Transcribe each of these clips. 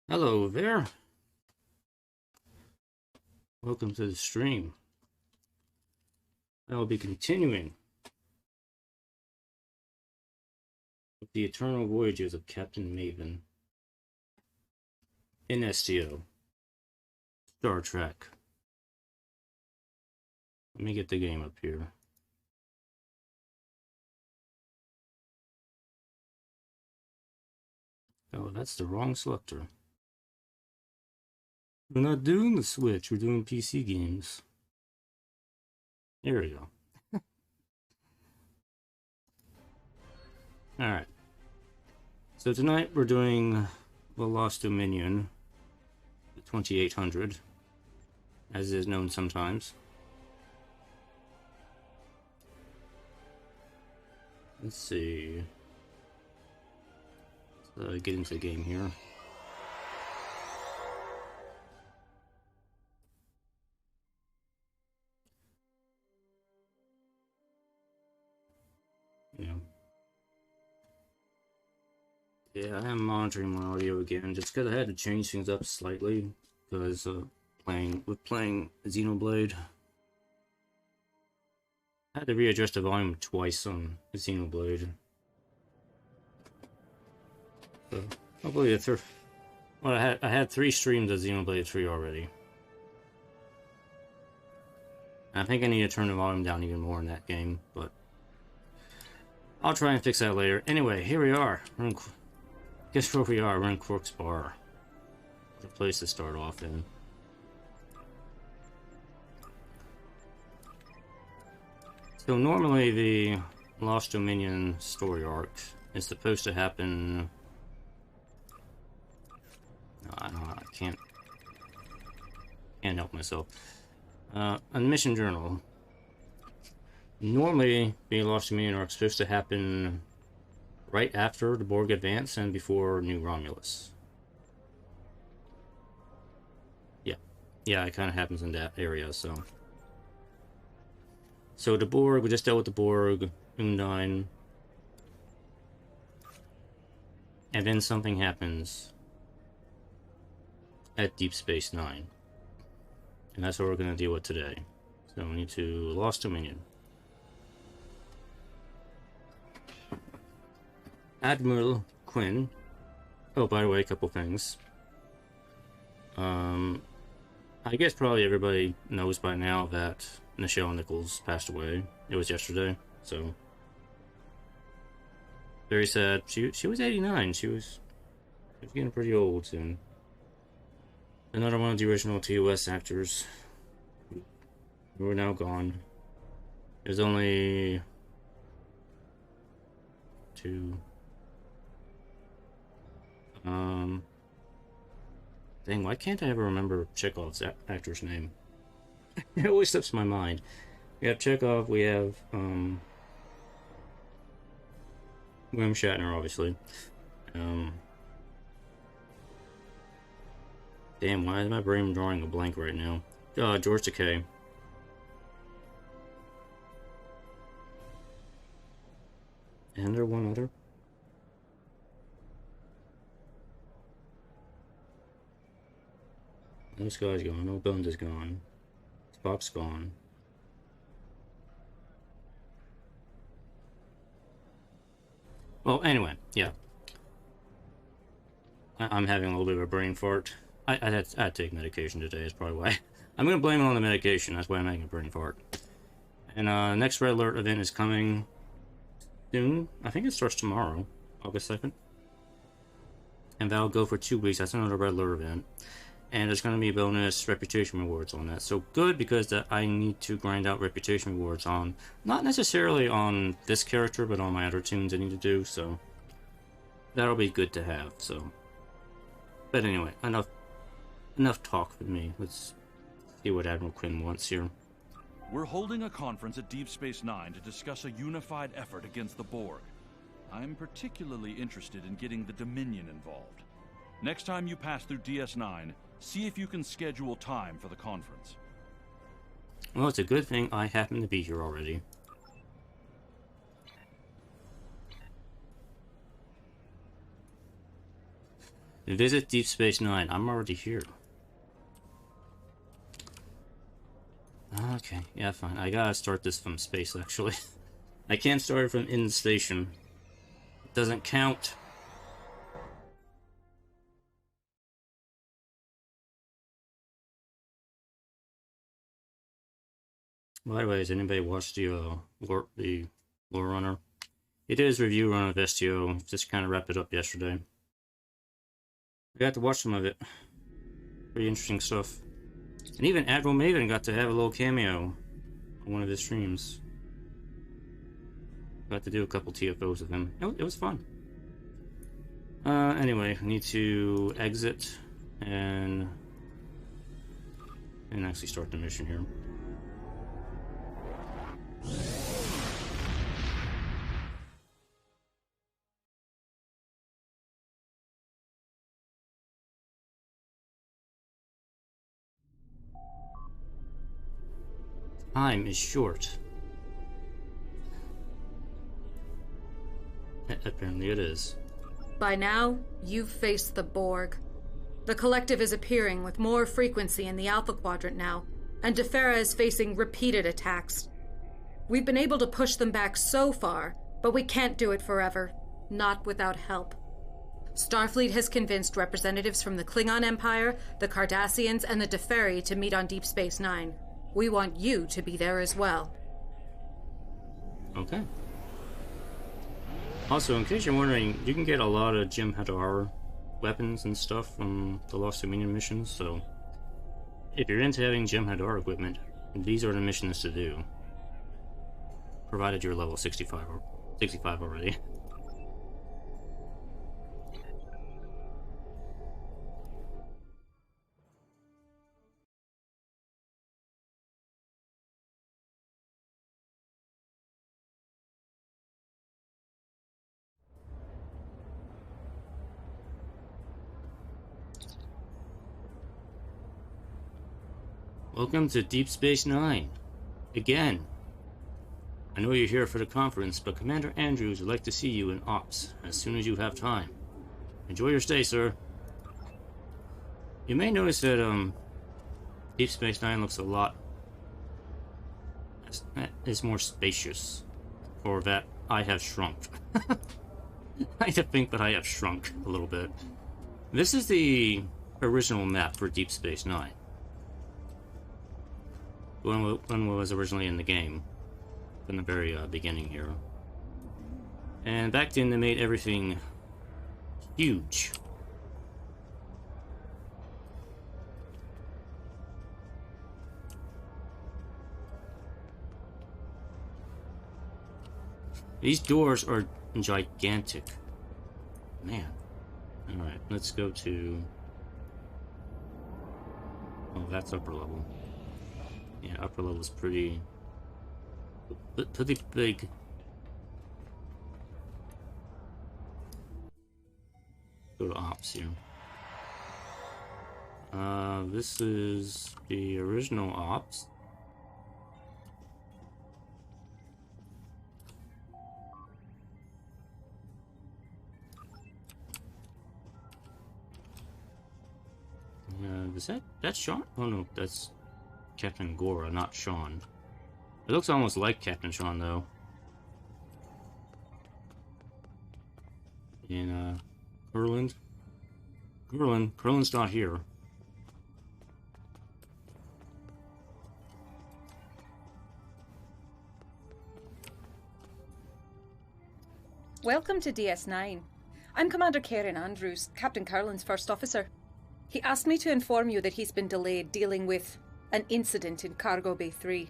Hello there. Welcome to the stream. I will be continuing with the Eternal Voyages of Captain Maven in STO. Star Trek. Let me get the game up here. Oh, that's the wrong selector. We're not doing the Switch, we're doing PC games. There we go. Alright. So tonight we're doing The Lost Dominion, the 2800, as is known sometimes. Let's see. Let's get into the game here. Yeah, I am monitoring my audio again, just because I had to change things up slightly, because playing Xenoblade. I had to readjust the volume twice on Xenoblade. So, hopefully well, I had 3 streams of Xenoblade 3 already. I think I need to turn the volume down even more in that game, but I'll try and fix that later. Anyway, here we are. Guess where we are? We're in Quark's Bar. What a place to start off in. So normally the Lost Dominion story arc is supposed to happen... I can't help myself. On the mission journal, normally the Lost Dominion arc is supposed to happen right after the Borg advance and before New Romulus. Yeah, it kind of happens in that area, so the Borg, we just dealt with the Borg, Undine, and then something happens at Deep Space Nine, and that's what we're going to deal with today. So we need to Lost Dominion. Admiral Quinn. Oh, by the way, a couple things. I guess probably everybody knows by now that Nichelle Nichols passed away. It was yesterday, so very sad. She was 89. She was getting pretty old soon. Another one of the original TOS actors who are now gone. There's only 2. Dang, why can't I ever remember Chekhov's actor's name? It always slips my mind. We have Chekhov, we have, William Shatner, obviously. Damn, why is my brain drawing a blank right now? George Takei. And there one other. This guy's gone. No Bones is gone. Spock's gone. Well, anyway, yeah. I'm having a little bit of a brain fart. I had to take medication today, is probably why. I'm going to blame it on the medication, that's why I'm having a brain fart. And next Red Alert event is coming soon. I think it starts tomorrow, August 2nd. And that'll go for 2 weeks. That's another Red Alert event. And there's going to be bonus reputation rewards on that. So good, because I need to grind out reputation rewards on, not necessarily on this character, but on my other tunes I need to do, so that'll be good to have, so. But anyway, enough talk with me. Let's see what Admiral Quinn wants here. We're holding a conference at Deep Space Nine to discuss a unified effort against the Borg. I'm particularly interested in getting the Dominion involved. Next time you pass through DS9, see if you can schedule time for the conference. Well, it's a good thing I happen to be here already. Visit Deep Space Nine. I'm already here. Okay, yeah, fine. I gotta start this from space, actually. I can't start it from in the station. It doesn't count. By the way, has anybody watched the Lore Runner? It is review run of STO. Just kind of wrapped it up yesterday. I got to watch some of it. Pretty interesting stuff. And even Admiral Maven got to have a little cameo on one of his streams. Got to do a couple TFOs with him. It was fun. Anyway, I need to exit and actually start the mission here. Time is short. Apparently it is. By now, you've faced the Borg. The Collective is appearing with more frequency in the Alpha Quadrant now, and Defera is facing repeated attacks. We've been able to push them back so far, but we can't do it forever. Not without help. Starfleet has convinced representatives from the Klingon Empire, the Cardassians, and the Deferi to meet on Deep Space Nine. We want you to be there as well. Okay. Also, in case you're wondering, you can get a lot of Jem'hadar weapons and stuff from the Lost Dominion missions, so if you're into having Jem'hadar equipment, these are the missions to do. Provided you're level 65 already. Welcome to Deep Space Nine. Again. I know you're here for the conference, but Commander Andrews would like to see you in Ops as soon as you have time. Enjoy your stay, sir. You may notice that, Deep Space Nine looks a lot... is more spacious. Or that I have shrunk. I think that I have shrunk a little bit. This is the original map for Deep Space Nine. One was originally in the game, from the very beginning here. And back then they made everything huge. These doors are gigantic. Man. Alright, let's go to... Oh, that's upper level. Yeah, upper level is pretty big. Go to Ops here. This is the original Ops. Is that's Sean? Oh no, that's Captain Gora, not Sean. It looks almost like Captain Sean, though. In, Kurland? Kurland's not here. Welcome to DS9. I'm Commander Karen Andrews, Captain Kurland's first officer. He asked me to inform you that he's been delayed dealing with an incident in Cargo Bay 3.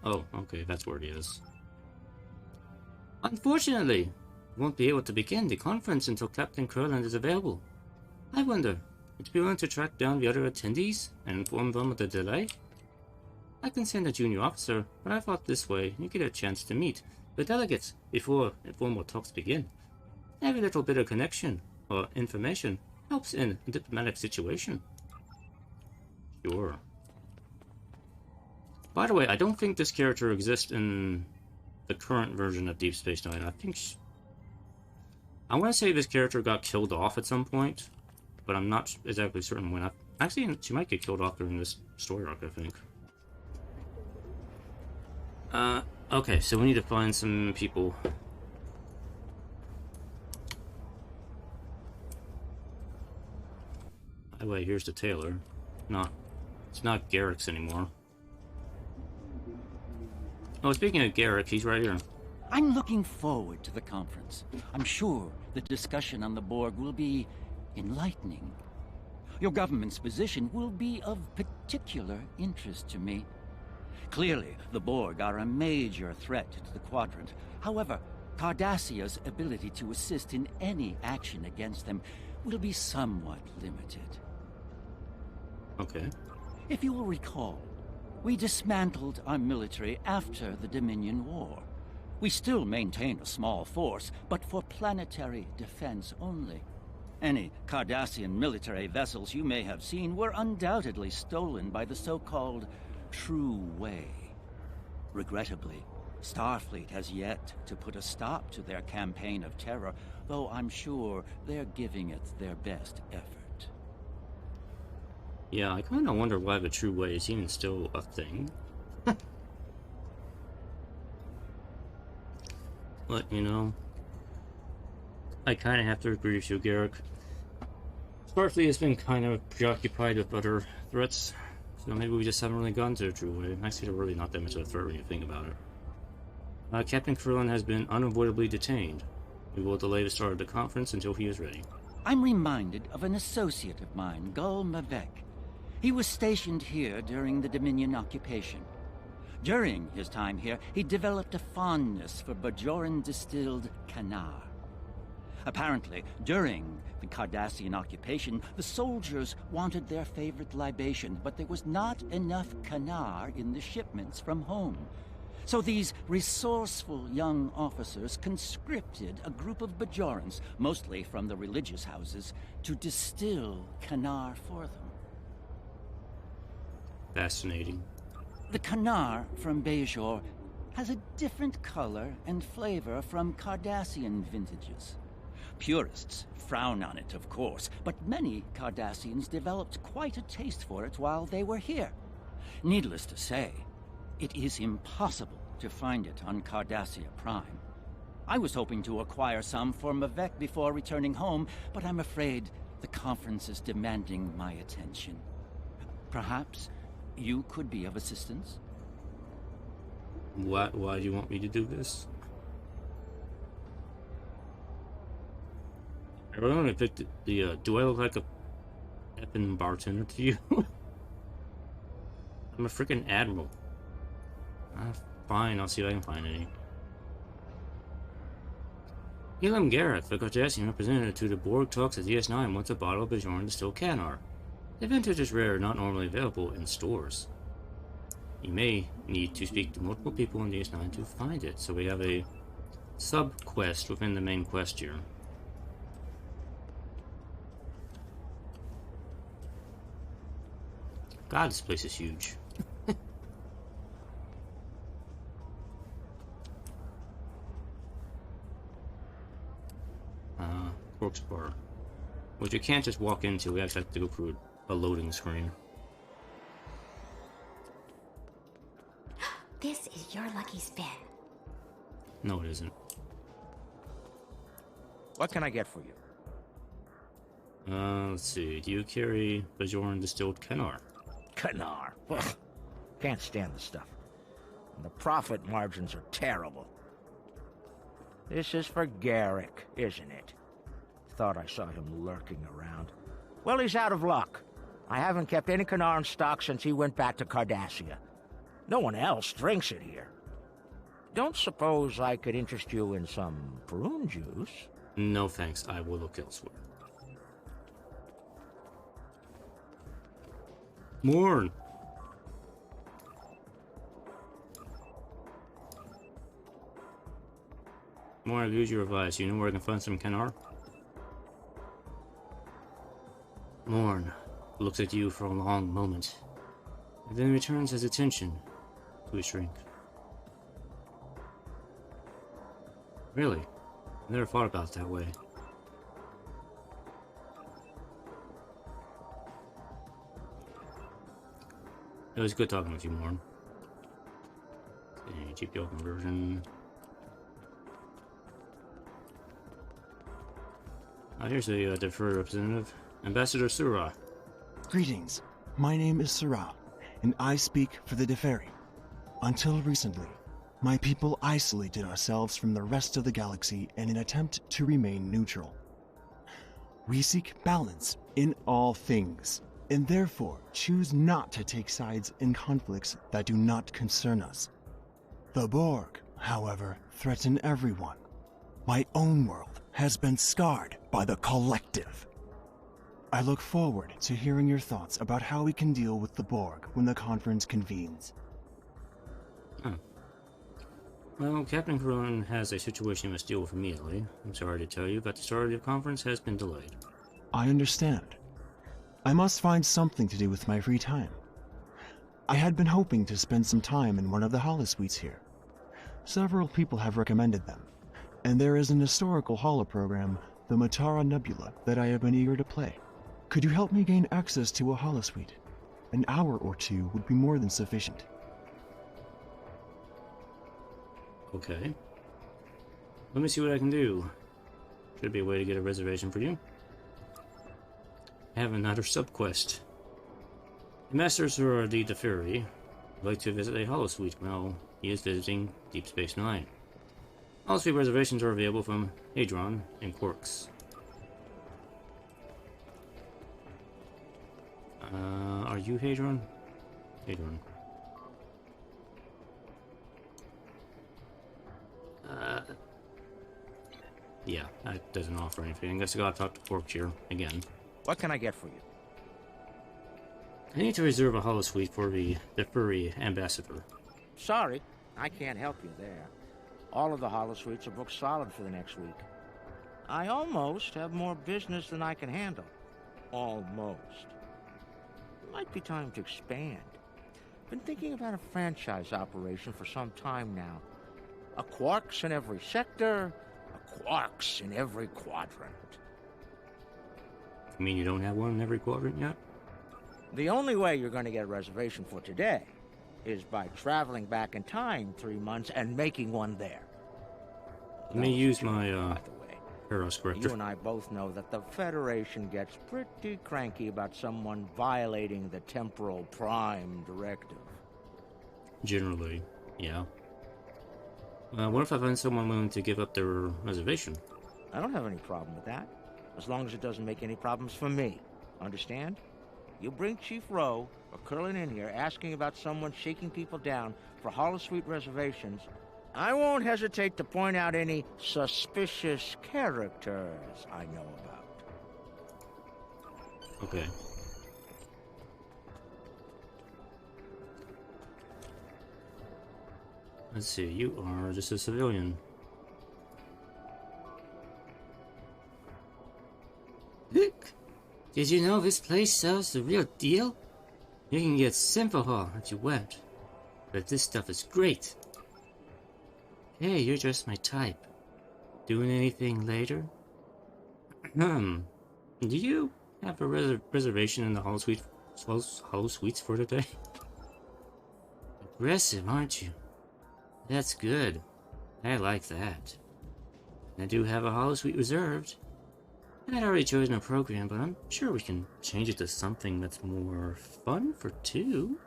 Oh, okay, that's where he is. Unfortunately, we won't be able to begin the conference until Captain Kurland is available. I wonder, would you be willing to track down the other attendees and inform them of the delay? I can send a junior officer, but I thought this way you get a chance to meet the delegates before informal talks begin. Every little bit of connection or information helps in a diplomatic situation. Sure. By the way, I don't think this character exists in the current version of Deep Space Nine. I want to say this character got killed off at some point, but I'm not exactly certain when. Actually, she might get killed off during this story arc, I think. Okay, so we need to find some people. By the way, here's the tailor. It's not Garrick's anymore. Oh, speaking of Garrick, he's right here. I'm looking forward to the conference. I'm sure the discussion on the Borg will be enlightening. Your government's position will be of particular interest to me. Clearly, the Borg are a major threat to the Quadrant. However, Cardassia's ability to assist in any action against them will be somewhat limited. Okay. If you will recall, we dismantled our military after the Dominion War. We still maintain a small force, but for planetary defense only. Any Cardassian military vessels you may have seen were undoubtedly stolen by the so-called True Way. Regrettably, Starfleet has yet to put a stop to their campaign of terror, though I'm sure they're giving it their best effort. Yeah, I kind of wonder why the True Way is even still a thing. But, you know, I kind of have to agree with you, Garrick. Starfleet has been kind of preoccupied with other threats, so maybe we just haven't really gotten to the True Way. Actually, they're really not that much of a threat when you think about it. Captain Krillin has been unavoidably detained. We will delay the start of the conference until he is ready. I'm reminded of an associate of mine, Gul Maven. He was stationed here during the Dominion occupation. During his time here, he developed a fondness for Bajoran distilled Kanar. Apparently, during the Cardassian occupation, the soldiers wanted their favorite libation, but there was not enough Kanar in the shipments from home. So these resourceful young officers conscripted a group of Bajorans, mostly from the religious houses, to distill Kanar for them. Fascinating. The Kanar from Bajor has a different color and flavor from Cardassian vintages. Purists frown on it, of course, but many Cardassians developed quite a taste for it while they were here. Needless to say, it is impossible to find it on Cardassia Prime. I was hoping to acquire some for Maven before returning home, but I'm afraid the conference is demanding my attention. Perhaps you could be of assistance? Why do you want me to do this? I really want to pick the do I look like a effing bartender to you? I'm a freaking admiral. Fine, I'll see if I can find any. Elam Garrett, the Cardassian representative to the Borg, talks at DS9 wants a bottle of Bajor distilled Kanar. The vintage is rare, not normally available in stores. You may need to speak to multiple people in DS9 to find it, so we have a sub-quest within the main quest here. God, this place is huge. Corpse bar. Which you can't just walk into, we actually have to go through a loading screen. This is your lucky spin. No, it isn't. What can I get for you? Let's see. Do you carry Bajoran distilled Kanar? Kanar. Ugh. Can't stand the stuff. And the profit margins are terrible. This is for Garrick, isn't it? Thought I saw him lurking around. Well, he's out of luck. I haven't kept any Kanar in stock since he went back to Cardassia. No one else drinks it here. Don't suppose I could interest you in some prune juice? No thanks, I will look elsewhere. Morn! Morn, I've used your advice. You know where I can find some Kanar? Morn looks at you for a long moment, and then returns his attention to his drink. Really? I never thought about it that way. It was good talking with you, Morn. Okay, GPL conversion. Here's the deferred representative, Ambassador Surah. Greetings. My name is Sarah, and I speak for the Deferi. Until recently, my people isolated ourselves from the rest of the galaxy in an attempt to remain neutral. We seek balance in all things, and therefore choose not to take sides in conflicts that do not concern us. The Borg, however, threaten everyone. My own world has been scarred by the Collective. I look forward to hearing your thoughts about how we can deal with the Borg when the conference convenes. Oh. Well, Captain Corone has a situation he must deal with immediately. I'm sorry to tell you, but the start of the conference has been delayed. I understand. I must find something to do with my free time. I had been hoping to spend some time in one of the holosuites here. Several people have recommended them, and there is an historical holoprogram, the Matara Nebula, that I have been eager to play. Could you help me gain access to a holosuite? An hour or two would be more than sufficient. Okay. Let me see what I can do. Should be a way to get a reservation for you. I have another subquest. The Masters are the Deferi would like to visit a holosuite while he is visiting Deep Space Nine. Holosuite reservations are available from Hadron and Quarks. Are you Hadron? Hadron. Yeah, that doesn't offer anything. I guess I gotta talk to Quarks here again. What can I get for you? I need to reserve a holosuite for the Deferi ambassador. Sorry, I can't help you there. All of the holosuites are booked solid for the next week. I almost have more business than I can handle. Almost. Might be time to expand. Been thinking about a franchise operation for some time now. A Quarks in every sector, a Quarks in every quadrant. You mean you don't have one in every quadrant yet? The only way you're going to get a reservation for today is by traveling back in time 3 months and making one there. Let me use my, By the way, Eros corrector. you and I both know that the Federation gets pretty cranky about someone violating the Temporal Prime Directive. Generally, yeah. What if I find someone willing to give up their reservation? I don't have any problem with that, as long as it doesn't make any problems for me. Understand? You bring Chief Rowe or Curlin in here asking about someone shaking people down for holosuite reservations, I won't hesitate to point out any suspicious characters I know about. Okay. Let's see, you are just a civilian. Look! Did you know this place sells the real deal? You can get Symphohol if you want, but this stuff is great. Hey, you're just my type. Doing anything later? Do you have a reservation in the holosuites for today? Aggressive, aren't you? That's good. I like that. I do have a holosuite reserved. I'd already chosen a program, but I'm sure we can change it to something that's more fun for two.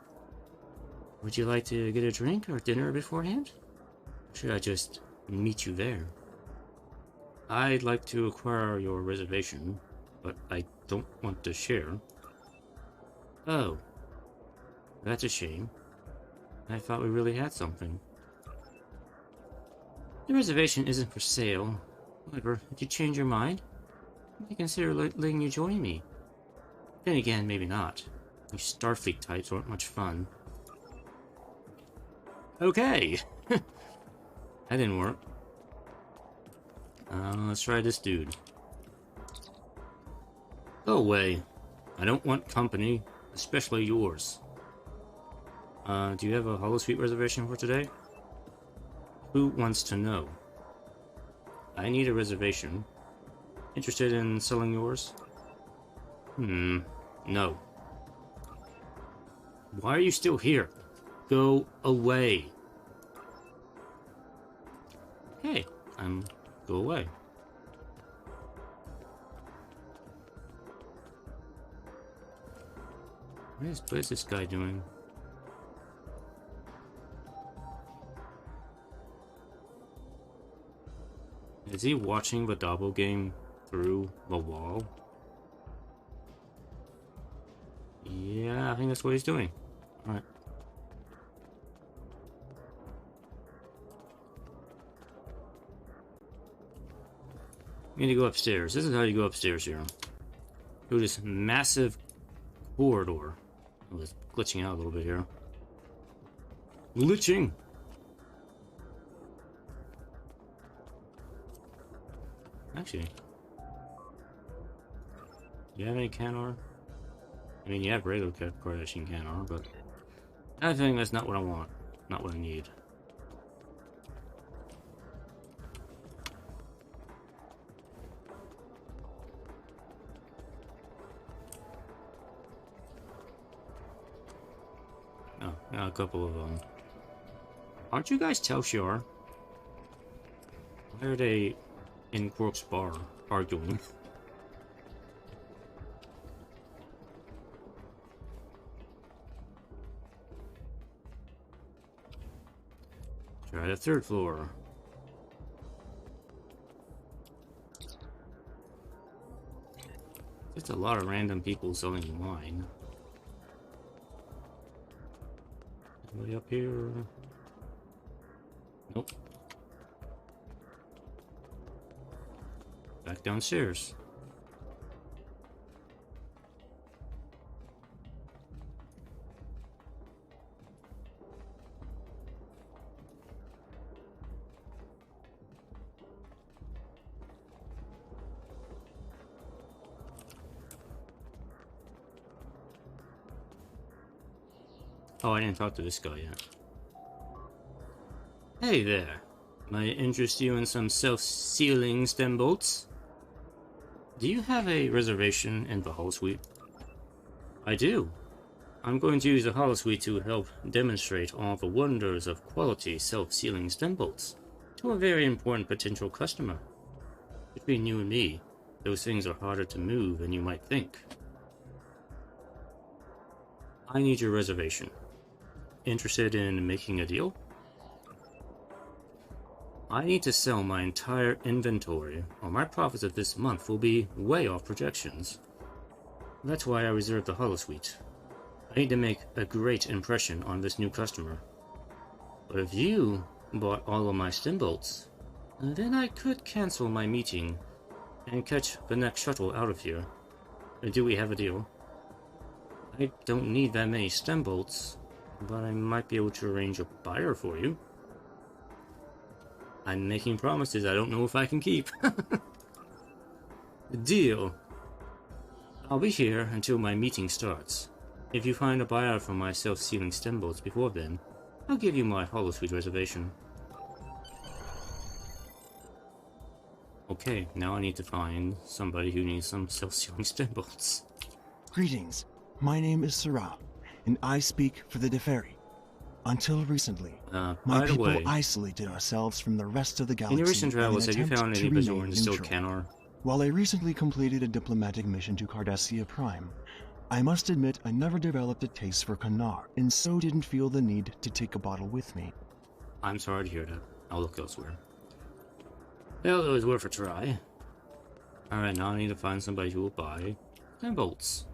Would you like to get a drink or dinner beforehand? Or should I just meet you there? I'd like to acquire your reservation, but I don't want to share. Oh. That's a shame. I thought we really had something. The reservation isn't for sale. However, if you change your mind, I consider letting you join me. Then again, maybe not. You Starfleet types aren't much fun. Okay! That didn't work. Let's try this dude. Go away. I don't want company, especially yours. Do you have a holosuite reservation for today? Who wants to know? I need a reservation. Interested in selling yours? No. Why are you still here? Go away. Hey, go away. What is this guy doing? Is he watching the doppelganger through the wall? Yeah, I think that's what he's doing. Alright. We need to go upstairs. This is how you go upstairs here. Through this massive corridor. Oh, it's glitching out a little bit here. Glitching! Actually, do you have any Canar? I mean, you have regular Kardashian Canar, but I think that's not what I want. Not what I need. Oh, got a couple of them. Aren't you guys Telshar? Why are they in Quark's bar arguing? Try the third floor. Just a lot of random people selling wine. Anybody up here? Nope. Back downstairs. Oh, I didn't talk to this guy yet. Hey there. Might I interest you in some self-sealing stem bolts? Do you have a reservation in the holosuite? I do. I'm going to use the holosuite to help demonstrate all the wonders of quality self-sealing stem bolts to a very important potential customer. Between you and me, those things are harder to move than you might think. I need your reservation. Interested in making a deal? I need to sell my entire inventory, or my profits of this month will be way off projections. That's why I reserved the holosuite. I need to make a great impression on this new customer. But if you bought all of my stem bolts, then I could cancel my meeting and catch the next shuttle out of here. Do we have a deal? I don't need that many stem bolts, but I might be able to arrange a buyer for you. I'm making promises I don't know if I can keep. Deal. I'll be here until my meeting starts. If you find a buyer for my self-sealing stem bolts before then, I'll give you my holosuite reservation. Okay, now I need to find somebody who needs some self-sealing stem bolts. Greetings. My name is Sarah, and I speak for the Deferi. Until recently, my people isolated ourselves from the rest of the galaxy. In your recent travels, have you found any Bajor distilled Canar? While I recently completed a diplomatic mission to Cardassia Prime, I must admit I never developed a taste for Canar, and so didn't feel the need to take a bottle with me. I'm sorry to hear that. I'll look elsewhere. Well, it was worth a try. Alright, now I need to find somebody who will buy 10 bolts.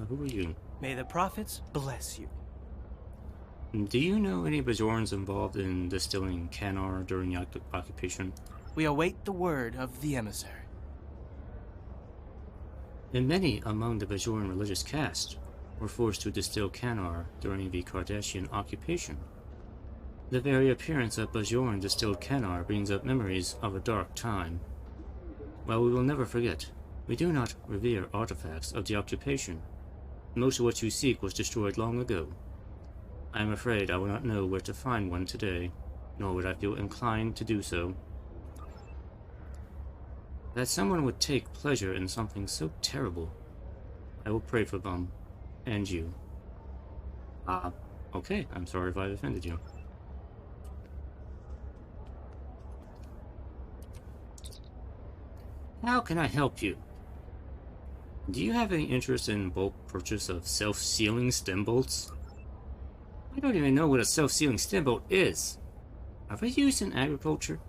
Who are you? May the prophets bless you. Do you know any Bajorans involved in distilling Canar during the occupation? We await the word of the emissary. And many among the Bajoran religious caste were forced to distill Canar during the Cardassian occupation. The very appearance of Bajoran distilled Canar brings up memories of a dark time. While we will never forget, we do not revere artifacts of the occupation. Most of what you seek was destroyed long ago. I am afraid I will not know where to find one today, nor would I feel inclined to do so. that someone would take pleasure in something so terrible. I will pray for them. And you. Okay, I'm sorry if I've offended you. How can I help you? Do you have any interest in bulk purchase of self-sealing stem bolts? I don't even know what a self-sealing stem bolt is. Are they used in agriculture?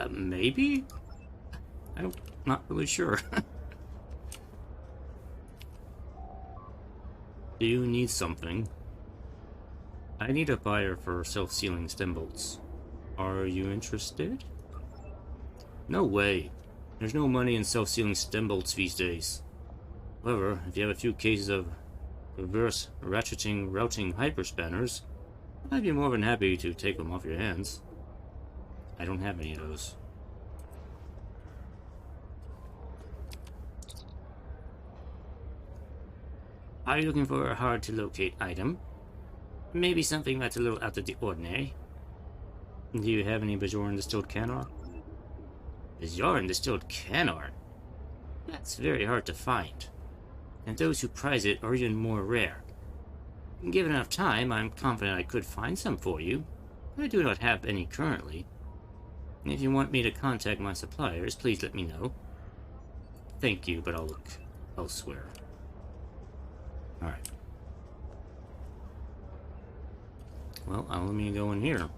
Maybe? I'm not really sure. Do you need something? I need a buyer for self-sealing stem bolts. Are you interested? No way. There's no money in self-sealing stem bolts these days. However, if you have a few cases of reverse routing hyperspanners, I'd be more than happy to take them off your hands. I don't have any of those. Are you looking for a hard-to-locate item? Maybe something that's a little out of the ordinary? Do you have any Bajoran distilled Canar? Bajoran distilled Canar? That's very hard to find, and those who prize it are even more rare. Given enough time, I'm confident I could find some for you, but I do not have any currently. If you want me to contact my suppliers, please let me know. Thank you, but I'll look elsewhere. Alright. Well, let me go in here.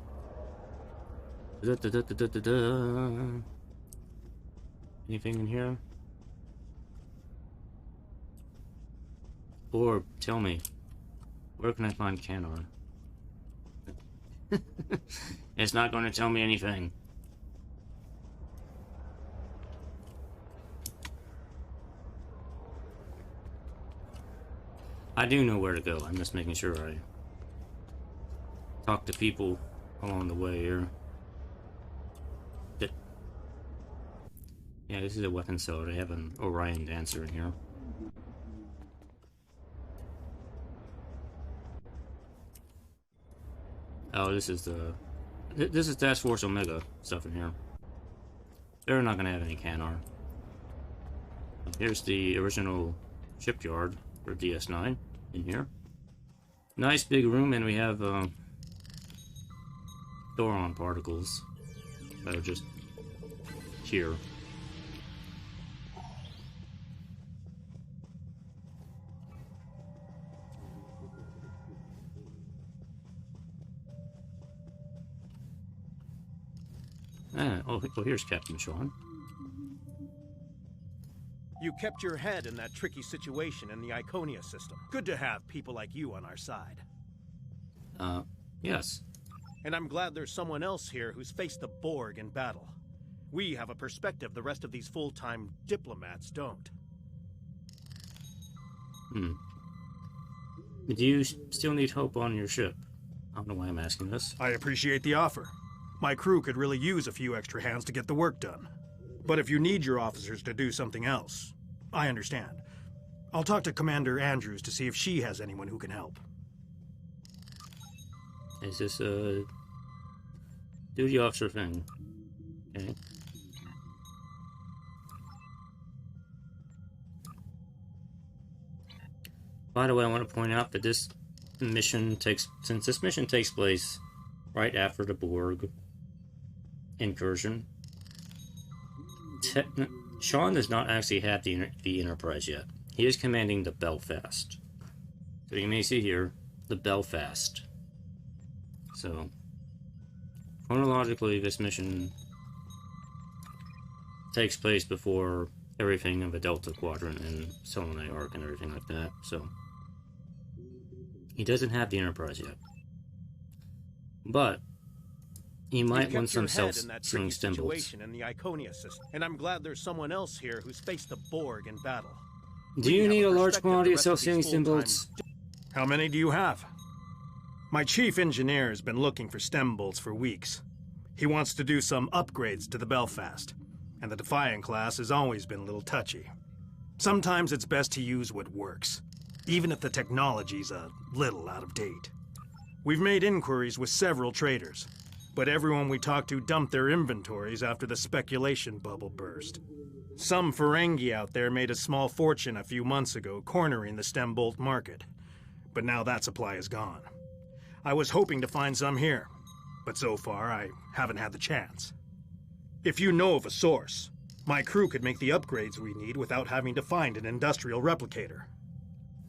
Anything in here? Or tell me, where can I find Canar? It's not going to tell me anything. I do know where to go. I'm just making sure I talk to people along the way here. Yeah, this is a weapon cell. They have an Orion Dancer in here. Oh, this is Task Force Omega stuff in here. They're not gonna have any Canar. Here's the original shipyard for DS9 in here. Nice big room, and we have Thoron particles that are just here. Oh, here's Captain Sean. You kept your head in that tricky situation in the Iconia system. Good to have people like you on our side. Yes. And I'm glad there's someone else here who's faced the Borg in battle. We have a perspective the rest of these full-time diplomats don't. Do you still need help on your ship? I don't know why I'm asking this. I appreciate the offer. My crew could really use a few extra hands to get the work done. But if you need your officers to do something else, I understand. I'll talk to Commander Andrews to see if she has anyone who can help. Is this a duty officer thing? Okay. By the way, I want to point out that this mission takes place right after the Borg incursion. Sean does not actually have the Enterprise yet. He is commanding the Belfast. So you may see here, the Belfast. So, chronologically, this mission takes place before everything of the Delta Quadrant and Selenite Arc and everything like that, so he doesn't have the Enterprise yet. But he might want some self-sealing stem bolts. In the Iconia system, and I'm glad there's someone else here who's faced the Borg in battle. Do you need a large quantity of self-sealing stem bolts? How many do you have? My chief engineer has been looking for stem bolts for weeks. He wants to do some upgrades to the Belfast, and the Defiant class has always been a little touchy. Sometimes it's best to use what works, even if the technology's a little out of date. We've made inquiries with several traders, but everyone we talked to dumped their inventories after the speculation bubble burst. Some Ferengi out there made a small fortune a few months ago cornering the stem bolt market, but now that supply is gone. I was hoping to find some here, but so far I haven't had the chance. If you know of a source, my crew could make the upgrades we need without having to find an industrial replicator.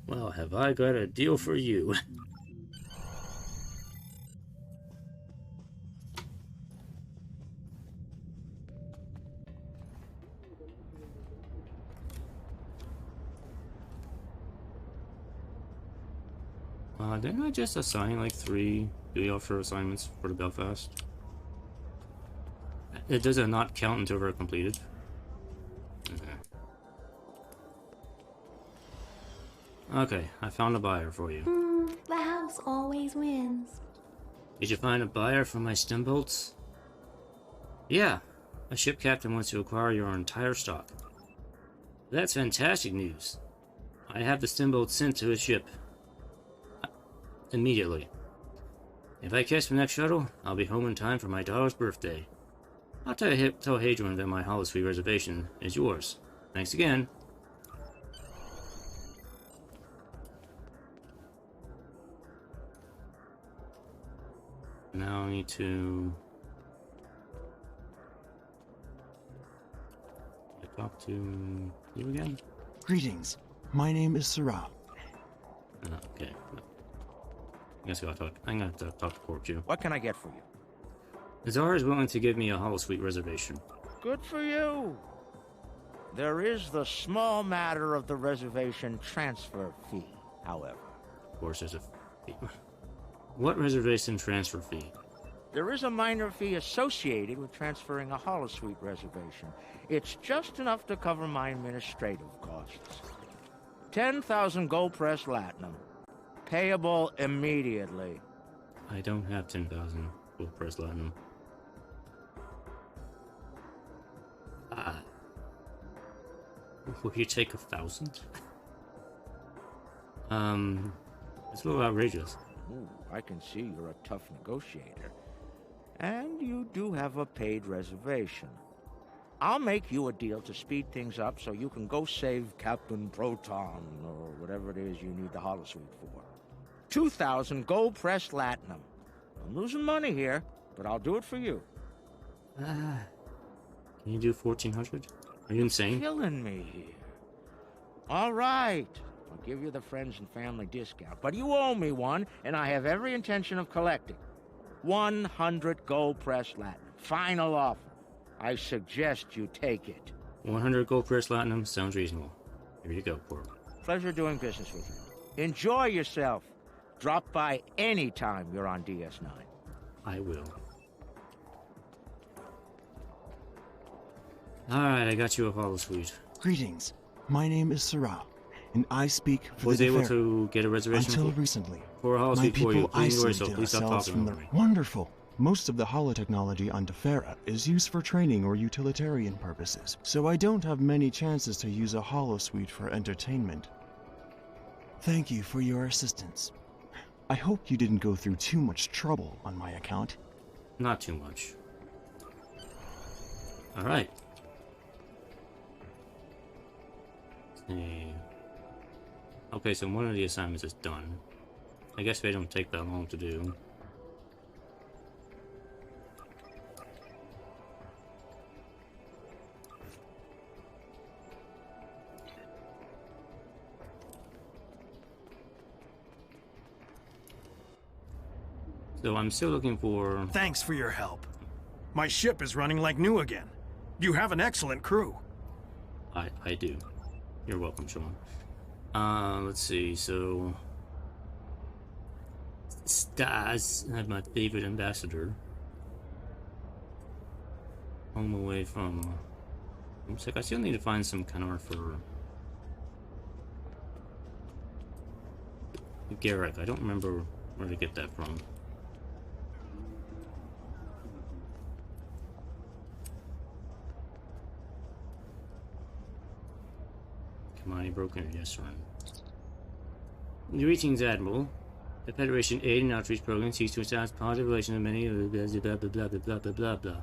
Well, have I got a deal for you? Didn't I just assign like 3 duty officer assignments for the Belfast? Does it not count until they're completed? Okay, I found a buyer for you. The house always wins. Did you find a buyer for my stem bolts? Yeah, a ship captain wants to acquire your entire stock. That's fantastic news. I have the stem bolts sent to his ship. Immediately. If I catch the next shuttle, I'll be home in time for my daughter's birthday. I'll tell Hadrian that my holosuite reservation is yours. Thanks again. Now I need to talk to you again. Greetings. My name is Sarah. Okay. I guess I'm gonna talk to Corp What can I get for you? The Tsar is willing to give me a holosuite reservation. Good for you. There is the small matter of the reservation transfer fee, however. Of course, there's a fee. What reservation transfer fee? There is a minor fee associated with transferring a holosuite reservation. It's just enough to cover my administrative costs. 10,000 gold press latinum. Payable immediately. I don't have 10,000 gold press latinum. Will you take 1,000? It's a little outrageous. Ooh, I can see you're a tough negotiator. And you do have a paid reservation. I'll make you a deal to speed things up so you can go save Captain Proton, or whatever it is you need the holosuite for. 2,000 gold pressed latinum. I'm losing money here, but I'll do it for you. Can you do 1,400? Are you insane? Killing me here. All right. I'll give you the friends and family discount, but you owe me one, and I have every intention of collecting. 100 gold pressed latinum. Final offer. I suggest you take it. 100 gold press latinum sounds reasonable. Here you go, Corp. Pleasure doing business with you. Enjoy yourself. Drop by any time you're on DS9. I will. Alright, I got you a holosuite. Greetings. My name is Sarah, and I speak for Was the able Deferi. to get a reservation Until recently, for a my holosuite for you. people Please enjoy isolated yourself. Please stop ourselves talking from over the me. wonderful. Most of the holotechnology on Defera is used for training or utilitarian purposes, so I don't have many chances to use a holosuite for entertainment. Thank you for your assistance. I hope you didn't go through too much trouble on my account. Not too much. Alright. See. Okay, so one of the assignments is done. I guess they don't take that long to do. So I'm still looking for... Thanks for your help. My ship is running like new again. You have an excellent crew. I do. You're welcome, Sean. Let's see, so... Stas, I have my favorite ambassador. Home away from... Looks like I still need to find some Kanar for... Garrick. I don't remember where to get that from. Come on, you broken it, yes, sir. Greetings, Admiral. The Federation Aid and Outreach Program seeks to establish positive relations with many blah blah blah blah blah blah blah blah.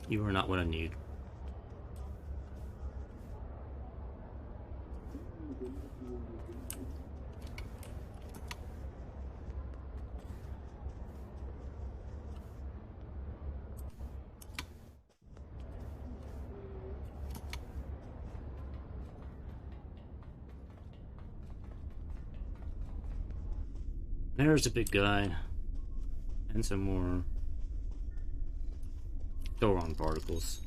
You are not what I need. There's a big guy. And some more Thoron particles.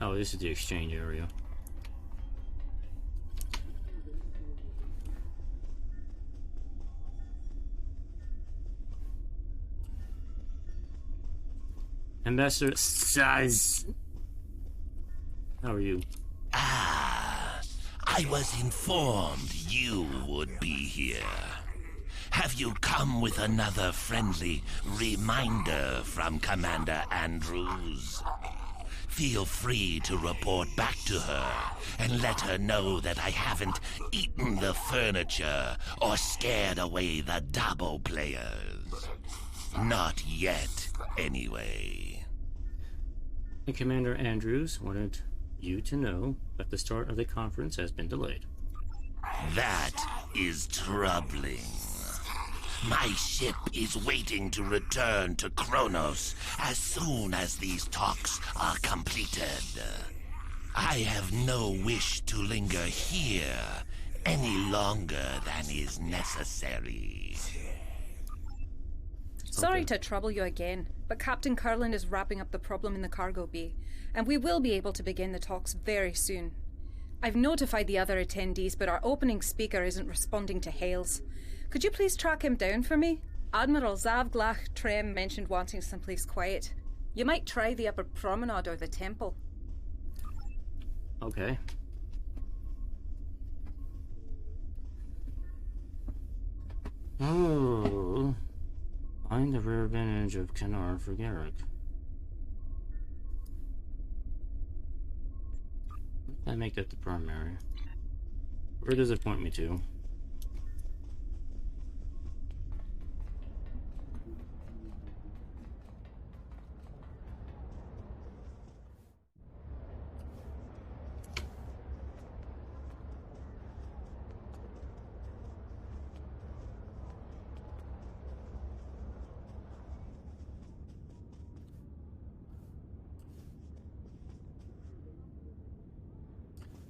Oh, this is the exchange area. Ambassador Saz. How are you? Ah, I was informed you would be here. Have you come with another friendly reminder from Commander Andrews? Feel free to report back to her and let her know that I haven't eaten the furniture or scared away the Dabo players. Not yet, anyway. And Commander Andrews wanted you to know that the start of the conference has been delayed. That is troubling. My ship is waiting to return to Kronos as soon as these talks are completed. I have no wish to linger here any longer than is necessary. Sorry to trouble you again, but Captain Curlin is wrapping up the problem in the cargo bay, and we will be able to begin the talks very soon. I've notified the other attendees, but our opening speaker isn't responding to hails. Could you please track him down for me? Admiral Zavglach Trem mentioned wanting someplace quiet. You might try the upper promenade or the temple. Okay. Oh. Find the rear advantage of Kanar for Garrick. I make that the primary. Where does it point me to?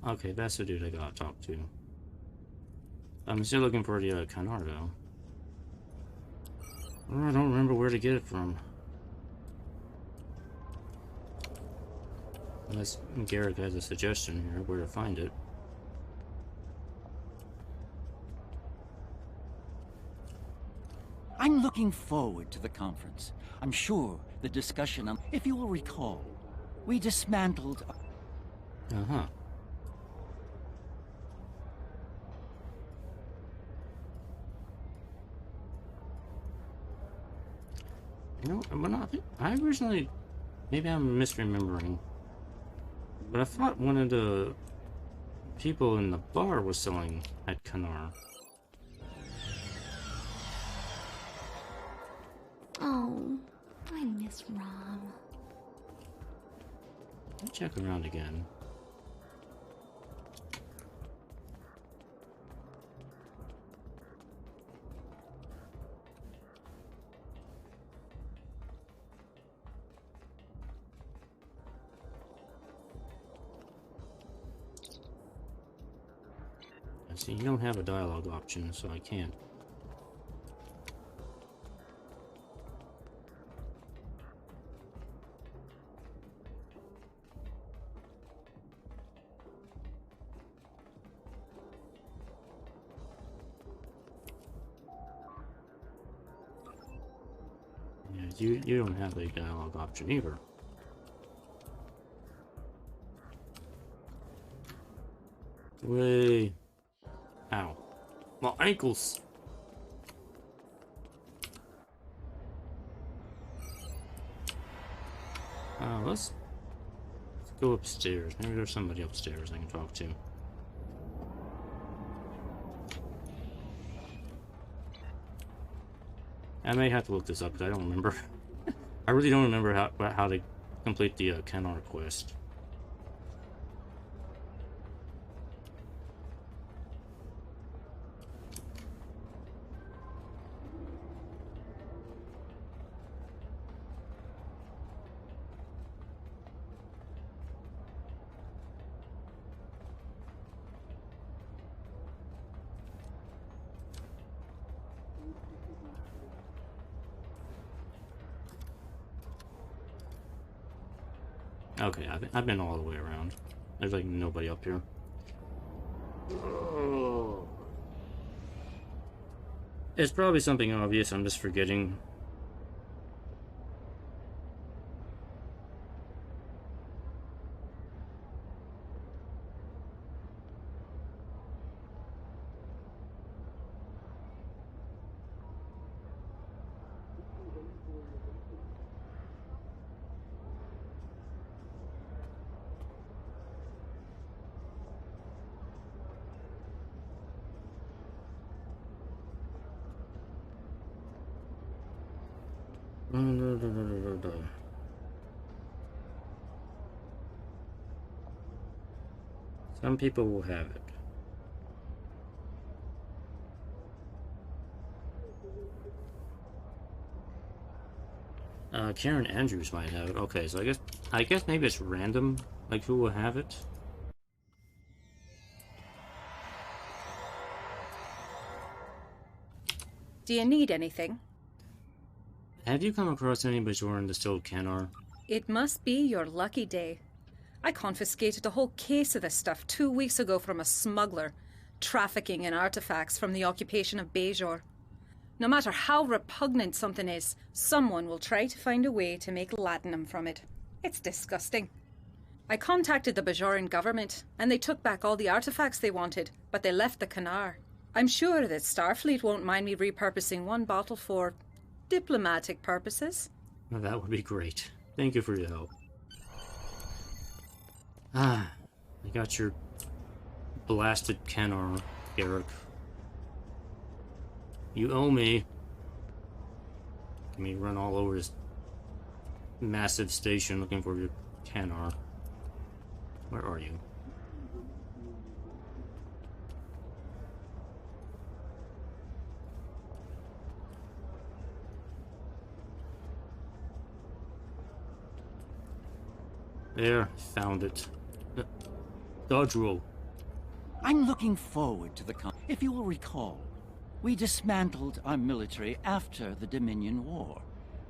Okay, that's the dude I gotta talk to. I'm still looking for the Kanar though. Oh, I don't remember where to get it from. Unless Garrick has a suggestion here where to find it. I'm looking forward to the conference. I'm sure the discussion on... If you will recall, we dismantled... Uh-huh. You know, but I originally, maybe I'm misremembering, but I thought one of the people in the bar was selling at Kanar. Oh, I miss Rom. Let me check around again. See, you don't have a dialogue option, so I can't. Yeah, you don't have a dialogue option either. Way. Ow. My ankles. Let's go upstairs. Maybe there's somebody upstairs I can talk to. I may have to look this up because I don't remember. I really don't remember how to complete the Kennar quest. Okay, I've been all the way around. There's like nobody up here. Oh. It's probably something obvious I'm just forgetting. Some people will have it. Karen Andrews might have it. Okay, so I guess maybe it's random, like who will have it. Do you need anything? Have you come across any Bajor distilled Kennar? It must be your lucky day. I confiscated a whole case of this stuff 2 weeks ago from a smuggler, trafficking in artifacts from the occupation of Bajor. No matter how repugnant something is, someone will try to find a way to make latinum from it. It's disgusting. I contacted the Bajoran government, and they took back all the artifacts they wanted, but they left the Kennar. I'm sure that Starfleet won't mind me repurposing one bottle for diplomatic purposes. Well, that would be great. Thank you for your help. I got your blasted Kennar, Garrick. You owe me. Let me run all over this massive station looking for your Kennar. Where are you? There, found it. Dodge roll. I'm looking forward to the If you will recall, we dismantled our military after the Dominion War.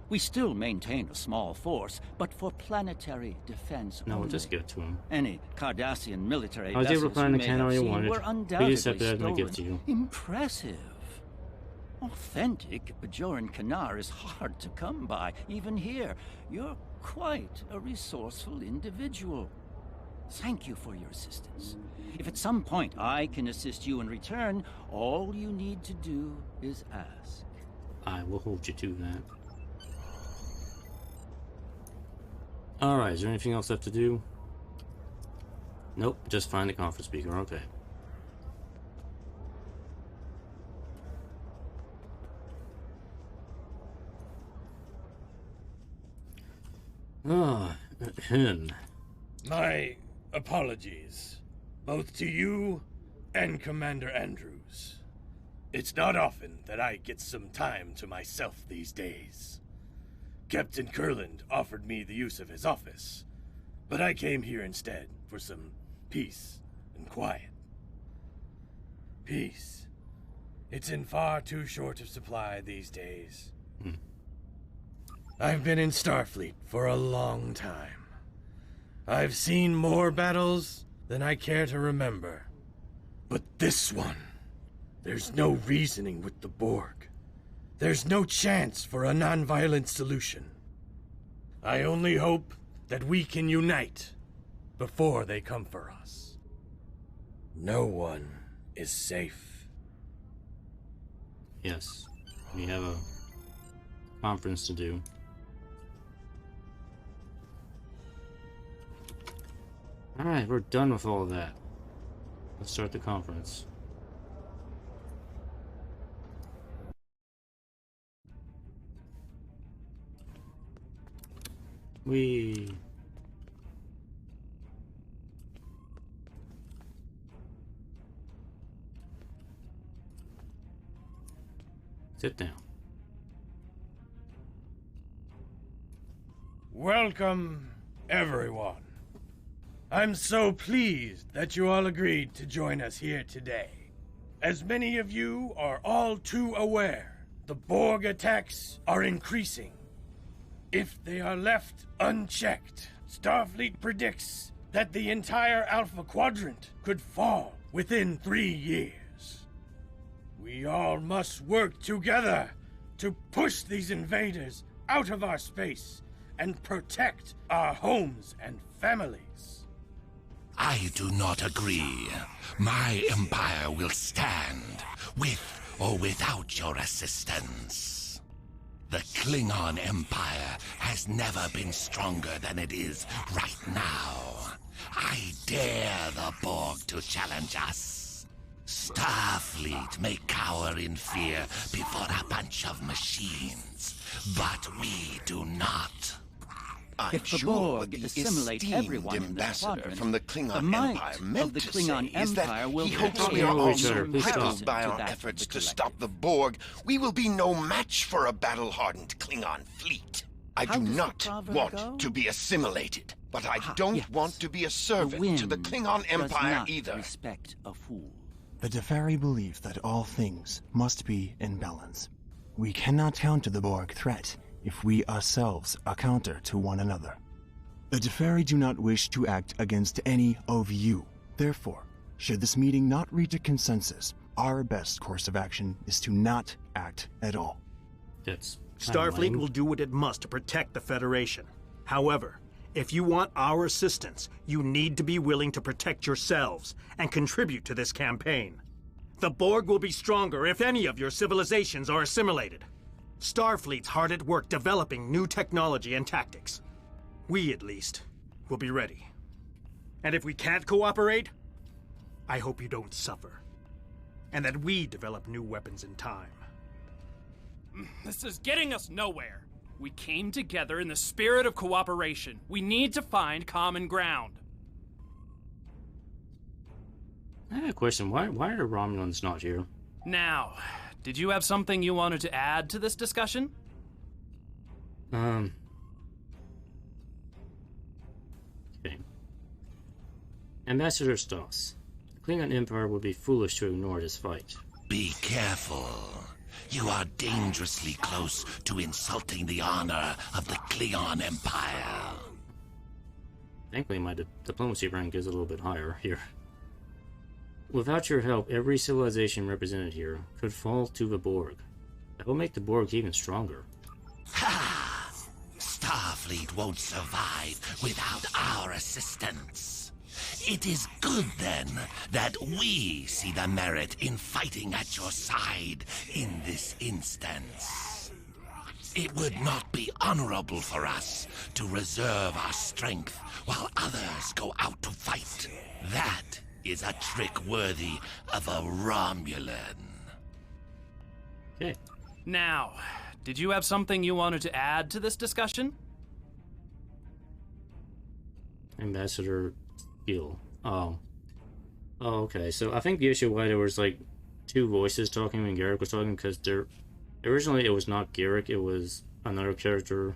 We still maintain a small force, but for planetary defense No, only. we'll just give it to him. Any Cardassian military I was able vessels to find you the may Kennar have you seen wanted. were Please undoubtedly accept it as my stolen. gift to you. Impressive. Authentic Bajoran Kennar is hard to come by, even here. You're quite a resourceful individual. Thank you for your assistance. If at some point I can assist you in return, all you need to do is ask. I will hold you to that. Alright, is there anything else left to do? Nope, just find the conference speaker, okay. Ah, him. My apologies, both to you and Commander Andrews. It's not often that I get some time to myself these days. Captain Kurland offered me the use of his office, but I came here instead for some peace and quiet. Peace. It's in far too short of supply these days. I've been in Starfleet for a long time. I've seen more battles than I care to remember. But this one, there's no reasoning with the Borg. There's no chance for a non-violent solution. I only hope that we can unite before they come for us. No one is safe. Yes, we have a conference to do. Alright, we're done with all of that. Let's start the conference. We sit down. Welcome, everyone. I'm so pleased that you all agreed to join us here today. As many of you are all too aware, the Borg attacks are increasing. If they are left unchecked, Starfleet predicts that the entire Alpha Quadrant could fall within 3 years. We all must work together to push these invaders out of our space and protect our homes and families. I do not agree. My empire will stand, with or without your assistance. The Klingon Empire has never been stronger than it is right now. I dare the Borg to challenge us. Starfleet may cower in fear before a bunch of machines, but we do not. If the Borg assimilate everyone in the quadrant, from the Klingon the might Empire of meant the to Klingon say is that Empire will he hopes we behave are also Please stop. humbled by our efforts to stop the Borg. We will be no match for a battle-hardened Klingon fleet. I do not want to be assimilated, but I don't want to be a servant to the Klingon Empire either. Respect a fool. The Deferi believe that all things must be in balance. We cannot counter the Borg threat if we ourselves are counter to one another. The Deferi do not wish to act against any of you. Therefore, should this meeting not reach a consensus, our best course of action is to not act at all. That's Starfleet will do what it must to protect the Federation. However, if you want our assistance, you need to be willing to protect yourselves and contribute to this campaign. The Borg will be stronger if any of your civilizations are assimilated. Starfleet's hard at work developing new technology and tactics. We, at least, will be ready. And if we can't cooperate, I hope you don't suffer. And that we develop new weapons in time. This is getting us nowhere. We came together in the spirit of cooperation. We need to find common ground. I have a question. Why are the Romulans not here? Now, did you have something you wanted to add to this discussion? Okay. Ambassador Stoss. The Klingon Empire would be foolish to ignore this fight. Be careful. You are dangerously close to insulting the honor of the Klingon Empire. Thankfully, my diplomacy rank is a little bit higher here. Without your help, every civilization represented here could fall to the Borg. That will make the Borg even stronger. Ha! Starfleet won't survive without our assistance. It is good, then, that we see the merit in fighting at your side in this instance. It would not be honorable for us to reserve our strength while others go out to fight. That is a trick worthy of a Romulan. Okay. Now, did you have something you wanted to add to this discussion? Ambassador Gill. Oh, okay. So I think the issue why there was like two voices talking when Garrick was talking, because originally it was not Garrick, it was another character.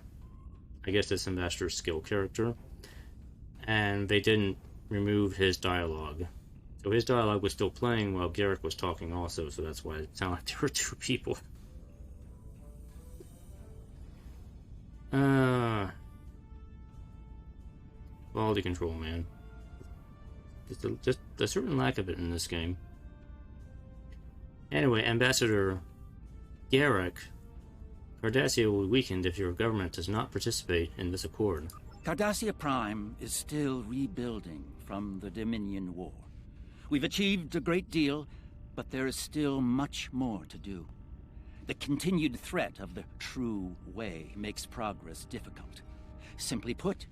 I guess this Ambassador Skill character, and they didn't remove his dialogue. So his dialogue was still playing while Garrick was talking also, so that's why it sounded like there were two people. Quality control, man. Just a certain lack of it in this game. Anyway, Ambassador Garrick, Cardassia will be weakened if your government does not participate in this accord. Cardassia Prime is still rebuilding from the Dominion War. We've achieved a great deal, but there is still much more to do. The continued threat of the true way makes progress difficult. Simply put,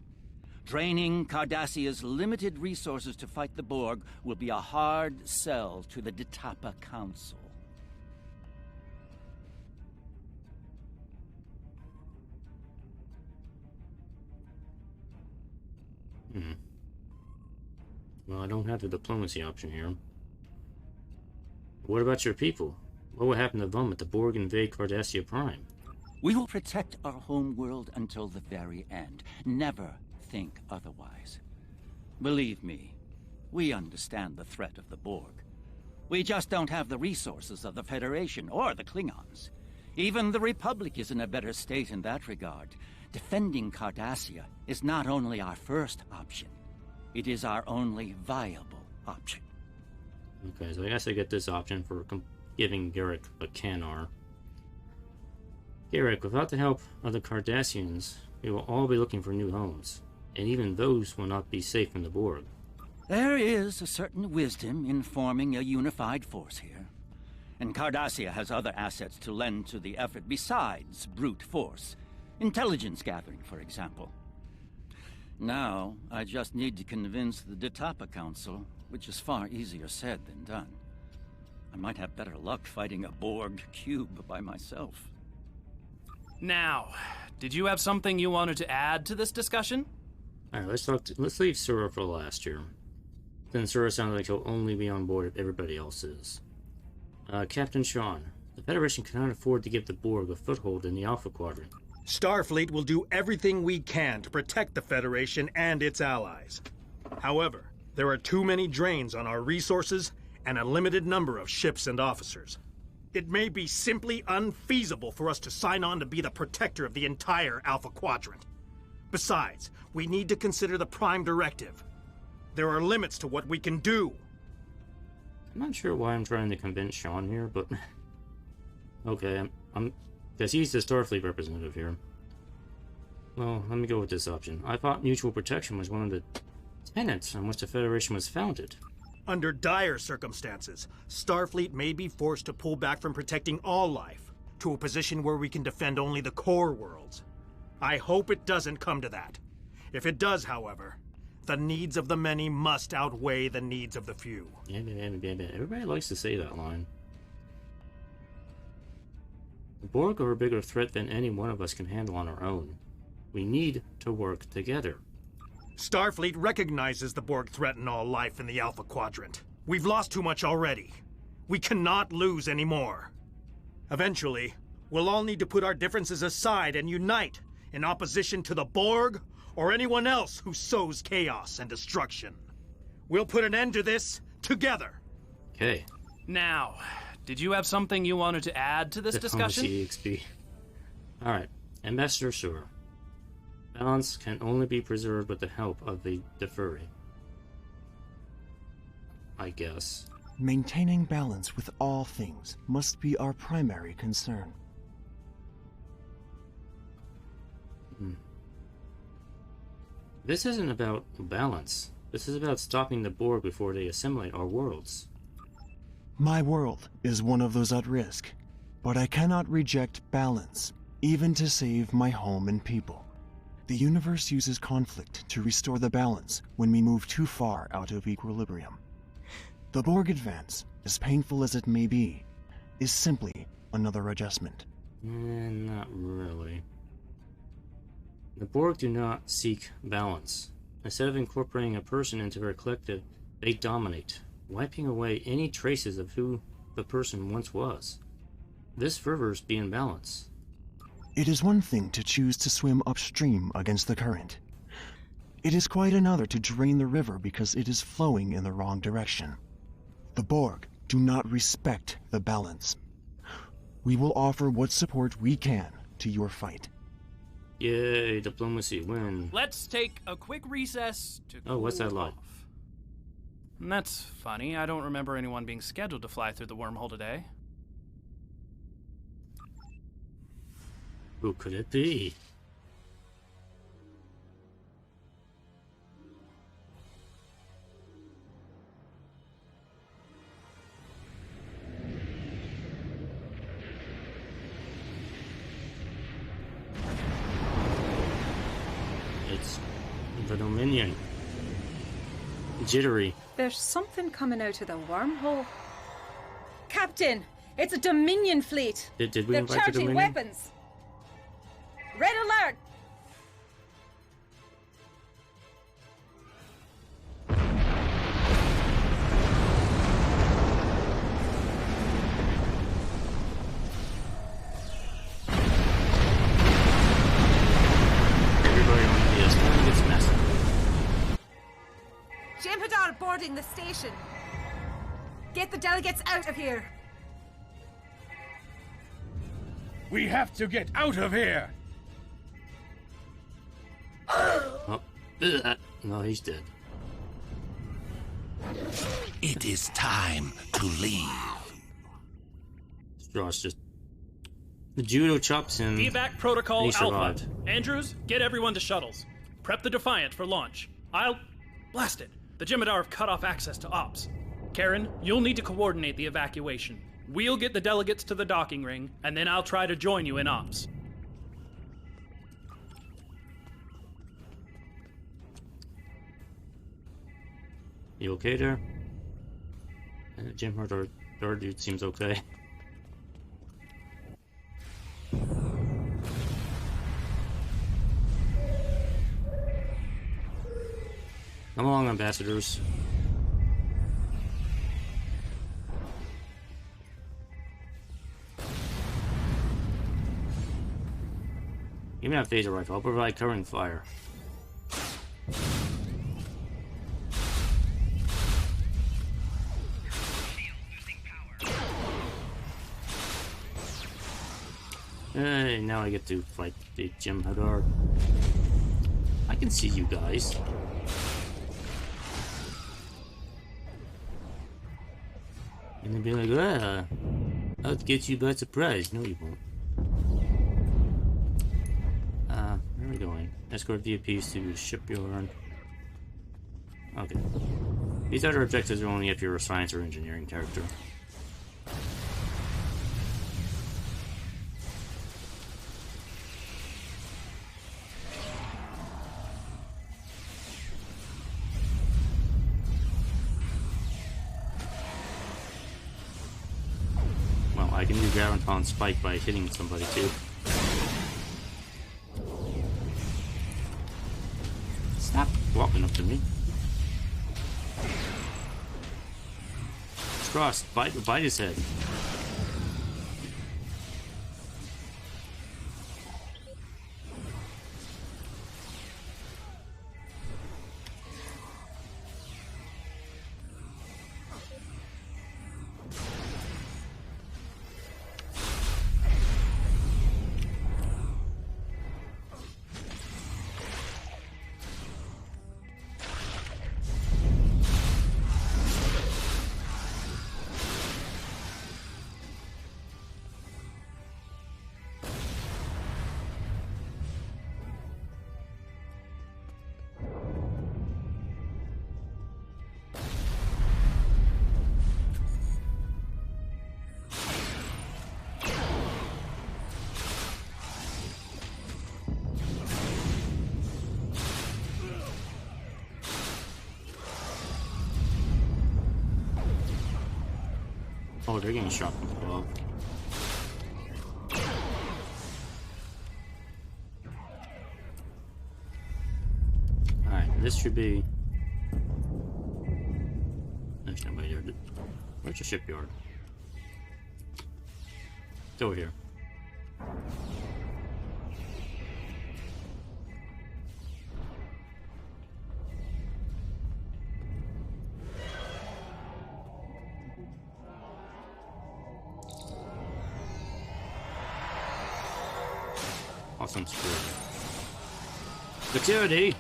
Draining Cardassia's limited resources to fight the Borg will be a hard sell to the Detapa Council. Well, I don't have the diplomacy option here. What about your people? What will happen to them if the Borg invade Cardassia Prime? We will protect our home world until the very end. Never think otherwise. Believe me, we understand the threat of the Borg. We just don't have the resources of the Federation or the Klingons. Even the Republic is in a better state in that regard. Defending Cardassia is not only our first option, it is our only viable option. Okay, so I guess I get this option for giving Garrick a Canar. Garrick, without the help of the Cardassians, we will all be looking for new homes, and even those will not be safe from the Borg. There is a certain wisdom in forming a unified force here, and Cardassia has other assets to lend to the effort besides brute force. Intelligence gathering, for example. Now, I just need to convince the Detapa Council, which is far easier said than done. I might have better luck fighting a Borg cube by myself. Now, did you have something you wanted to add to this discussion? Alright, let's leave Sura for last year. Then Sura sounded like he'll only be on board if everybody else is. Captain Sean, the Federation cannot afford to give the Borg a foothold in the Alpha Quadrant. Starfleet will do everything we can to protect the Federation and its allies. However, there are too many drains on our resources and a limited number of ships and officers. It may be simply unfeasible for us to sign on to be the protector of the entire Alpha Quadrant. Besides, we need to consider the Prime Directive. There are limits to what we can do. I'm not sure why I'm trying to convince Sean here, but... okay, because he's the Starfleet representative here. Well, let me go with this option. I thought mutual protection was one of the tenets on which the Federation was founded. Under dire circumstances, Starfleet may be forced to pull back from protecting all life to a position where we can defend only the core worlds. I hope it doesn't come to that. If it does, however, the needs of the many must outweigh the needs of the few. Yeah, everybody likes to say that line. The Borg are a bigger threat than any one of us can handle on our own. We need to work together. Starfleet recognizes the Borg threaten all life in the Alpha Quadrant. We've lost too much already. We cannot lose any more. Eventually, we'll all need to put our differences aside and unite in opposition to the Borg or anyone else who sows chaos and destruction. We'll put an end to this together. Okay. Now, did you have something you wanted to add to this discussion? EXP. Alright, Ambassador Sura. Balance can only be preserved with the help of the Defuri. I guess. Maintaining balance with all things must be our primary concern. This isn't about balance. This is about stopping the Borg before they assimilate our worlds. My world is one of those at risk, but I cannot reject balance, even to save my home and people. The universe uses conflict to restore the balance when we move too far out of equilibrium. The Borg advance, as painful as it may be, is simply another adjustment. Not really. The Borg do not seek balance. Instead of incorporating a person into their collective, they dominate, wiping away any traces of who the person once was. This river's be in balance. It is one thing to choose to swim upstream against the current. It is quite another to drain the river because it is flowing in the wrong direction. The Borg do not respect the balance. We will offer what support we can to your fight. Yay, diplomacy win. Let's take a quick recess to cool what's that like? off. That's funny. I don't remember anyone being scheduled to fly through the wormhole today. Who could it be? The Dominion. Jittery. There's something coming out of the wormhole. Captain, it's a Dominion fleet. Did we They're invite the charging Dominion? weapons. Red alert! Everybody on DS9 gets massacred. Jem'hadar boarding the station. Get the delegates out of here. We have to get out of here! Oh, no, he's dead. It is time to leave. Strauss just... The judo chops him. Evac Protocol He Alpha. survived. Andrews, get everyone to shuttles. Prep the Defiant for launch. Blast it! The Jem'hadar have cut off access to ops. Karen, you'll need to coordinate the evacuation. We'll get the delegates to the docking ring, and then I'll try to join you in ops. You okay there? Jem'hadar dude seems okay. Come along, ambassadors. Give me that phaser rifle. I'll provide covering fire. Hey, now I get to fight the Jem'hadar. I can see you guys. And they'll be like, I'll get you by surprise. No, you won't. Where are we going? Escort VIPs to the shipyard. Okay. These other objectives are only if you're a science or engineering character. Well, I can do Garanton Spike by hitting somebody too. Stop walking up to me. Cross, bite his head. Oh, they're getting shot from above. Alright, this should be... There's nobody there. Where's the shipyard? It's over here. Awesome spirit. Dexterity!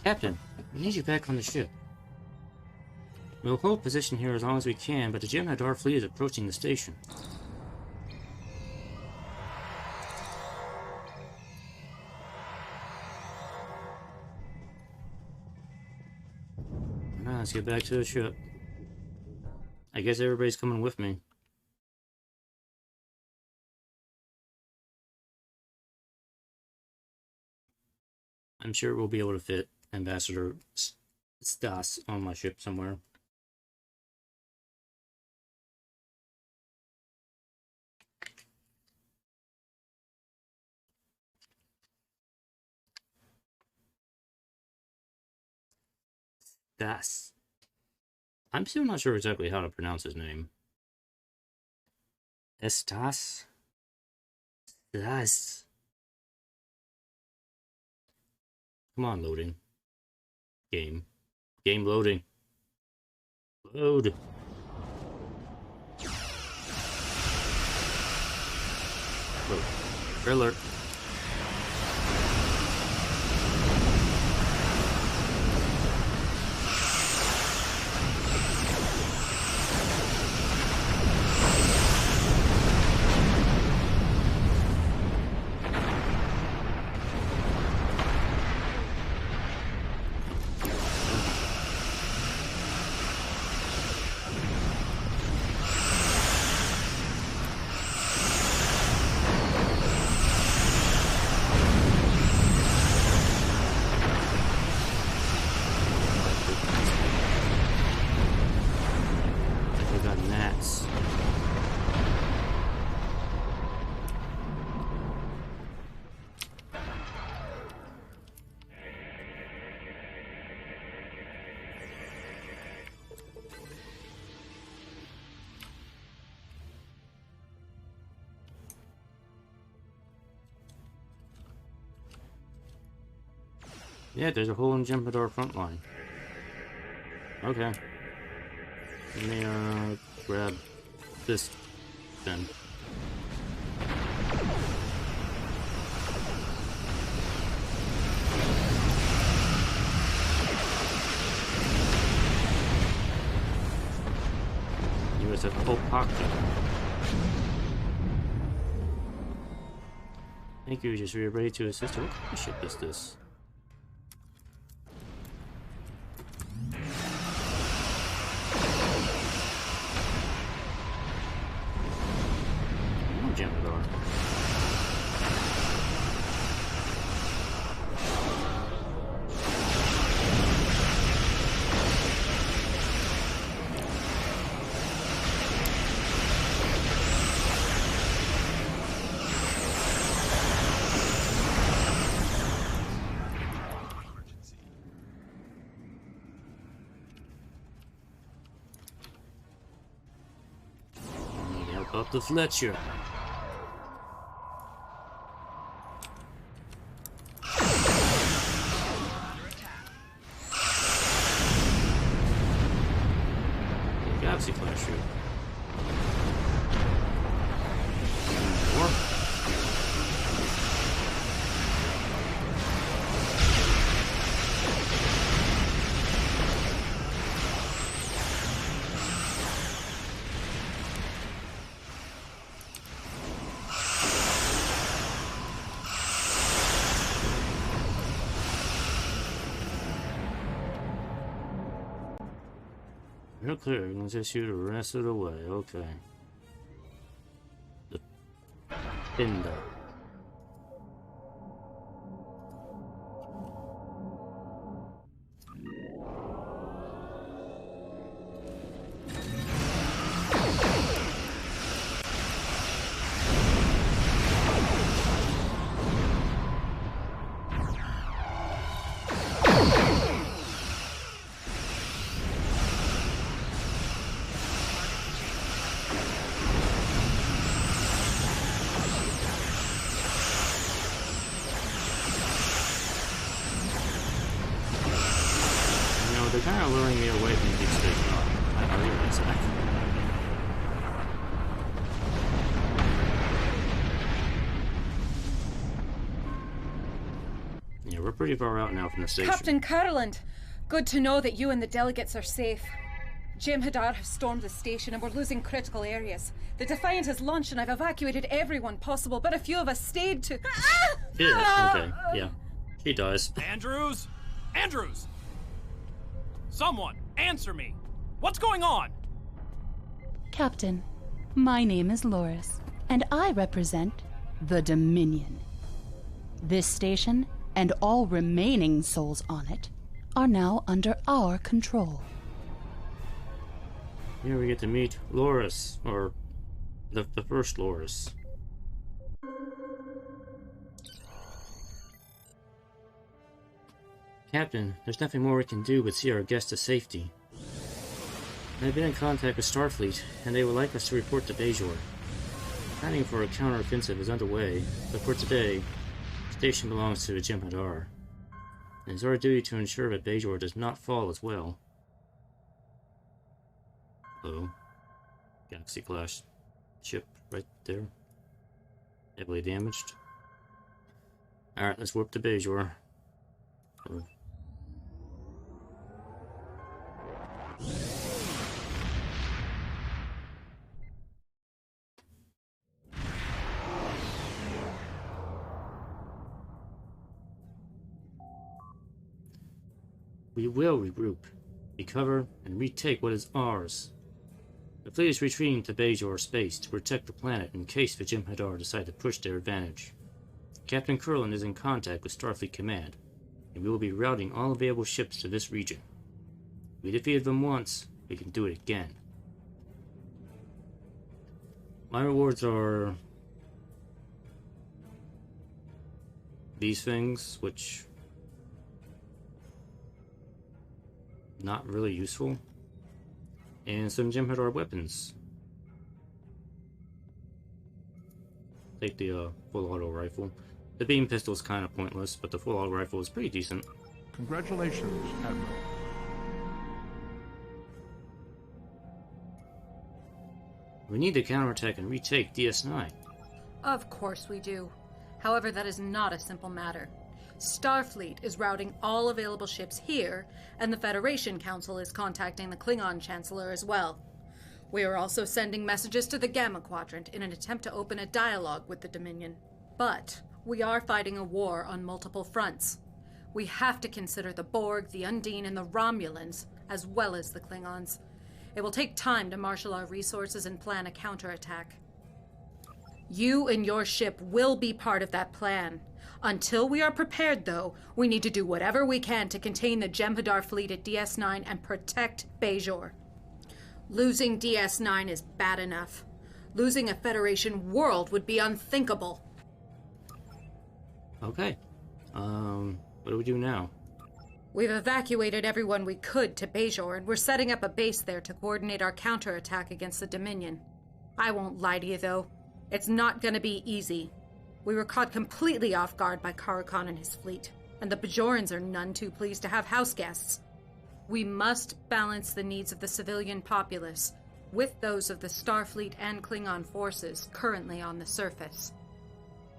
Captain, we need you back on the ship. We'll hold position here as long as we can, but the Jem'hadar fleet is approaching the station. Now let's get back to the ship. I guess everybody's coming with me. I'm sure we'll be able to fit Ambassador Stas on my ship somewhere. Stas. I'm still not sure exactly how to pronounce his name. Estas? Stas. Come on, loading. Game. Game loading. Load. Load. Alert. Yeah, there's a hole in Jem'hadar front line. Okay. Let me, grab this then. USS Opaka. Thank you, just we are ready to assist. What kind of ship is this? Jem'hadar. Help out the Fletcher. Galaxy class ship. More. Real clear, I'm gonna just shoot the rest of the way, okay. The Pinda. They're kind of luring me away from Deep Space Nine. I realize that. Yeah, we're pretty far out now from the station. Captain Carland, good to know that you and the delegates are safe. Jem'hadar have stormed the station and we're losing critical areas. The Defiant has launched and I've evacuated everyone possible, but a few of us stayed to... Yeah, okay, yeah. She dies. Andrews! Andrews! Someone! Answer me! What's going on? Captain, my name is Loris, and I represent the Dominion. This station, and all remaining souls on it, are now under our control. Here we get to meet Loris, or the first Loris. Captain, there's nothing more we can do but see our guest to safety. I've been in contact with Starfleet, and they would like us to report to Bajor. Planning for a counteroffensive is underway, but for today, the station belongs to the Jem'hadar. It is our duty to ensure that Bajor does not fall as well. Oh, Galaxy-class ship right there. Heavily damaged. Alright, let's warp to Bajor. Oh. We will regroup, recover, and retake what is ours. The fleet is retreating to Bajor space to protect the planet in case the Jem'hadar decide to push their advantage. Captain Kurland is in contact with Starfleet Command, and we will be routing all available ships to this region. We defeated them once, we can do it again. My rewards are these things, which not really useful, and some Jem'hadar weapons. Take the full auto rifle. The beam pistol is kind of pointless, but the full auto rifle is pretty decent. Congratulations, Admiral. We need to counterattack and retake DS9. Of course we do. However, that is not a simple matter. Starfleet is routing all available ships here, and the Federation Council is contacting the Klingon Chancellor as well. We are also sending messages to the Gamma Quadrant in an attempt to open a dialogue with the Dominion. But we are fighting a war on multiple fronts. We have to consider the Borg, the Undine, and the Romulans, as well as the Klingons. It will take time to marshal our resources and plan a counterattack. You and your ship will be part of that plan. Until we are prepared, though, we need to do whatever we can to contain the Jem'hadar fleet at DS9 and protect Bajor. Losing DS9 is bad enough. Losing a Federation world would be unthinkable. Okay. What do we do now? We've evacuated everyone we could to Bajor, and we're setting up a base there to coordinate our counterattack against the Dominion. I won't lie to you, though. It's not gonna be easy. We were caught completely off guard by Karakan and his fleet, and the Bajorans are none too pleased to have house guests. We must balance the needs of the civilian populace with those of the Starfleet and Klingon forces currently on the surface.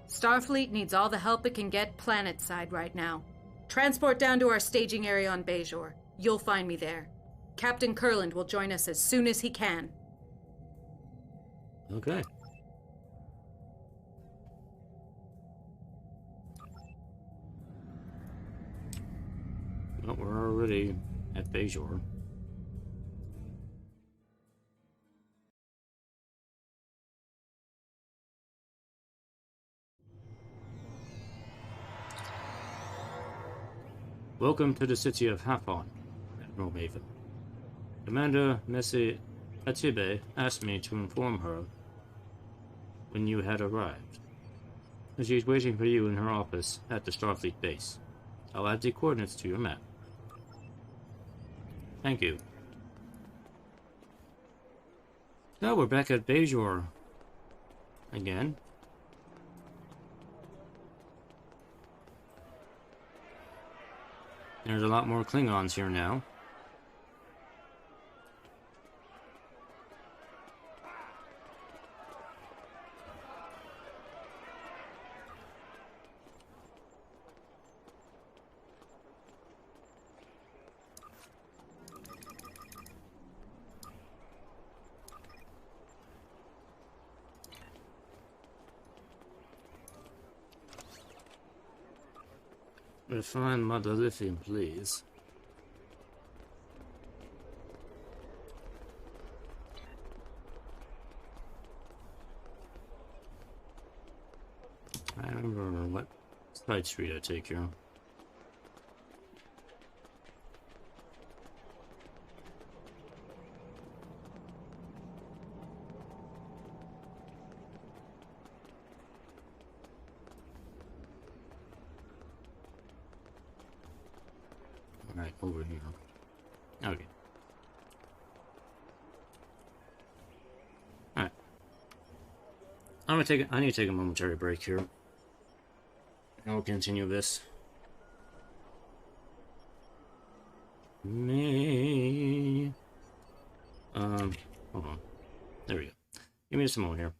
Starfleet needs all the help it can get planet-side right now. Transport down to our staging area on Bajor. You'll find me there. Captain Kurland will join us as soon as he can. Okay. Well, we're already at Bajor. Welcome to the city of Hafon, Admiral Maven. Commander Messi Atibe asked me to inform her when you had arrived. She's waiting for you in her office at the Starfleet base. I'll add the coordinates to your map. Thank you. Now we're back at Bajor again. There's a lot more Klingons here now. Refine Mother Lithium, please. I remember what side street I take here. Alright, over here. Okay. Alright. I need to take a momentary break here. And we'll continue this. Hold on. There we go. Give me just a moment here.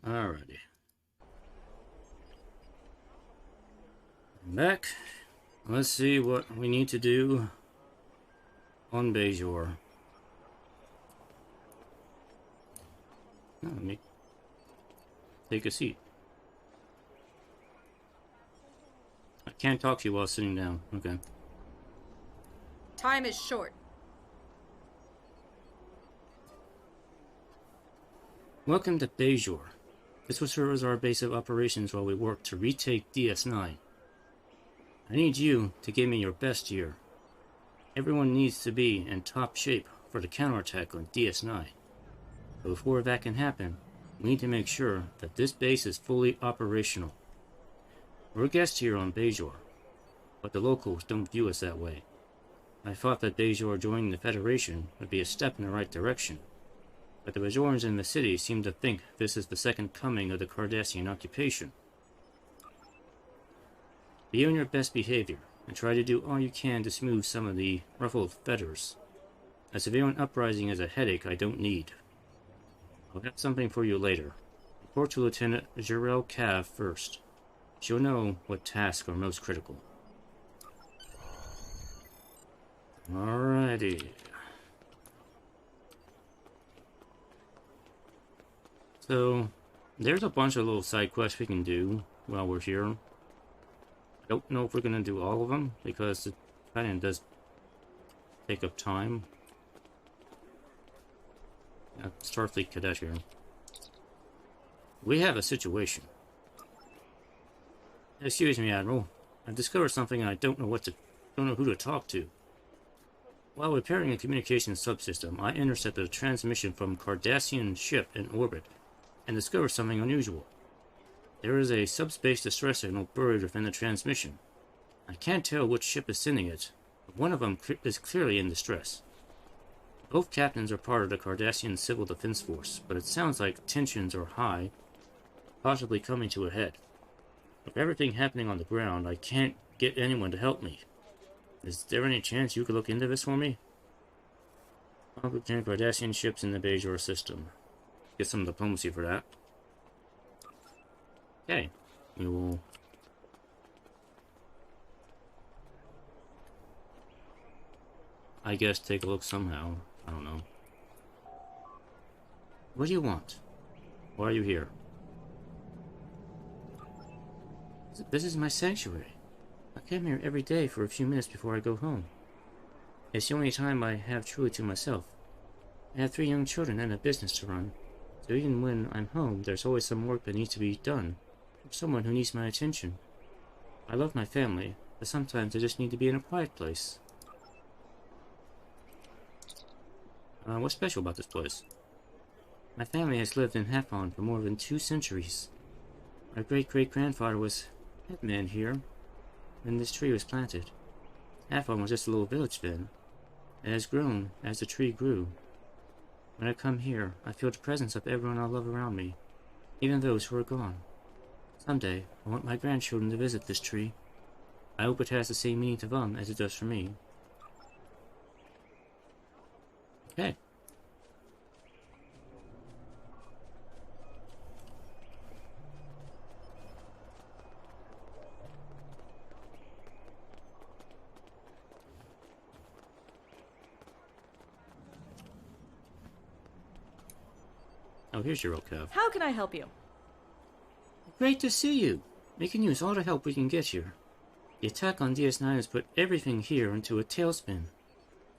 Alrighty. I'm back. Let's see what we need to do on Bajor. Let me take a seat. I can't talk to you while sitting down. Okay. Time is short. Welcome to Bajor. This will serve as our base of operations while we work to retake DS9. I need you to give me your best year. Everyone needs to be in top shape for the counterattack on DS9. But before that can happen, we need to make sure that this base is fully operational. We're guests here on Bajor, but the locals don't view us that way. I thought that Bajor joining the Federation would be a step in the right direction, but the Bajorans in the city seem to think this is the second coming of the Cardassian occupation. Be on your best behavior, and try to do all you can to smooth some of the ruffled feathers. A civilian uprising is a headache I don't need. I'll have something for you later. Report to Lieutenant Jarrell Cav first. She'll know what tasks are most critical. Alrighty. So, there's a bunch of little side quests we can do while we're here. I don't know if we're going to do all of them, because it kind of does take up time. Starfleet Cadet here. We have a situation. Excuse me, Admiral. I've discovered something and I don't know who to talk to. While repairing a communications subsystem, I intercepted a transmission from Cardassian ship in orbit and discovered something unusual. There is a subspace distress signal buried within the transmission. I can't tell which ship is sending it, but one of them is clearly in distress. Both captains are part of the Cardassian Civil Defense Force, but it sounds like tensions are high, possibly coming to a head. With everything happening on the ground, I can't get anyone to help me. Is there any chance you could look into this for me? I'll obtain Cardassian ships in the Bajor system. Get some diplomacy for that. Okay, we will... I guess take a look somehow. I don't know. What do you want? Why are you here? This is my sanctuary. I come here every day for a few minutes before I go home. It's the only time I have truly to myself. I have 3 young children and a business to run, so even when I'm home, there's always some work that needs to be done, or someone who needs my attention. I love my family, but sometimes I just need to be in a quiet place. What's special about this place? My family has lived in Hafon for more than 2 centuries. My great-great-grandfather was headman here when this tree was planted. Hafon was just a little village then. It has grown as the tree grew. When I come here, I feel the presence of everyone I love around me, even those who are gone. Someday, I want my grandchildren to visit this tree. I hope it has the same meaning to them as it does for me. Okay. Oh, here's your Cav. How can I help you? Great to see you. We can use all the help we can get here. The attack on DS9 has put everything here into a tailspin.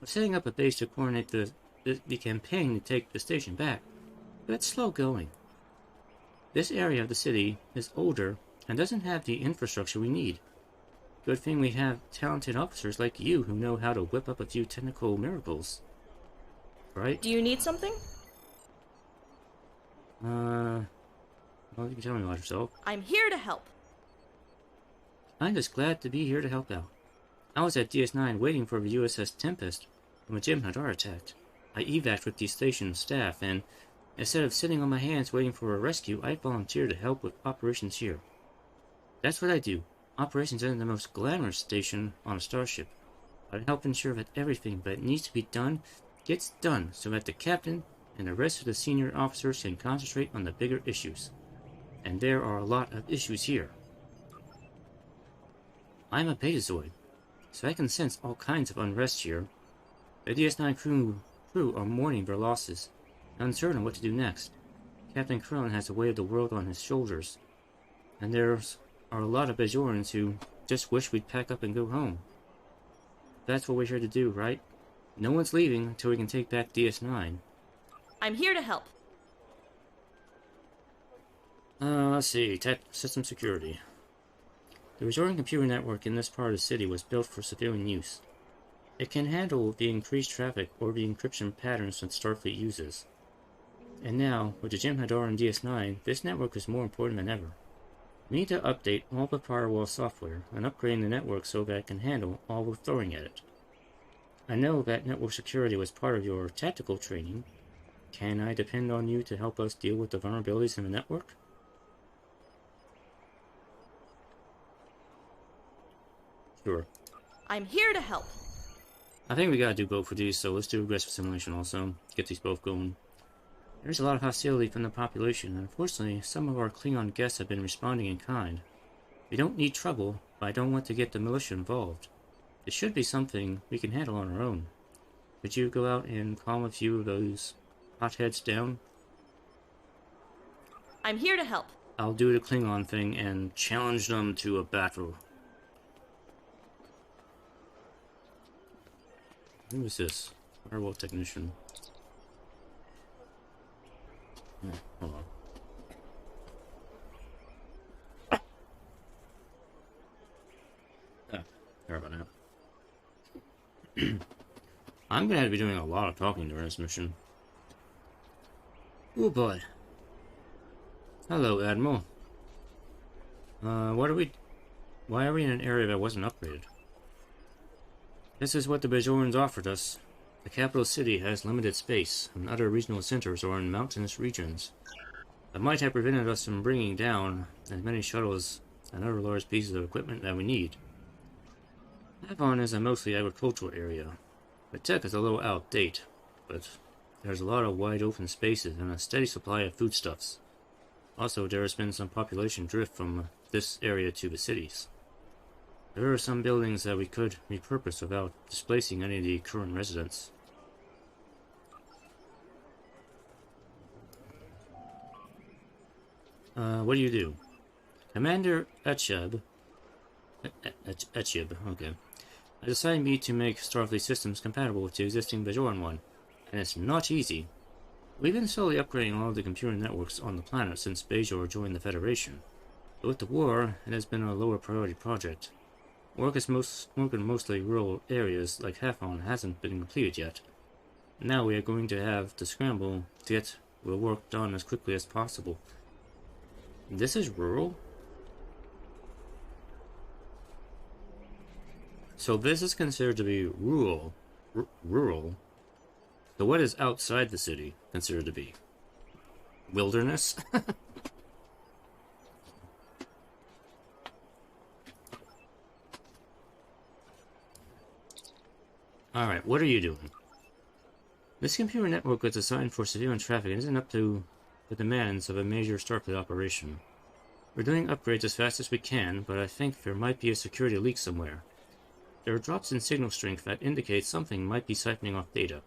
We're setting up a base to coordinate the campaign to take the station back, but it's slow going. This area of the city is older and doesn't have the infrastructure we need. Good thing we have talented officers like you who know how to whip up a few technical miracles. Right? Do you need something? Well, you can tell me about yourself. I'm here to help. I'm just glad to be here to help out. I was at DS9 waiting for the USS Tempest when Jem'hadar attacked. I evac'd with the station staff, and instead of sitting on my hands waiting for a rescue, I volunteered to help with operations here. That's what I do. Operations isn't the most glamorous station on a starship, but I help ensure that everything that needs to be done gets done so that the captain and the rest of the senior officers can concentrate on the bigger issues. And there are a lot of issues here. I'm a Betazoid, so I can sense all kinds of unrest here. The DS9 crew are mourning their losses, uncertain what to do next. Captain Krone has the weight of the world on his shoulders, and there are a lot of Bajorans who just wish we'd pack up and go home. That's what we're here to do, right? No one's leaving until we can take back DS9. I'm here to help. Let's see. System security. The Bajoran computer network in this part of the city was built for civilian use. It can handle the increased traffic or the encryption patterns that Starfleet uses. And now, with the Jem'hadar and DS9, this network is more important than ever. We need to update all the firewall software and upgrade the network so that it can handle all we're throwing at it. I know that network security was part of your tactical training. Can I depend on you to help us deal with the vulnerabilities in the network? Sure. I'm here to help. I think we gotta do both of these, so let's do aggressive simulation also. Get these both going. There's a lot of hostility from the population, and unfortunately, some of our Klingon guests have been responding in kind. We don't need trouble, but I don't want to get the militia involved. It should be something we can handle on our own. Could you go out and calm a few of those hotheads down? I'm here to help. I'll do the Klingon thing and challenge them to a battle. Who is this? Firewall technician. Oh, hold on. Sorry about that. I'm gonna have to be doing a lot of talking during this mission. Oh boy. Hello, Admiral. What are we... Why are we in an area that wasn't upgraded? This is what the Bajorans offered us. The capital city has limited space, and other regional centers are in mountainous regions. That might have prevented us from bringing down as many shuttles and other large pieces of equipment that we need. Avon is a mostly agricultural area. The tech is a little out of date, but there's a lot of wide open spaces and a steady supply of foodstuffs. Also, there has been some population drift from this area to the cities. There are some buildings that we could repurpose without displacing any of the current residents. What do you do? Commander Etcheb, okay, has assigned me to make Starfleet systems compatible with the existing Bajoran one, and it's not easy. We've been slowly upgrading all of the computer networks on the planet since Bajor joined the Federation. But with the war, it has been a lower priority project. Work in mostly rural areas like Hafon hasn't been completed yet. Now we are going to have to scramble to get the work done as quickly as possible. This is rural? So this is considered to be rural. Rural? So what is outside the city considered to be? Wilderness? Alright, what are you doing? This computer network was designed for civilian traffic and isn't up to the demands of a major Starfleet operation. We're doing upgrades as fast as we can, but I think there might be a security leak somewhere. There are drops in signal strength that indicate something might be siphoning off data.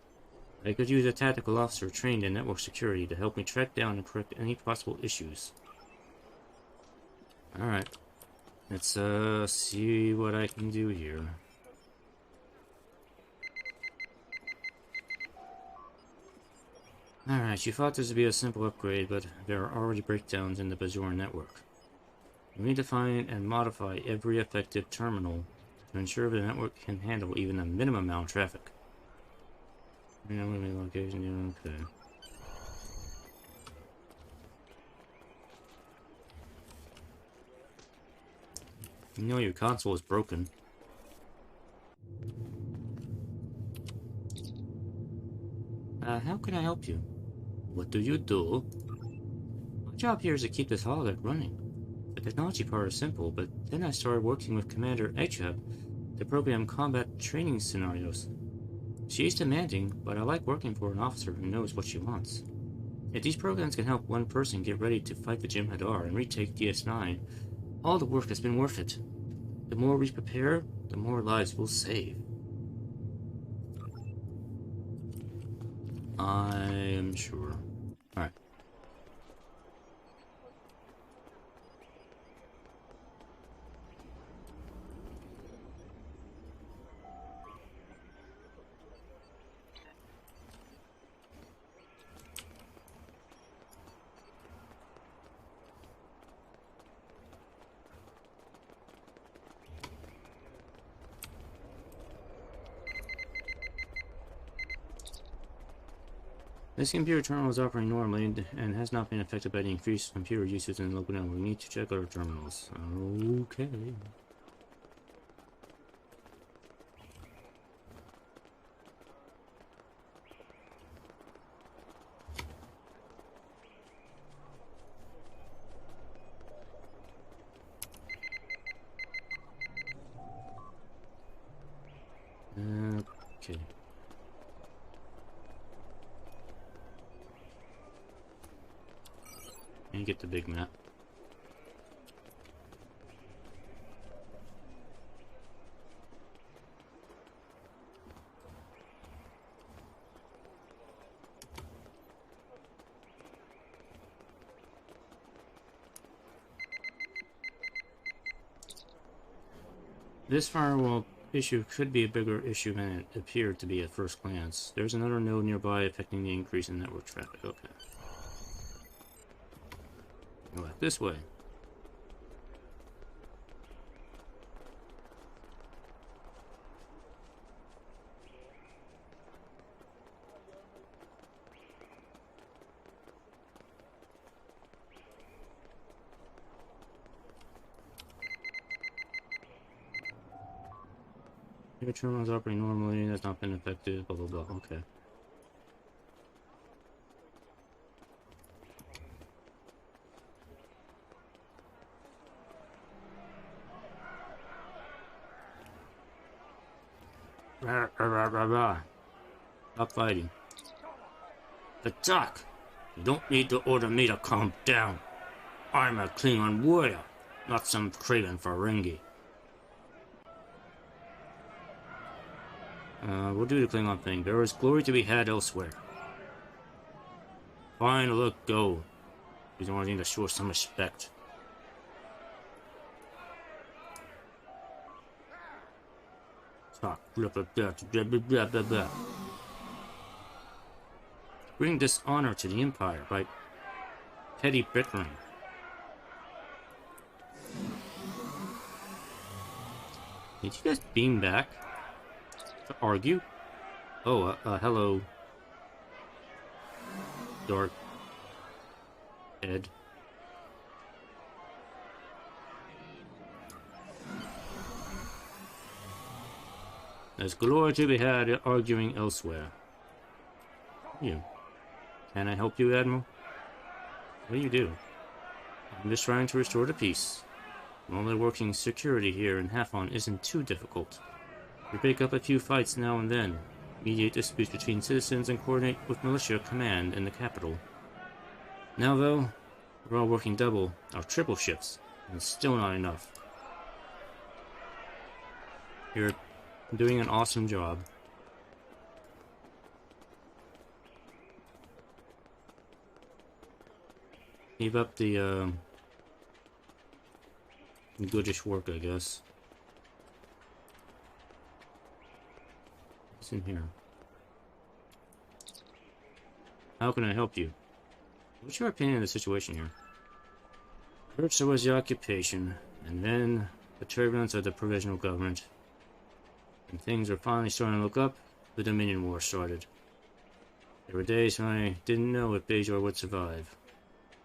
I could use a tactical officer trained in network security to help me track down and correct any possible issues. Alright. Let's see what I can do here. Alright, you thought this would be a simple upgrade, but there are already breakdowns in the Bajoran network. We need to find and modify every effective terminal to ensure the network can handle even a minimum amount of traffic. Location, okay. You know your console is broken. How can I help you? What do you do? My job here is to keep this holodeck running. The technology part is simple, but then I started working with Commander Etcheb to program combat training scenarios. She's demanding, but I like working for an officer who knows what she wants. If these programs can help one person get ready to fight the Jem'hadar and retake DS9, all the work has been worth it. The more we prepare, the more lives we'll save. I'm sure. Alright. This computer terminal is operating normally and has not been affected by the increased computer usage in the local network. We need to check our terminals. Okay. Okay. And get the big map. This firewall issue could be a bigger issue than it appeared to be at first glance. There's another node nearby affecting the increase in network traffic. Okay. Go back this way. Your terminal is operating normally, that's not been affected, blah blah blah. Okay. Rah, rah, rah, rah, rah. Stop fighting. Attack! You don't need to order me to calm down. I'm a Klingon warrior, not some craven Ferengi. We'll do the Klingon thing. There is glory to be had elsewhere. Fine, look, go. We don't need to show some respect. Talk, blah, blah, blah, blah, blah, blah, blah. Bring dishonor to the Empire by petty bickering. Did you guys beam back to argue? Oh, hello, Dark Ed. There's glory to be had arguing elsewhere. You. Can I help you, Admiral? What do you do? I'm just trying to restore the peace. Normally working security here in Hafon isn't too difficult. We break up a few fights now and then, mediate disputes between citizens, and coordinate with militia command in the capital. Now though, we're all working double, or triple shifts, and it's still not enough. You're doing an awesome job. Keep up the goodish work, I guess. What's in here? How can I help you? What's your opinion of the situation here? First there was the occupation, and then the turbulence of the provisional government. When things were finally starting to look up, the Dominion War started. There were days when I didn't know if Bajor would survive.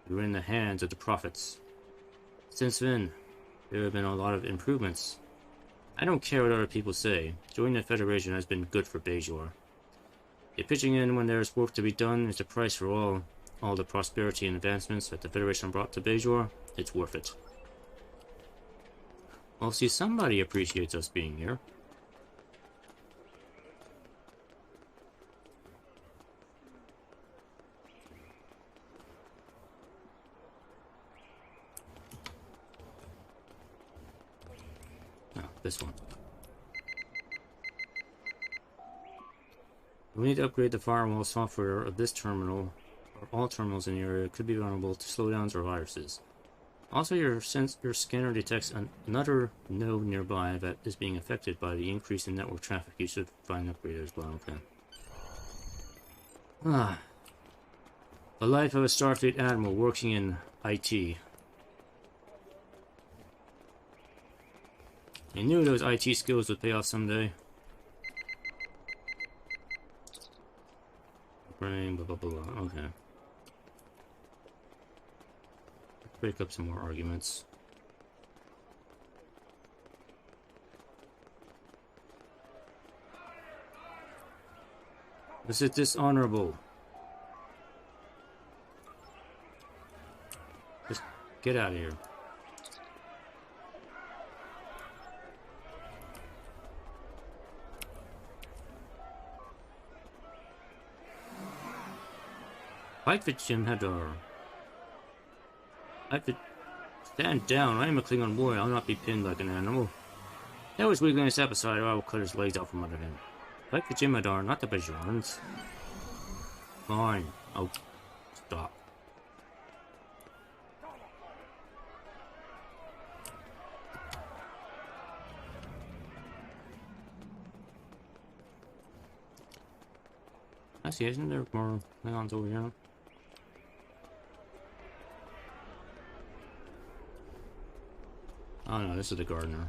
We were in the hands of the prophets. Since then, there have been a lot of improvements. I don't care what other people say. Joining the Federation has been good for Bajor. If pitching in when there is work to be done is the price for all the prosperity and advancements that the Federation brought to Bajor, it's worth it. Well, see, somebody appreciates us being here. This one. We need to upgrade the firewall software of this terminal, or all terminals in the area could be vulnerable to slowdowns or viruses. Also, your scanner detects another node nearby that is being affected by the increase in network traffic. You should find an upgrade as well. Okay. The life of a Starfleet admiral working in IT. I knew those IT skills would pay off someday. Brain, blah blah blah. Okay. Let's break up some more arguments. This is dishonorable. Just get out of here. Fight for Jem'hadar. Stand down. I am a Klingon warrior. I'll not be pinned like an animal. That was weak in this episode, or I will cut his legs out from under him. Fight for Jem'hadar, not the Bajorans. Fine. Oh, stop. I see, isn't there more Klingons over here? Oh no, this is the gardener.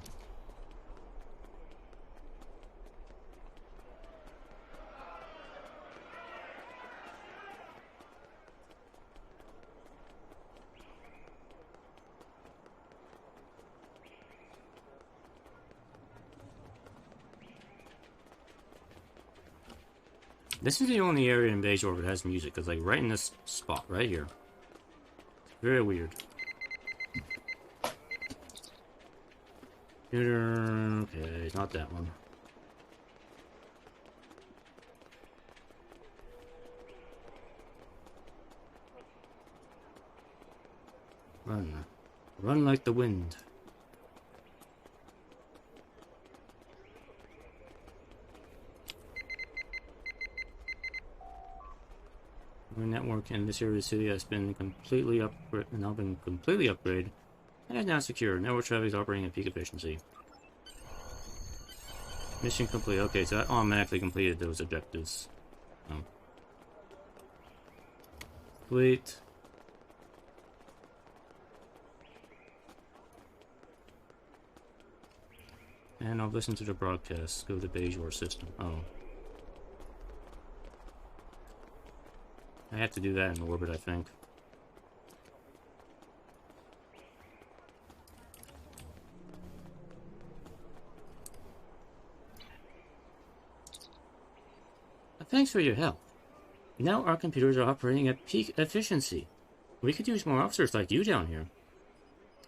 This is the only area in Bajor that has music. It's like right in this spot, right here. Very weird. Okay, not that one. Run. Run like the wind. The network in this area of the city has been completely upgraded and is now secure. Network traffic is operating at peak efficiency. Mission complete. Okay, so that automatically completed those objectives. Oh. Complete. And I'll listen to the broadcast. Go to the Bajor system. Oh. I have to do that in orbit, I think. Thanks for your help. Now our computers are operating at peak efficiency. We could use more officers like you down here.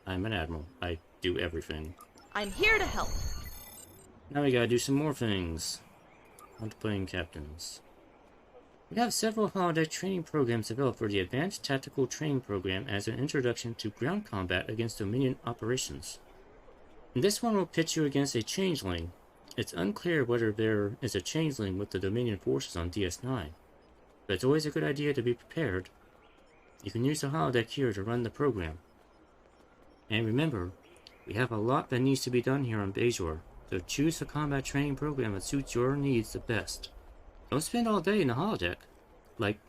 I'm an admiral. I do everything. I'm here to help. Now we gotta do some more things. On to playing captains. We have several holodeck training programs developed for the Advanced Tactical Training Program as an introduction to ground combat against Dominion operations. This one will pit you against a changeling. It's unclear whether there is a changeling with the Dominion forces on DS9, but it's always a good idea to be prepared. You can use the holodeck here to run the program. And remember, we have a lot that needs to be done here on Bajor, so choose the combat training program that suits your needs the best. Don't spend all day in the holodeck, like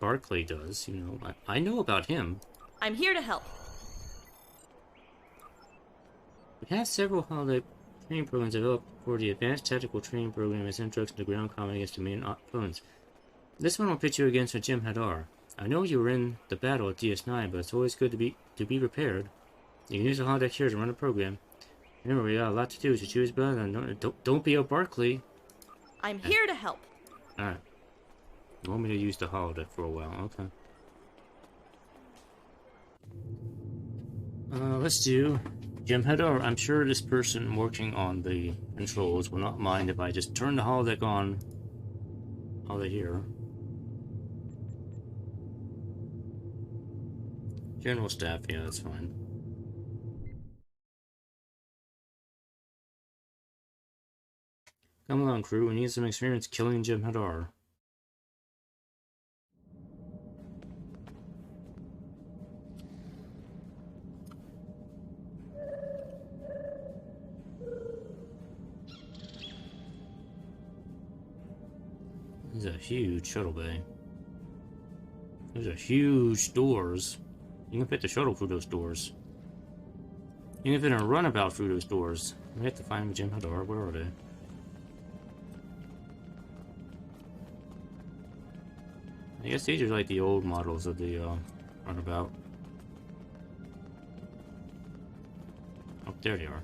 Barclay does, you know. I know about him. I'm here to help. We have several holodeck training programs developed for the Advanced Tactical Training Program as introduction to ground combat against Dominion opponents. This one will pit you against a Jem'hadar. I know you were in the battle at DS9, but it's always good to be prepared. You can use the holodeck here to run a program. Remember, we got a lot to do, so choose better and don't be a Barclay. I'm here to help. Alright. You want me to use the holodeck for a while, okay. Let's do Jem'hadar. I'm sure this person working on the controls will not mind if I just turn the holodeck on while they're here. General staff, yeah, that's fine. Come along, crew. We need some experience killing Jem'hadar. This is a huge shuttle bay. Those are huge doors. You can fit the shuttle through those doors. You can fit a runabout through those doors. We have to find Jem'hadar. Where are they? I guess these are like the old models of the runabout. Oh, there they are.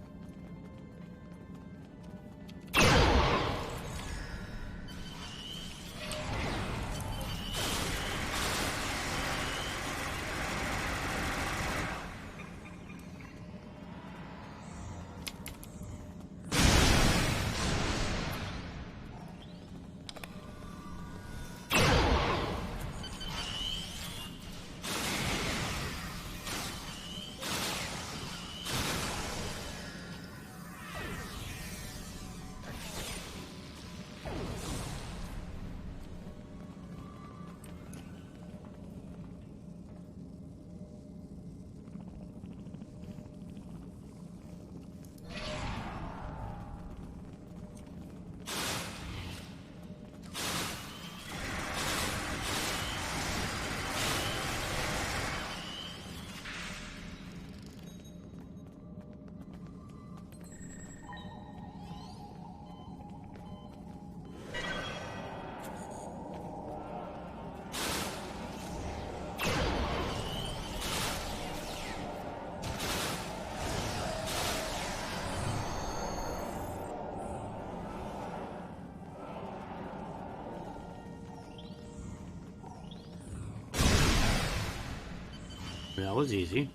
That was easy.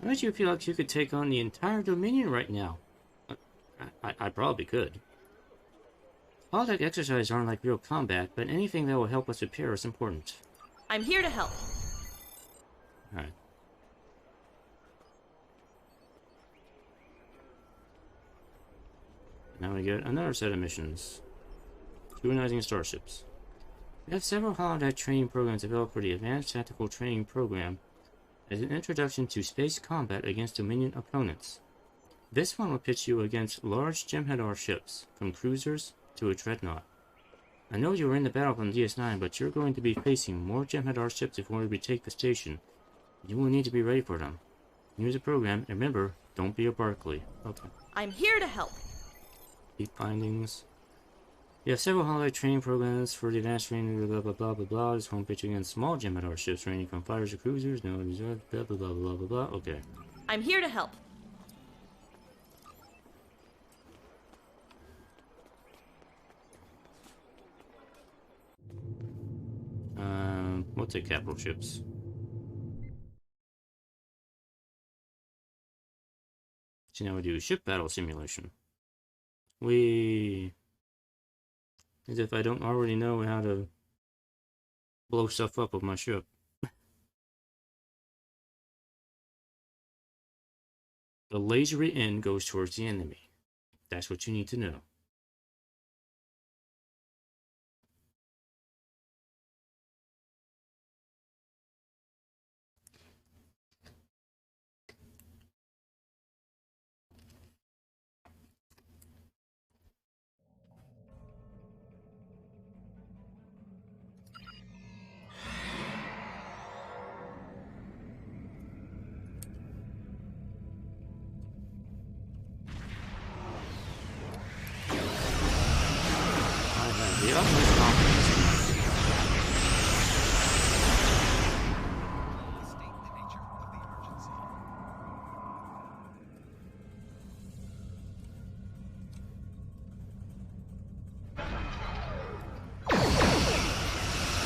How much you feel like you could take on the entire Dominion right now? I probably could. Holodeck exercises aren't like real combat, but anything that will help us prepare is important. I'm here to help. Alright. Now we get another set of missions. Scrutinizing starships. We have several holodeck training programs developed for the Advanced Tactical Training Program as an introduction to space combat against Dominion opponents. This one will pitch you against large Jem'hadar ships, from cruisers to a dreadnought. I know you were in the battle on DS9, but you're going to be facing more Jem'hadar ships if we retake the station. You will need to be ready for them. Use the program, and remember, don't be a Barkley. Okay. I'm here to help. Deep findings. We have several holodeck training programs for the advanced training, blah blah blah blah blah. This one pitching against small Jem'hadar ships ranging from fighters to cruisers, no reserve, blah blah blah blah blah blah. Okay. I'm here to help. We'll take capital ships. So now we do ship battle simulation. As if I don't already know how to blow stuff up with my ship. The lasery end goes towards the enemy. That's what you need to know. The utmost confidence in my team.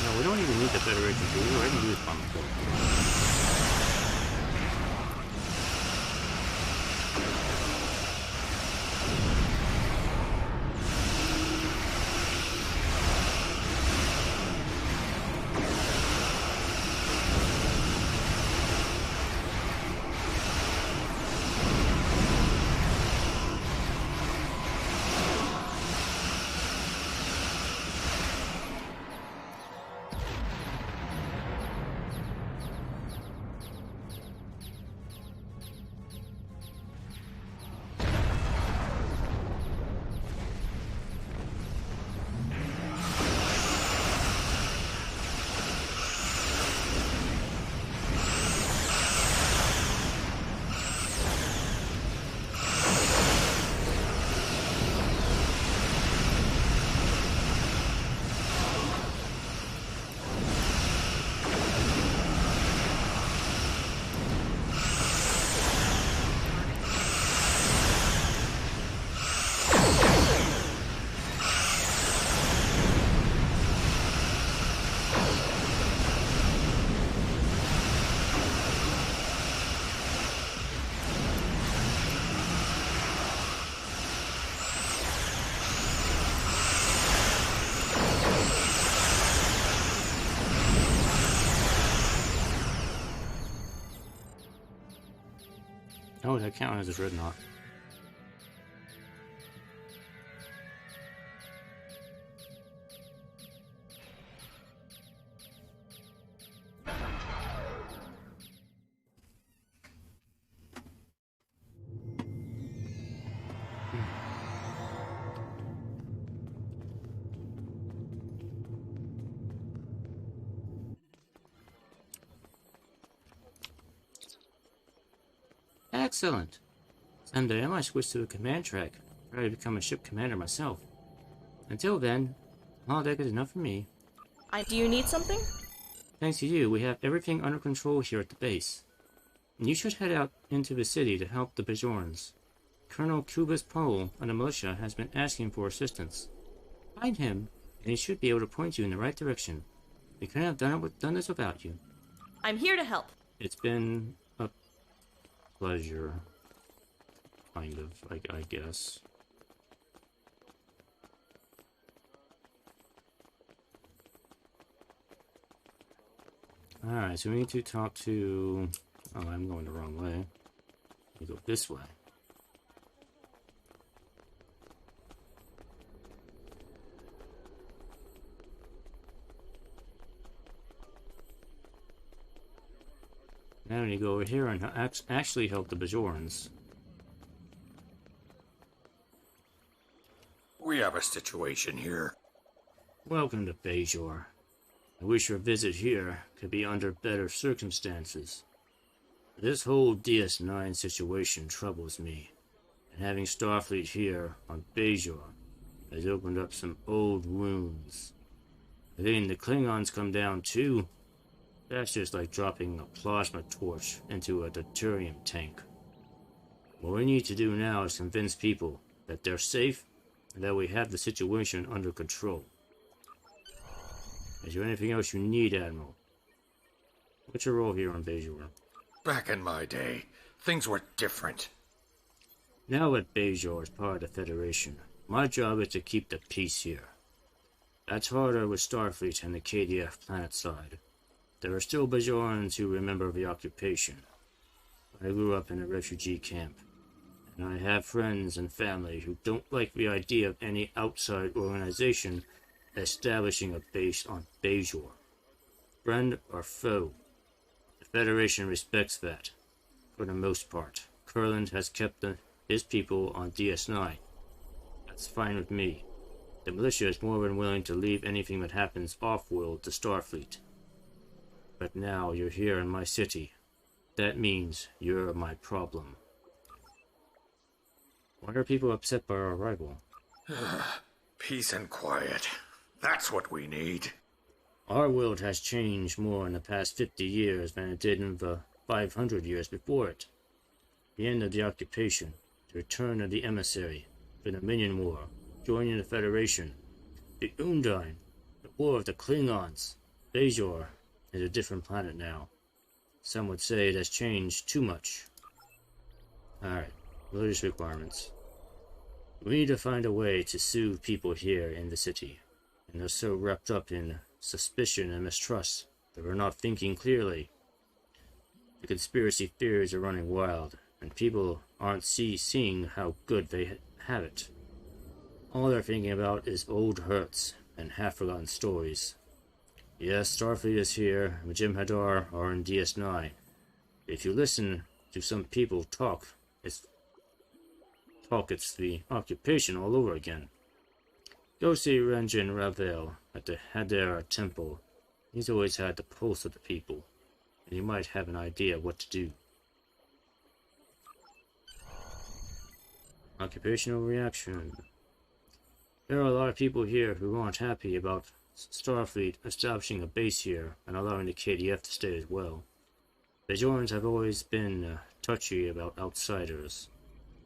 No, we don't even need the Federation to do. I can do this by myself. Oh, that count as a dreadnought. Excellent. Someday I might switch to the command track, try to become a ship commander myself. Until then, holodeck is enough for me. Do you need something? Thanks to you, we have everything under control here at the base. And you should head out into the city to help the Bajorans. Colonel Kubus Pole and the militia has been asking for assistance. Find him, and he should be able to point you in the right direction. We couldn't have done this without you. I'm here to help. It's been a pleasure. Kind of, I guess. Alright, so we need to talk to... Oh, I'm going the wrong way. We go this way. Now we need to go over here and actually help the Bajorans. We have a situation here. Welcome to Bajor. I wish your visit here could be under better circumstances. This whole DS9 situation troubles me, and having Starfleet here on Bajor has opened up some old wounds. Letting the Klingons come down too, that's just like dropping a plasma torch into a deuterium tank. What we need to do now is convince people that they're safe and that we have the situation under control. Is there anything else you need, Admiral? What's your role here on Bajor? Back in my day, things were different. Now that Bajor is part of the Federation, my job is to keep the peace here. That's harder with Starfleet and the KDF planet side. There are still Bajorans who remember the occupation. I grew up in a refugee camp, and I have friends and family who don't like the idea of any outside organization establishing a base on Bajor. Friend or foe, the Federation respects that. For the most part, Kurland has kept his people on DS9. That's fine with me. The militia is more than willing to leave anything that happens off-world to Starfleet. But now you're here in my city. That means you're my problem. Why are people upset by our arrival? Peace and quiet. That's what we need. Our world has changed more in the past 50 years than it did in the 500 years before it. The end of the occupation, the return of the emissary, the Dominion War, joining the Federation, the Undine, the War of the Klingons. Bajor is a different planet now. Some would say it has changed too much. Alright, religious requirements. We need to find a way to soothe people here in the city, and they're so wrapped up in suspicion and mistrust that we're not thinking clearly. The conspiracy theories are running wild, and people aren't seeing how good they have it. All they're thinking about is old hurts and half-forgotten stories. Yes, Starfleet is here, and Jem'hadar are in DS9. If you listen to some people talk, it's the occupation all over again. Go see Renjin Ravel at the Hadera Temple. He's always had the pulse of the people, and he might have an idea of what to do. Occupational reaction. There are a lot of people here who aren't happy about Starfleet establishing a base here and allowing the KDF to stay as well. Bajorans have always been touchy about outsiders,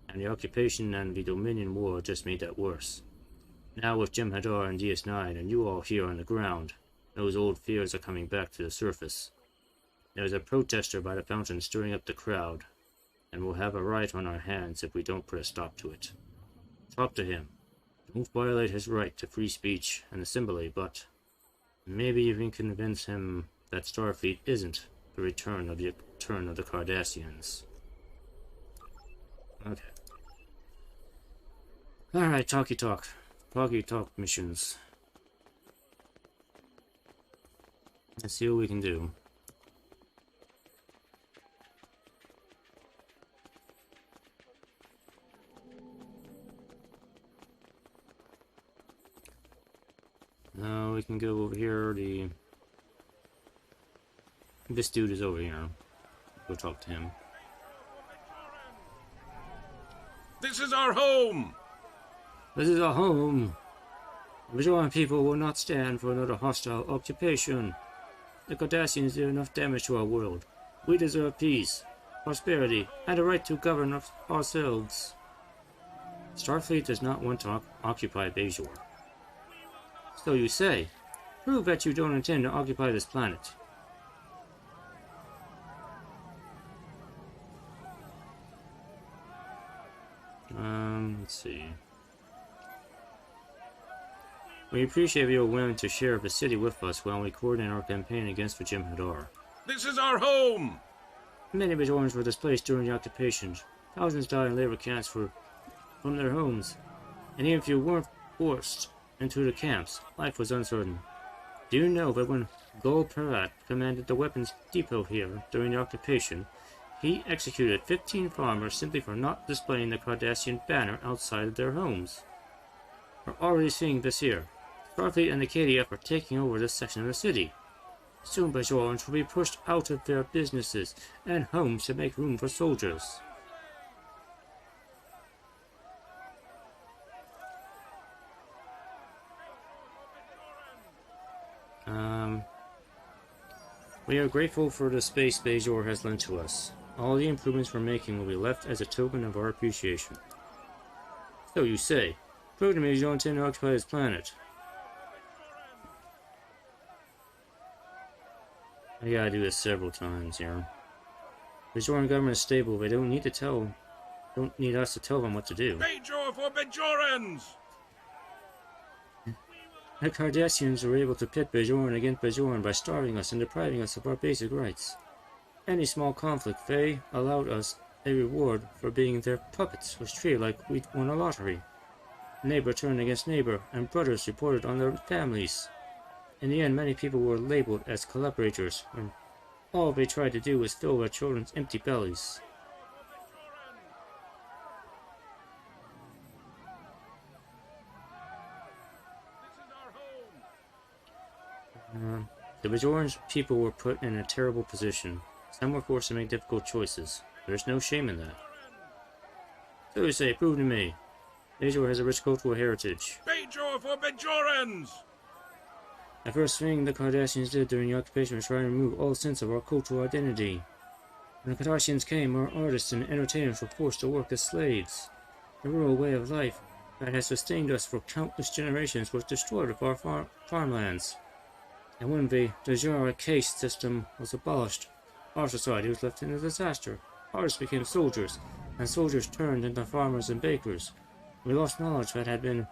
and the occupation and the Dominion War just made that worse. Now with Jem'hadar and DS9 and you all here on the ground, those old fears are coming back to the surface. There's a protester by the fountain stirring up the crowd, and we'll have a riot on our hands if we don't put a stop to it. Talk to him. Don't violate his right to free speech and assembly, but maybe you can convince him that Starfleet isn't the return of the Cardassians. Okay. Alright, talky talk. Talky talk missions. Let's see what we can do. Now we can go over here. This dude is over here. Go talk to him. This is our home! This is our home. The Bajoran people will not stand for another hostile occupation. The Cardassians did enough damage to our world. We deserve peace, prosperity, and a right to govern ourselves. Starfleet does not want to occupy Bajor. So you say. Prove that you don't intend to occupy this planet. Let's see. We appreciate you willing to share the city with us while we coordinate our campaign against the Jem'hadar. This is our home! Many Bajorans were displaced during the occupation. Thousands died in labor camps from their homes. And even if you weren't forced into the camps, life was uncertain. Do you know that when Gul Parat commanded the weapons depot here during the occupation, he executed 15 farmers simply for not displaying the Cardassian banner outside of their homes? We're already seeing this here. Starfleet and the KDF are taking over this section of the city. Soon Bajorans will be pushed out of their businesses and homes to make room for soldiers. We are grateful for the space Bajor has lent to us. All the improvements we're making will be left as a token of our appreciation. So you say, prove to me you don't intend to occupy this planet. I gotta do this several times here. Bajoran government is stable, they don't need us to tell them what to do. Bajor for Bajorans! The Cardassians were able to pit Bajoran against Bajoran by starving us and depriving us of our basic rights. Any small conflict they allowed us a reward for being their puppets was treated like we'd won a lottery. Neighbor turned against neighbor, and brothers reported on their families. In the end, many people were labeled as collaborators, when all they tried to do was fill their children's empty bellies. The Bajoran people were put in a terrible position. Some were forced to make difficult choices. There's no shame in that. So you say, prove to me. Bajor has a rich cultural heritage. Bajor for Bajorans! The first thing the Cardassians did during the occupation was try to remove all sense of our cultural identity. When the Cardassians came, our artists and entertainers were forced to work as slaves. The rural way of life that has sustained us for countless generations was destroyed with our farmlands. And when the Dajara caste system was abolished, our society was left in a disaster. Artists became soldiers, and soldiers turned into farmers and bakers. We lost knowledge that had been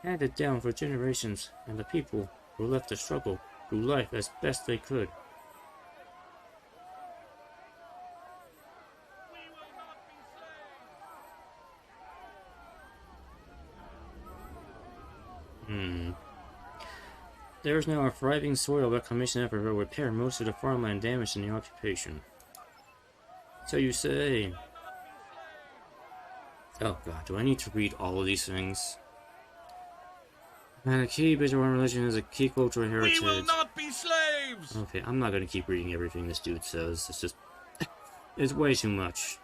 handed down for generations, and the people were left to struggle through life as best they could. There is now a thriving soil reclamation effort to repair most of the farmland damaged in the occupation. So you say. Oh god, do I need to read all of these things? And a key Bajoran religion is a key cultural heritage. We will not be slaves! Okay, I'm not gonna keep reading everything this dude says. It's just... it's way too much.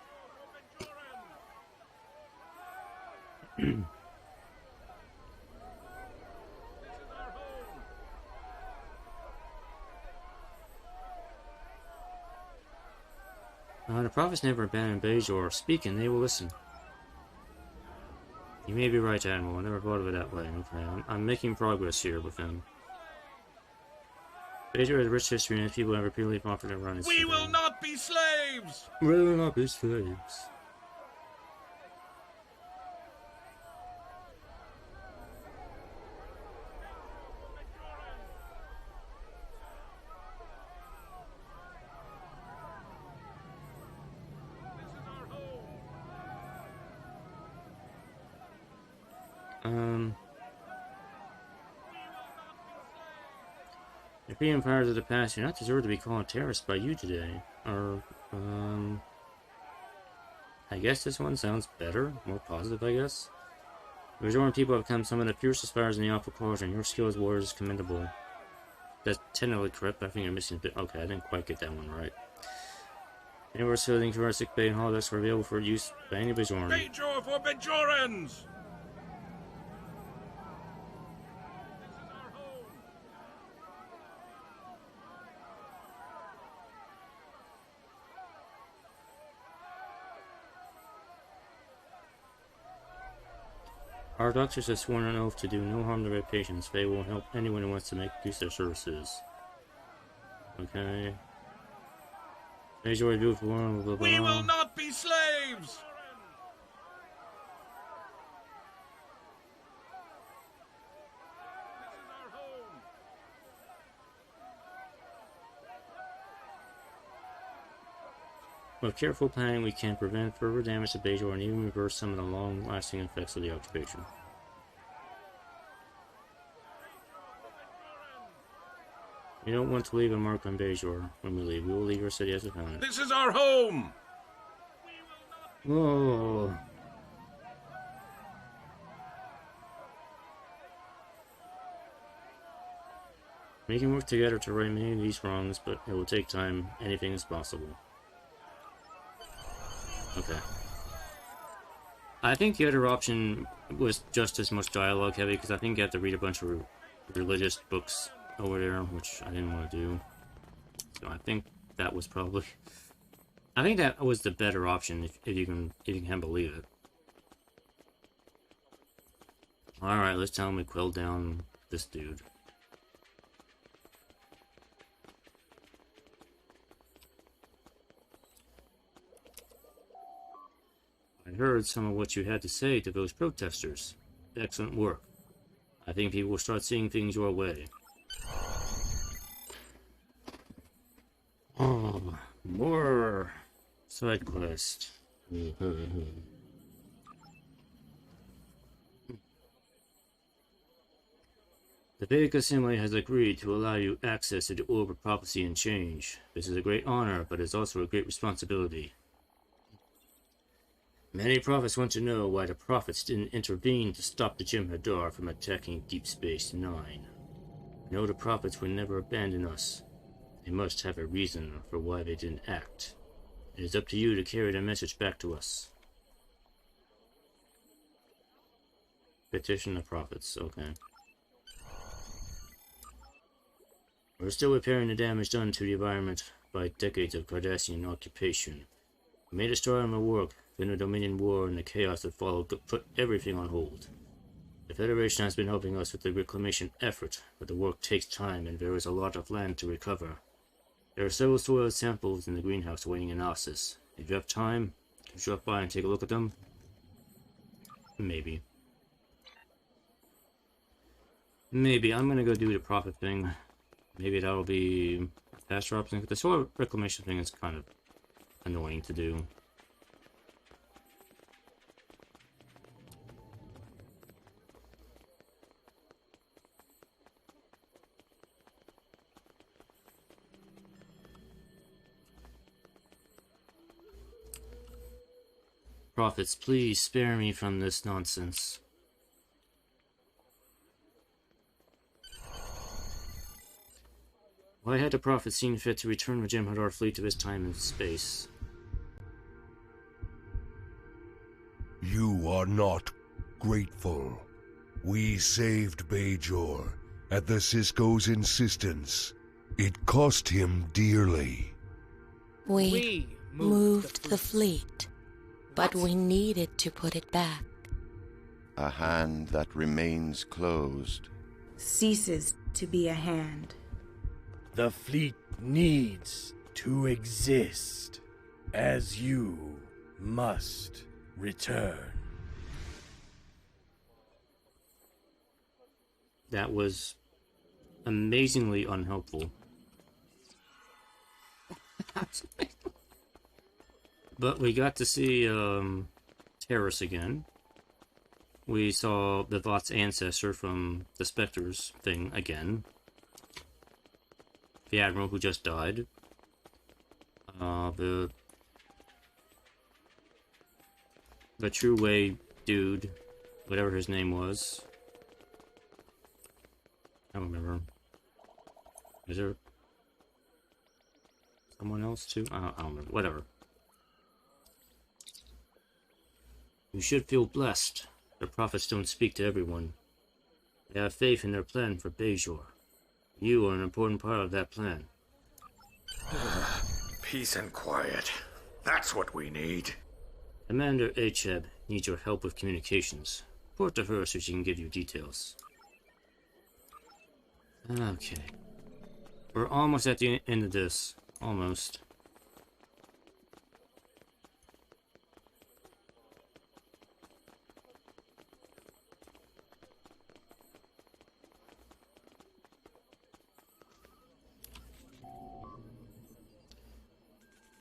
The prophets never abandoned Bajor. Speaking, they will listen. You may be right, Admiral. I never thought of it that way. Okay, I'm making progress here with him. Bajor has a rich history and his people have repeatedly offered to run his We will not be slaves! We will not be slaves. If the empires of the past do not deserve to be called terrorists by you today, or, I guess this one sounds better, more positive, I guess. The Bajoran people have become some of the fiercest fighters in the Alpha Quadrant. Your skill as warriors is commendable. That's technically correct, but I think you're missing a bit. Okay, I didn't quite get that one right. Anywhere sailing for our sick bay and holodecks are available for use by any Bajoran. Bajor for Bajorans! Our doctors have sworn an oath to do no harm to their patients. They will help anyone who wants to make use of their services. Okay. Bajor, blah, blah, blah, blah. We will not be slaves! With careful planning, we can prevent further damage to Bajor and even reverse some of the long-lasting effects of the occupation. We don't want to leave a mark on Bajor. When we leave, we will leave our city as we found it. This is our home! Whoa. We can work together to right many of these wrongs, but it will take time. Anything is possible. Okay. I think the other option was just as much dialogue heavy, because I think you have to read a bunch of religious books over there, which I didn't want to do. So I think that was probably... I think that was the better option, if you can believe it. Alright, let's tell him we quelled down this dude. I heard some of what you had to say to those protesters. Excellent work. I think people will start seeing things your way. Oh, more side quest. The Vedic Assembly has agreed to allow you access to the Orb of Prophecy and Change. This is a great honor, but it's also a great responsibility. Many prophets want to know why the prophets didn't intervene to stop the Jem'hadar from attacking Deep Space Nine. I know the prophets would never abandon us. They must have a reason for why they didn't act. It is up to you to carry the message back to us. Petition the prophets, okay. We're still repairing the damage done to the environment by decades of Cardassian occupation. We made a start on the work. Then the Dominion War and the chaos that followed put everything on hold. The Federation has been helping us with the reclamation effort, but the work takes time and there is a lot of land to recover. There are several soil samples in the greenhouse awaiting analysis. If you have time, can you drop by and take a look at them? Maybe. Maybe. I'm gonna go do the profit thing. Maybe that'll be a faster option, but the soil reclamation thing is kind of annoying to do. Prophets, please spare me from this nonsense. Why had the prophet seen fit to return the Jem'hadar fleet to his time in space? You are not grateful. We saved Bajor at the Cisco's insistence. It cost him dearly. We moved the fleet, but we needed to put it back. A hand that remains closed ceases to be a hand. The fleet needs to exist, as you must return. That was amazingly unhelpful. But we got to see Terrace again. We saw Vivat's ancestor from the Spectres thing again. The Admiral who just died. The True Way dude, whatever his name was. I don't remember. Is there someone else too? I don't remember. Whatever. You should feel blessed. The prophets don't speak to everyone. They have faith in their plan for Bajor. You are an important part of that plan. Peace and quiet. That's what we need. Commander Acheb needs your help with communications. Report to her so she can give you details. Okay. We're almost at the end of this. Almost.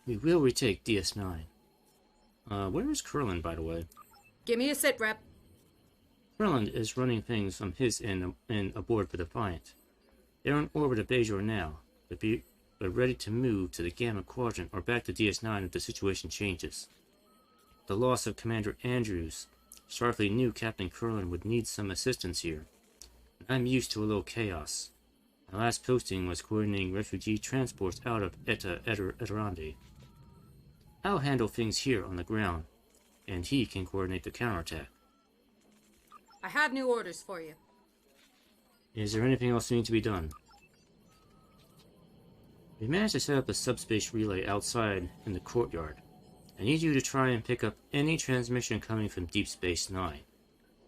We will retake DS9. Where is Curlin, by the way? Give me a sit rep. Curlin is running things from his end aboard the Defiant. They're in orbit of Bajor now, but ready to move to the Gamma Quadrant or back to DS9 if the situation changes. The loss of Commander Andrews sharply knew Captain Curlin would need some assistance here. I'm used to a little chaos. My last posting was coordinating refugee transports out of Eterande. I'll handle things here on the ground, and he can coordinate the counterattack. I have new orders for you. Is there anything else that needs to be done? We managed to set up a subspace relay outside in the courtyard. I need you to try and pick up any transmission coming from Deep Space Nine.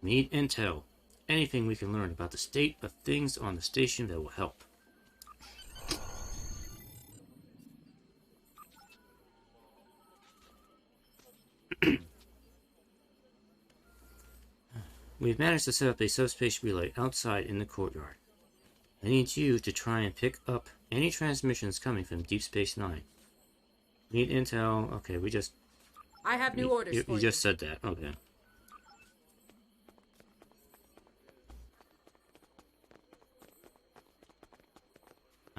We need intel, anything we can learn about the state of things on the station that will help. We've managed to set up a subspace relay outside in the courtyard. I need you to try and pick up any transmissions coming from Deep Space Nine. Need intel. Okay, I have new orders for you. You just said that. Okay.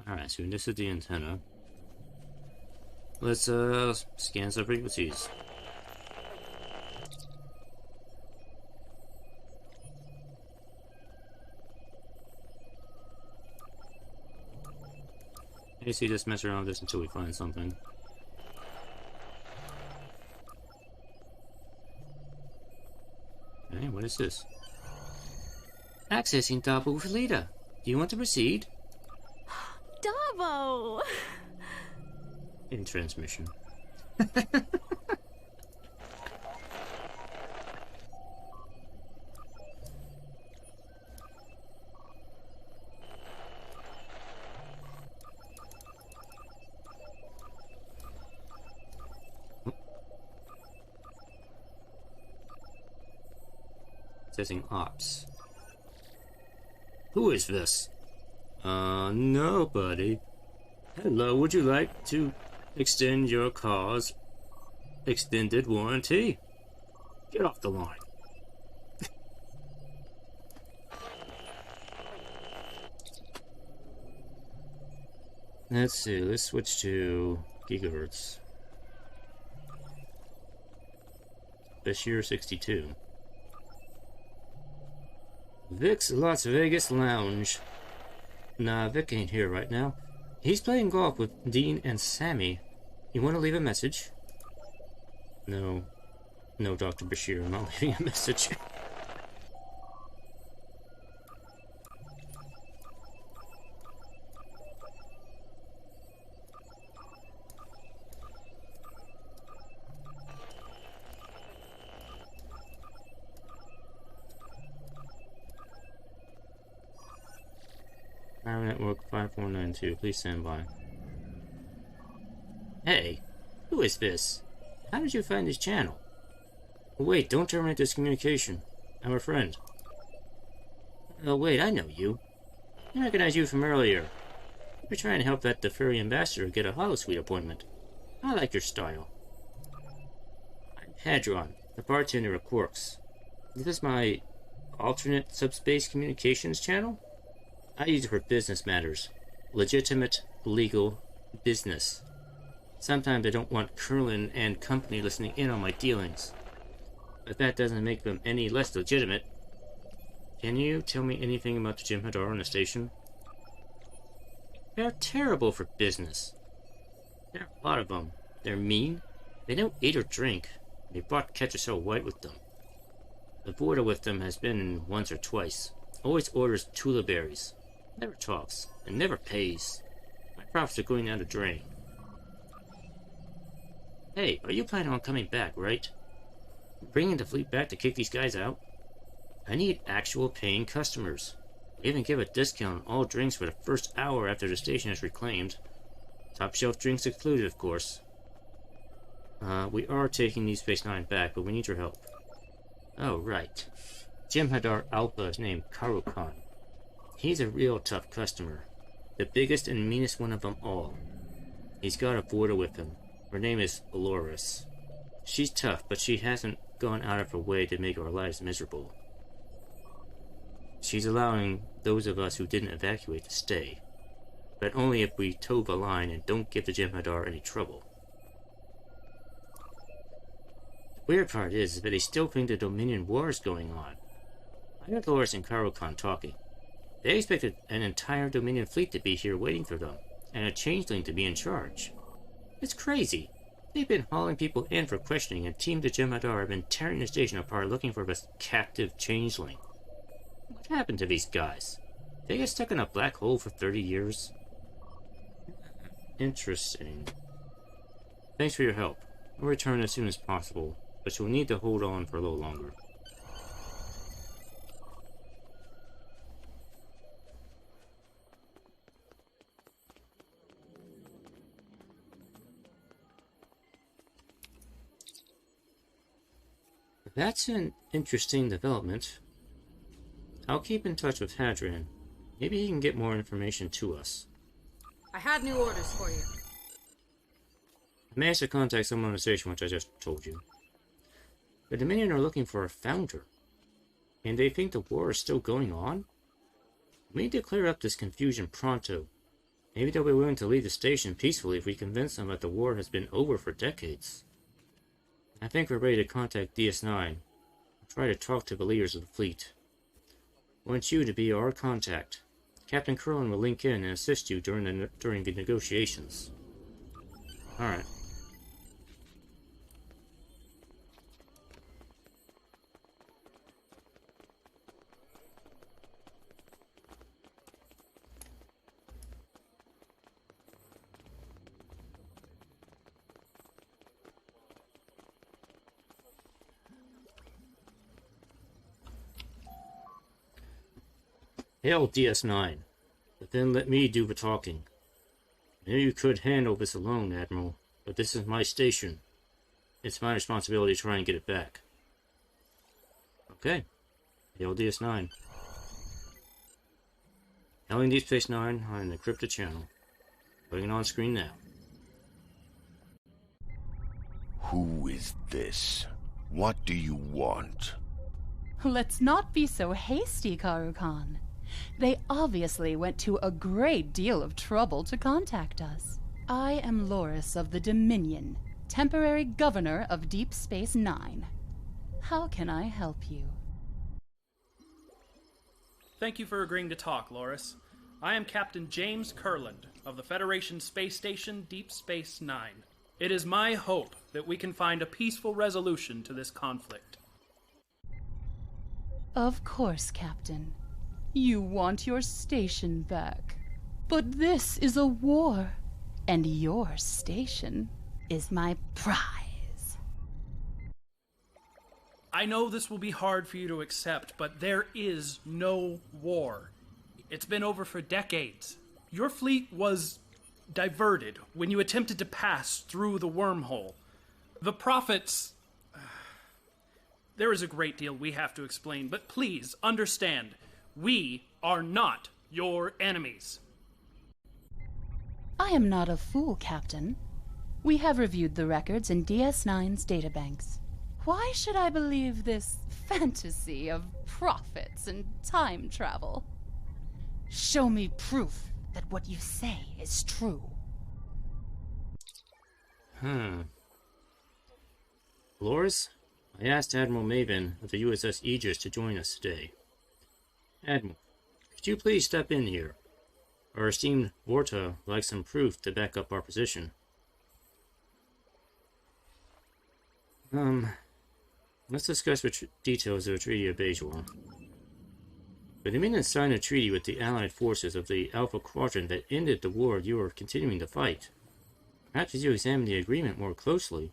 Alright, so this is the antenna. Let's scan some frequencies. AC, just mess around with this until we find something. Okay, what is this? Accessing Dabo Leader. Do you want to proceed? Dabo! In transmission. Accessing ops. Who is this? Nobody. Hello, would you like to extend your car's extended warranty? Get off the line. Let's see, let's switch to gigahertz. Bajor 62. Vic's Las Vegas Lounge. Nah, Vic ain't here right now. He's playing golf with Dean and Sammy. You want to leave a message? No. No, Dr. Bashir, I'm not leaving a message. Power Network 5492, please stand by. Hey, who is this? How did you find this channel? Oh, wait, don't terminate this communication. I'm a friend. Oh wait, I know you. I recognize you from earlier. You're trying to help that Deferi ambassador get a holosuite appointment. I like your style. I'm Hadron, the bartender at Quarks. This is my alternate subspace communications channel? I use it for business matters. Legitimate, legal business. Sometimes I don't want Curlin and company listening in on my dealings. But that doesn't make them any less legitimate. Can you tell me anything about the Jem'hadar on the station? They're terrible for business. There are a lot of them. They're mean. They don't eat or drink. They brought Ketchup White with them. The border with them has been once or twice. Always orders tula berries. Never talks, and never pays. My profits are going down the drain. Hey, are you planning on coming back, right? Bringing the fleet back to kick these guys out? I need actual paying customers. I even give a discount on all drinks for the first hour after the station is reclaimed. Top shelf drinks included, of course. We are taking Deep Space Nine back, but we need your help. Oh, right. Jem'hadar Alpha is named Karukan. He's a real tough customer. The biggest and meanest one of them all. He's got a boarder with him. Her name is Loris. She's tough, but she hasn't gone out of her way to make our lives miserable. She's allowing those of us who didn't evacuate to stay. But only if we toe the line and don't give the Jem'hadar any trouble. The weird part is that they still think the Dominion War is going on. I heard Loris and Karukan talking. They expected an entire Dominion fleet to be here waiting for them, and a changeling to be in charge. It's crazy. They've been hauling people in for questioning, and Team the Jem'hadar have been tearing the station apart looking for this captive changeling. What happened to these guys? They get stuck in a black hole for 30 years? Interesting. Thanks for your help. I'll return as soon as possible, but you'll need to hold on for a little longer. That's an interesting development. I'll keep in touch with Hadrian. Maybe he can get more information to us. I had new orders for you. I managed to contact someone on the station, which I just told you. The Dominion are looking for a founder, and they think the war is still going on? We need to clear up this confusion pronto. Maybe they'll be willing to leave the station peacefully if we convince them that the war has been over for decades. I think we're ready to contact DS9 and try to talk to the leaders of the fleet. I want you to be our contact. Captain Curlin will link in and assist you during the negotiations. Alright. Hail DS9, but then let me do the talking. I know you could handle this alone, Admiral, but this is my station. It's my responsibility to try and get it back. Okay. Hail DS9. Hailing Deep Space Nine on the encrypted channel. Putting it on screen now. Who is this? What do you want? Let's not be so hasty, Karukan. They obviously went to a great deal of trouble to contact us. I am Loris of the Dominion, temporary governor of Deep Space Nine. How can I help you? Thank you for agreeing to talk, Loris. I am Captain James Kurland of the Federation Space Station Deep Space Nine. It is my hope that we can find a peaceful resolution to this conflict. Of course, Captain. You want your station back. But this is a war, and your station is my prize. I know this will be hard for you to accept, but there is no war. It's been over for decades. Your fleet was diverted when you attempted to pass through the wormhole. The Prophets... There is a great deal we have to explain, but please understand, we are not your enemies. I am not a fool, Captain. We have reviewed the records in DS9's databanks. Why should I believe this fantasy of prophets and time travel? Show me proof that what you say is true. Loris, I asked Admiral Maven of the USS Aegis to join us today. Admiral, could you please step in here? Our esteemed Vorta would like some proof to back up our position. Let's discuss the details of the Treaty of Bajor. The Dominion signed a treaty with the Allied forces of the Alpha Quadrant that ended the war you are continuing to fight. Perhaps as you examine the agreement more closely,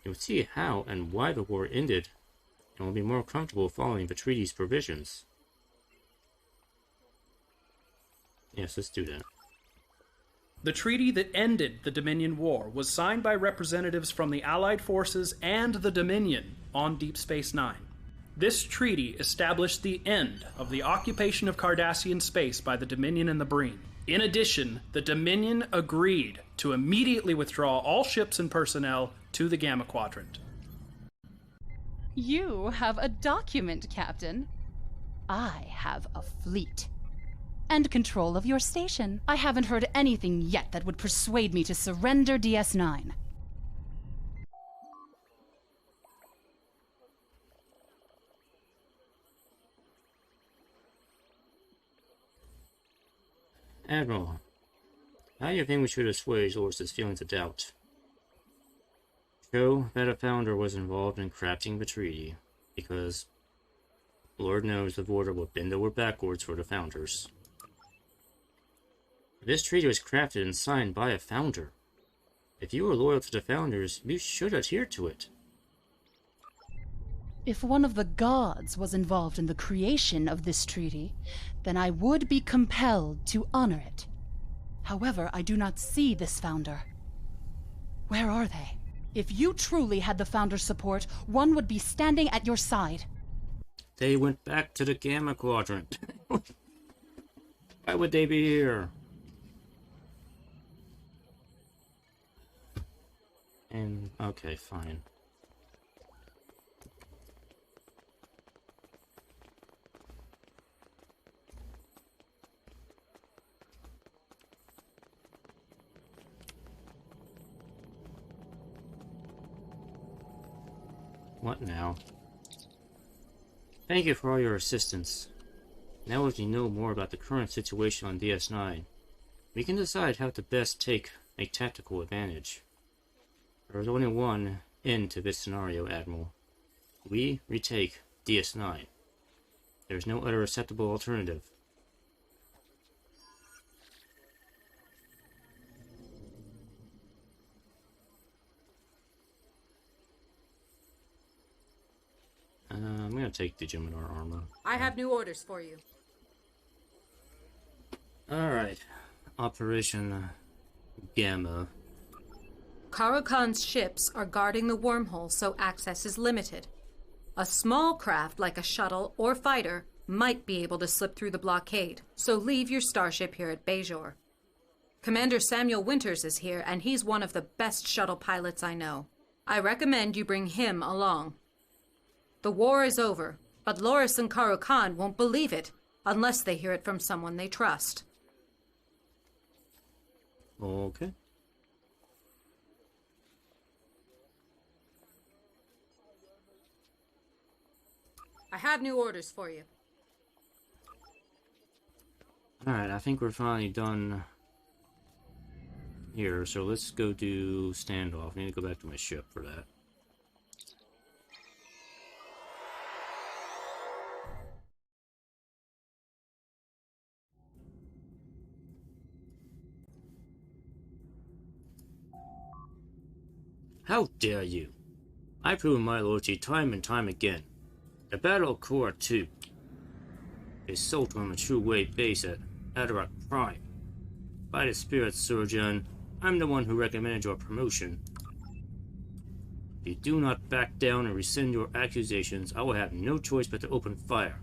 you will see how and why the war ended, and will be more comfortable following the treaty's provisions. Yes, let's do that. The treaty that ended the Dominion War was signed by representatives from the Allied forces and the Dominion on Deep Space Nine. This treaty established the end of the occupation of Cardassian space by the Dominion and the Breen. In addition, the Dominion agreed to immediately withdraw all ships and personnel to the Gamma Quadrant. You have a document, Captain. I have a fleet. And control of your station. I haven't heard anything yet that would persuade me to surrender DS9. Admiral, how do you think we should assuage Loris's feelings of doubt? Show that a founder was involved in crafting the treaty, because Lord knows the border will bend over backwards for the founders. This treaty was crafted and signed by a founder. If you were loyal to the founders, you should adhere to it. If one of the gods was involved in the creation of this treaty, then I would be compelled to honor it. However, I do not see this founder. Where are they? If you truly had the founder's support, one would be standing at your side. They went back to the Gamma Quadrant. Why would they be here? And, okay, fine. What now? Thank you for all your assistance. Now as we know more about the current situation on DS9, we can decide how to best take a tactical advantage. There is only one end to this scenario, Admiral. We retake DS9. There is no other acceptable alternative. I'm gonna take the Jem'hadar armor. I have new orders for you. Alright. Operation Gamma. Kara Khan's ships are guarding the wormhole, so access is limited. A small craft like a shuttle or fighter might be able to slip through the blockade, so leave your starship here at Bajor. Commander Samuel Winters is here, and he's one of the best shuttle pilots I know. I recommend you bring him along. The war is over, but Loris and Kara Khan won't believe it unless they hear it from someone they trust. Okay. I have new orders for you. Alright, I think we're finally done here, so let's go do standoff. I need to go back to my ship for that. How dare you! I've proven my loyalty time and time again. The Battle of Korra 2 is sold on a true way base at Adarak Prime. By the spirit, Surgeon, I'm the one who recommended your promotion. If you do not back down and rescind your accusations, I will have no choice but to open fire.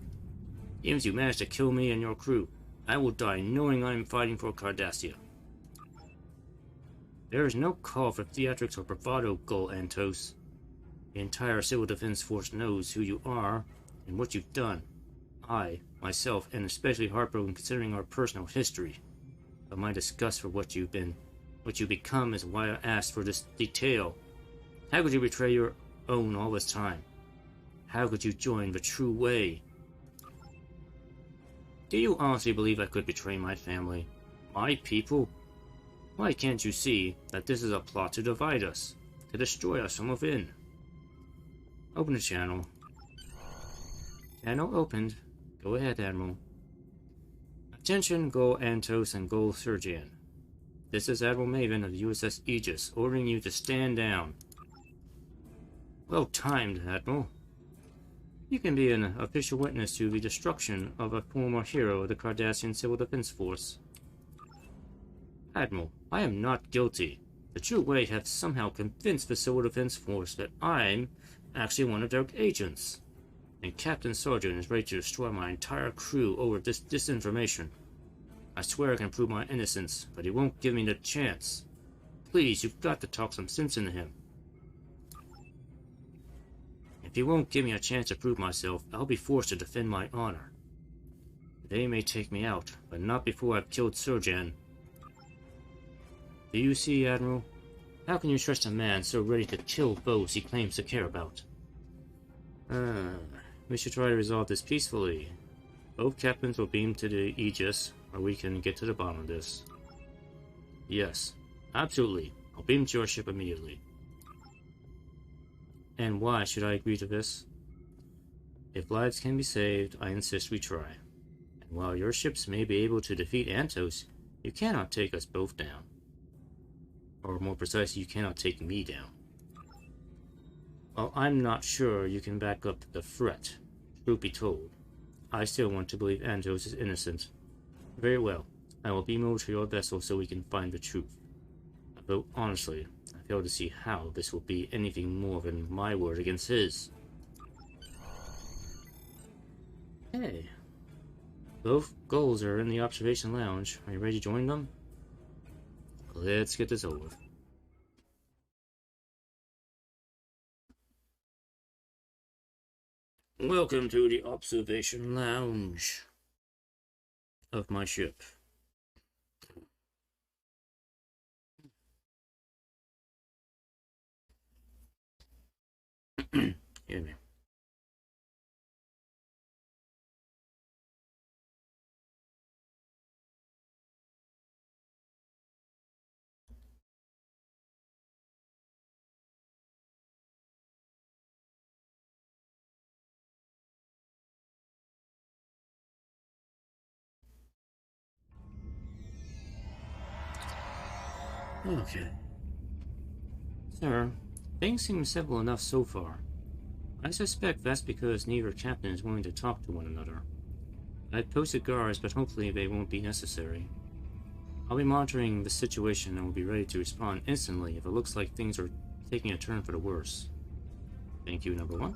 Even if you manage to kill me and your crew, I will die knowing I am fighting for Cardassia. There is no call for theatrics or bravado, Gul Antos. The entire Civil Defense Force knows who you are and what you've done. I, myself, am especially heartbroken considering our personal history. But my disgust for what you've become is why I asked for this detail. How could you betray your own all this time? How could you join the true way? Do you honestly believe I could betray my family? My people? Why can't you see that this is a plot to divide us? To destroy us from within? Open the channel. Channel opened. Go ahead, Admiral. Attention, Gul Antos and Gul Surgeon. This is Admiral Maven of the USS Aegis, ordering you to stand down. Well timed, Admiral. You can be an official witness to the destruction of a former hero of the Cardassian Civil Defense Force. Admiral, I am not guilty. The True Way have somehow convinced the Civil Defense Force that I'm actually one of their agents. And Captain Sargent is ready to destroy my entire crew over this disinformation. I swear I can prove my innocence, but he won't give me the chance. Please, you've got to talk some sense into him. If he won't give me a chance to prove myself, I'll be forced to defend my honor. They may take me out, but not before I've killed Surjan. Do you see, Admiral? How can you trust a man so ready to kill foes he claims to care about? We should try to resolve this peacefully. Both captains will beam to the Aegis, or we can get to the bottom of this. Yes, absolutely. I'll beam to your ship immediately. And why should I agree to this? If lives can be saved, I insist we try. And while your ships may be able to defeat Antos, you cannot take us both down. Or more precisely, you cannot take me down. Well, I'm not sure you can back up the threat. Truth be told, I still want to believe Antos is innocent. Very well, I will beam over to your vessel so we can find the truth. Though, honestly, I fail to see how this will be anything more than my word against his. Hey. Both goals are in the observation lounge. Are you ready to join them? Let's get this over with. Welcome to the observation lounge of my ship. Hear me. Okay. Sir, things seem simple enough so far. I suspect that's because neither captain is willing to talk to one another. I've posted guards, but hopefully they won't be necessary. I'll be monitoring the situation and will be ready to respond instantly if it looks like things are taking a turn for the worse. Thank you, number one.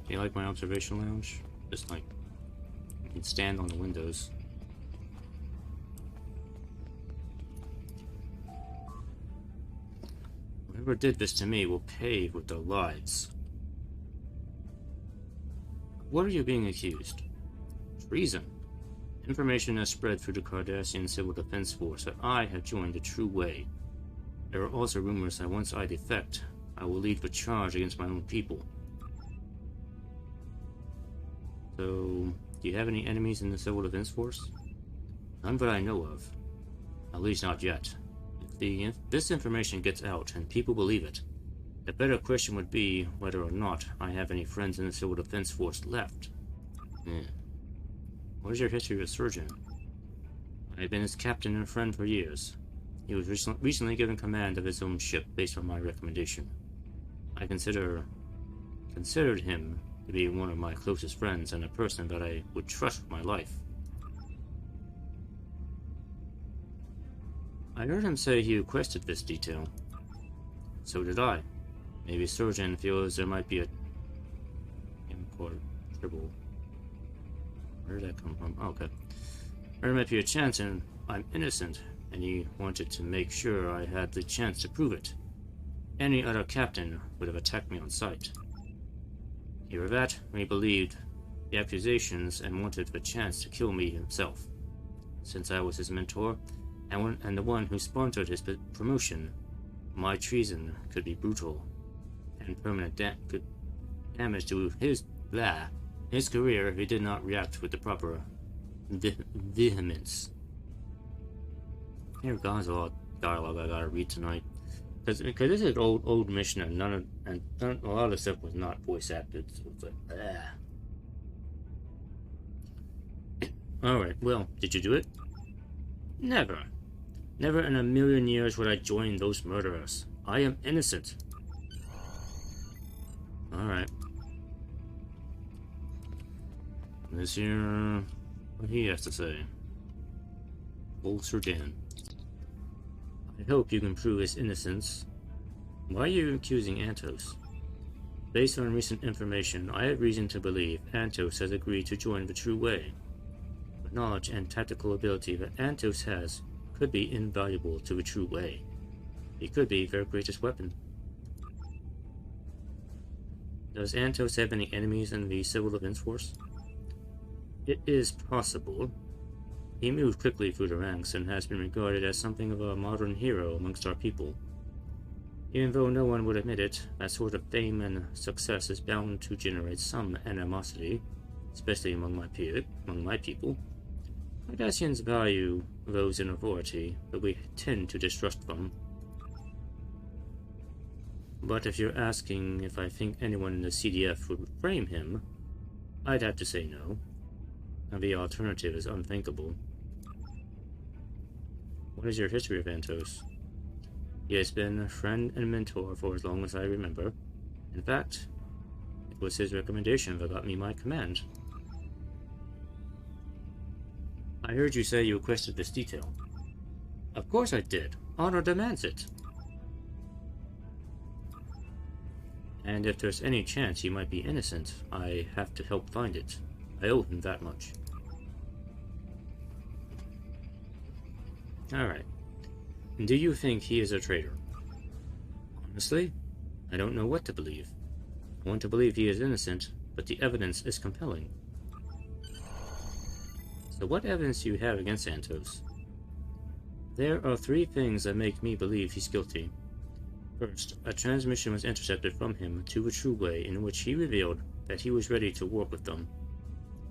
Do you like my observation lounge? Just like, you can stand on the windows. Whoever did this to me will pay with their lives. What are you being accused? Treason. Information has spread through the Cardassian Civil Defense Force that I have joined the True Way. There are also rumors that once I defect, I will lead the charge against my own people. So, do you have any enemies in the Civil Defense Force? None that I know of. At least not yet. If this information gets out and people believe it, the better question would be whether or not I have any friends in the Civil Defense Force left. What is your history with Surgeon? I've been his captain and friend for years. He was recently given command of his own ship based on my recommendation. I considered him to be one of my closest friends and a person that I would trust with my life. I heard him say he requested this detail. So did I. Maybe Surgeon feels there might be a triple. Where did that come from? Oh, okay. There might be a chance and I'm innocent, and he wanted to make sure I had the chance to prove it. Any other captain would have attacked me on sight. Either that, or he believed the accusations and wanted the chance to kill me himself. Since I was his mentor, and the one who sponsored his promotion, my treason could be brutal, and permanent damage to his career if he did not react with the proper vehemence. Here goes a lot of dialogue I gotta read tonight, because this is an old mission, and a lot of the stuff was not voice acted, so it's like, Alright, well, did you do it? Never. Never in a million years would I join those murderers. I am innocent. Alright. Let's hear what he has to say. Bolster Dan. I hope you can prove his innocence. Why are you accusing Antos? Based on recent information, I have reason to believe Antos has agreed to join the True Way. The knowledge and tactical ability that Antos has could be invaluable to the True Way. He could be their greatest weapon. Does Antos have any enemies in the Civil Defense Force? It is possible. He moved quickly through the ranks and has been regarded as something of a modern hero amongst our people. Even though no one would admit it, that sort of fame and success is bound to generate some animosity, especially among my people. Cardassians value those in authority, but we tend to distrust them. But if you're asking if I think anyone in the CDF would frame him, I'd have to say no. And the alternative is unthinkable. What is your history of Antos? He has been a friend and mentor for as long as I remember. In fact, it was his recommendation that got me my command. I heard you say you requested this detail. Of course I did. Honor demands it. And if there's any chance he might be innocent, I have to help find it. I owe him that much. Alright. Do you think he is a traitor? Honestly, I don't know what to believe. I want to believe he is innocent, but the evidence is compelling. So what evidence do you have against Antos? There are 3 things that make me believe he's guilty. First, a transmission was intercepted from him to the True Way in which he revealed that he was ready to work with them.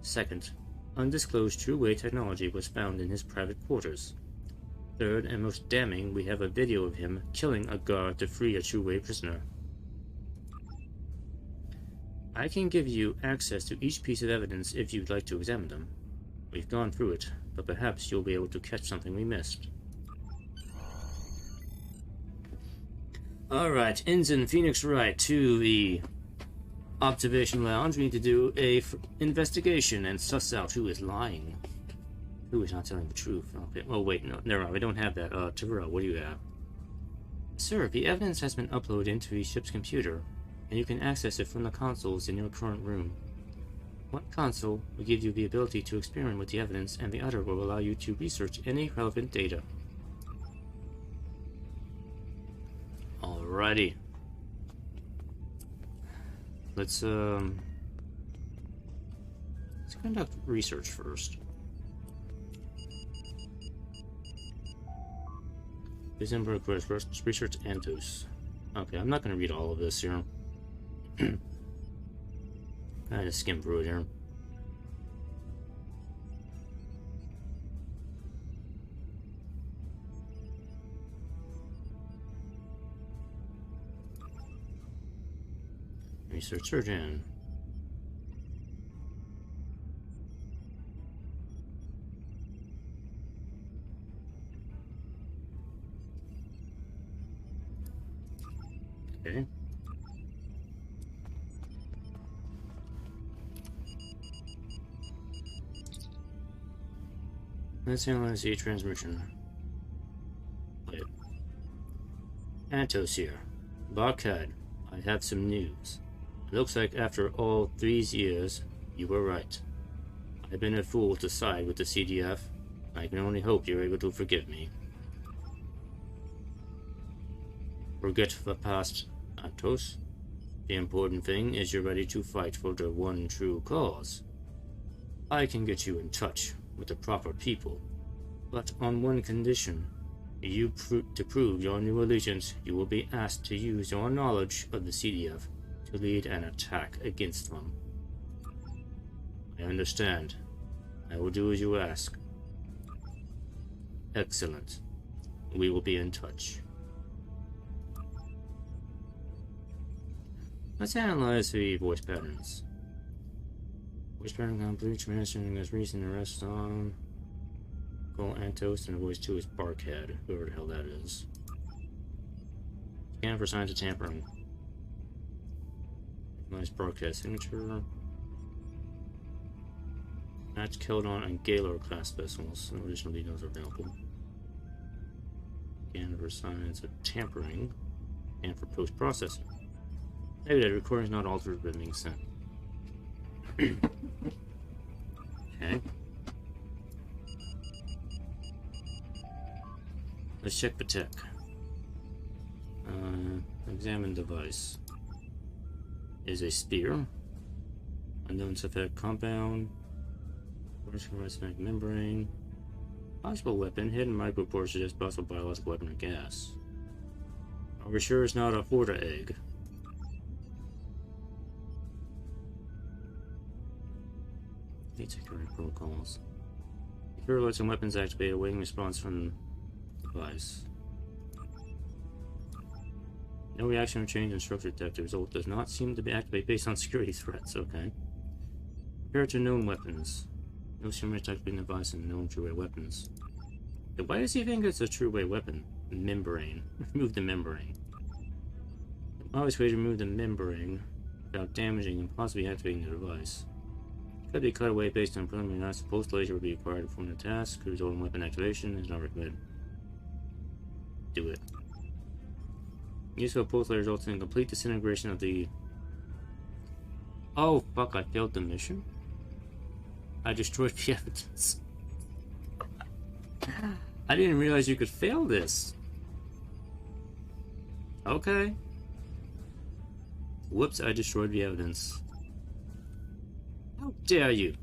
Second, undisclosed True Way technology was found in his private quarters. Third, and most damning, we have a video of him killing a guard to free a True Way prisoner. I can give you access to each piece of evidence if you'd like to examine them. We've gone through it, but perhaps you'll be able to catch something we missed. Alright, Ensign Phoenix Wright to the Observation Lounge. We need to do a investigation and suss out who is lying. Who is not telling the truth? Okay. Oh wait, no, never mind. We don't have that. Terrell, what do you have? Sir, the evidence has been uploaded into the ship's computer, and you can access it from the consoles in your current room. One console will give you the ability to experiment with the evidence, and the other will allow you to research any relevant data. Alrighty. Let's conduct research first. December request research Antos. Okay, I'm not gonna read all of this here. I just skim through it here. Research surgeon. Okay. Let's analyze the transmission. Wait. Antos here. Barkhad, I have some news. It looks like after all these years, you were right. I've been a fool to side with the CDF. I can only hope you're able to forgive me. Forget the past, Antos. The important thing is you're ready to fight for the one true cause. I can get you in touch with the proper people, but on one condition. To prove your new allegiance, you will be asked to use your knowledge of the CDF to lead an attack against them. I understand. I will do as you ask. Excellent. We will be in touch. Let's analyze the voice patterns. Voice pattern complete, transmitting as recent arrest on. Call Antos and voice 2 is Barkhead, whoever the hell that is. Scan for signs of tampering. Nice Barkhead signature. Match Keldon and Gaylor class vessels. No additional details are available. Scan for signs of tampering. And for post-processing. Maybe that recording is not altered but being sent. Okay. Let's check the tech. Examine device. Is a spear. Unknown synthetic compound. Magnetic membrane. Possible weapon. Hidden micropore suggests possible biological weapon or gas. Are we sure it's not a Horta egg? Need security protocols. Secure alerts and weapons activate, awaiting response from device. No reaction or change in structure detected. The result does not seem to be activated based on security threats. Okay. Compare to known weapons. No simulation activating device and known true-way weapons. But why does he think it's a true-way weapon? Membrane. Remove the membrane. Obvious way to remove the membrane without damaging and possibly activating the device. Could be cut away based on preliminary analysis. Post laser would be required to perform the task. Could result in weapon activation. Is not recommended. Do it. Use of a post laser results in complete disintegration of the. Oh fuck! I failed the mission. I destroyed the evidence. I didn't realize you could fail this. Okay. Whoops! I destroyed the evidence. How dare you!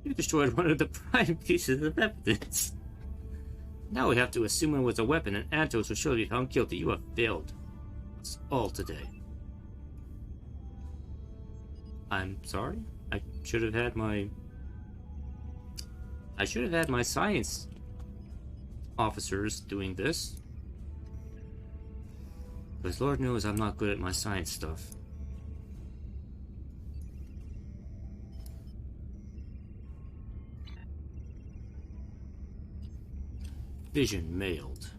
You destroyed one of the prime pieces of evidence. Now we have to assume it was a weapon, and Antos will surely be found guilty. You have failed us all today. I'm sorry. I should have had my science officers doing this. Because Lord knows I'm not good at my science stuff. Vision mailed.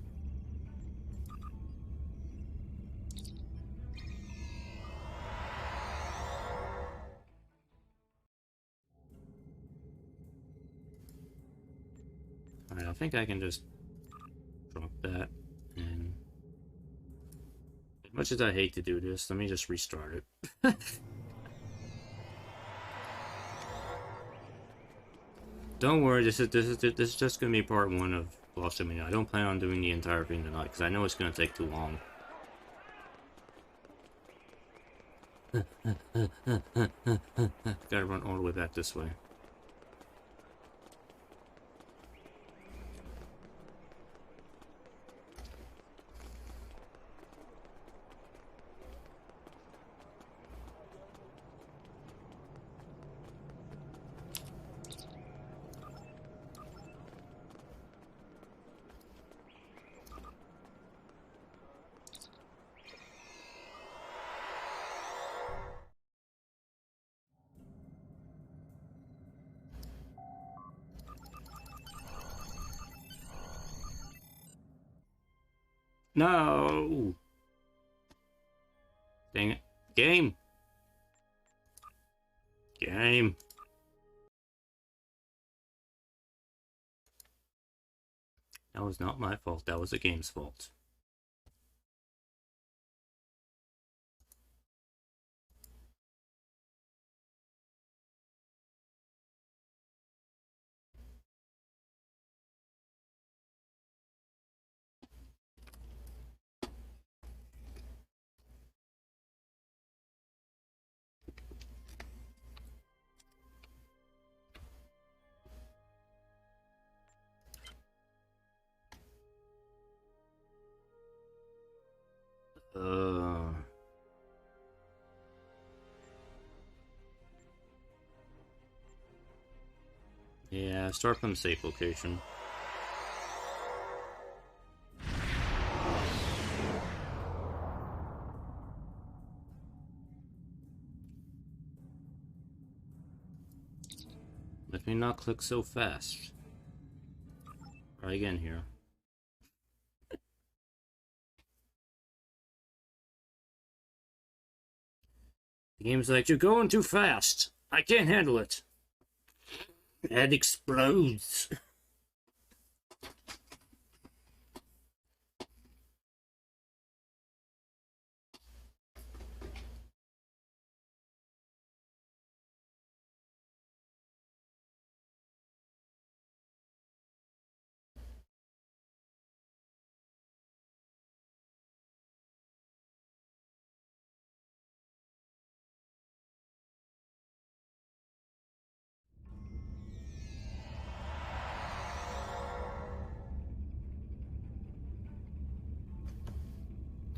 Alright, I think I can just drop that, and as much as I hate to do this, let me just restart it. Don't worry, this is just gonna be part 1 of Lost Dominion. I don't plan on doing the entire thing tonight because I know it's gonna take too long. Gotta run all the way back this way. No! Dang it. Game! Game! That was not my fault. That was the game's fault. Yeah, start from a safe location. Let me not click so fast. Try again here. The game's like, you're going too fast. I can't handle it. It explodes.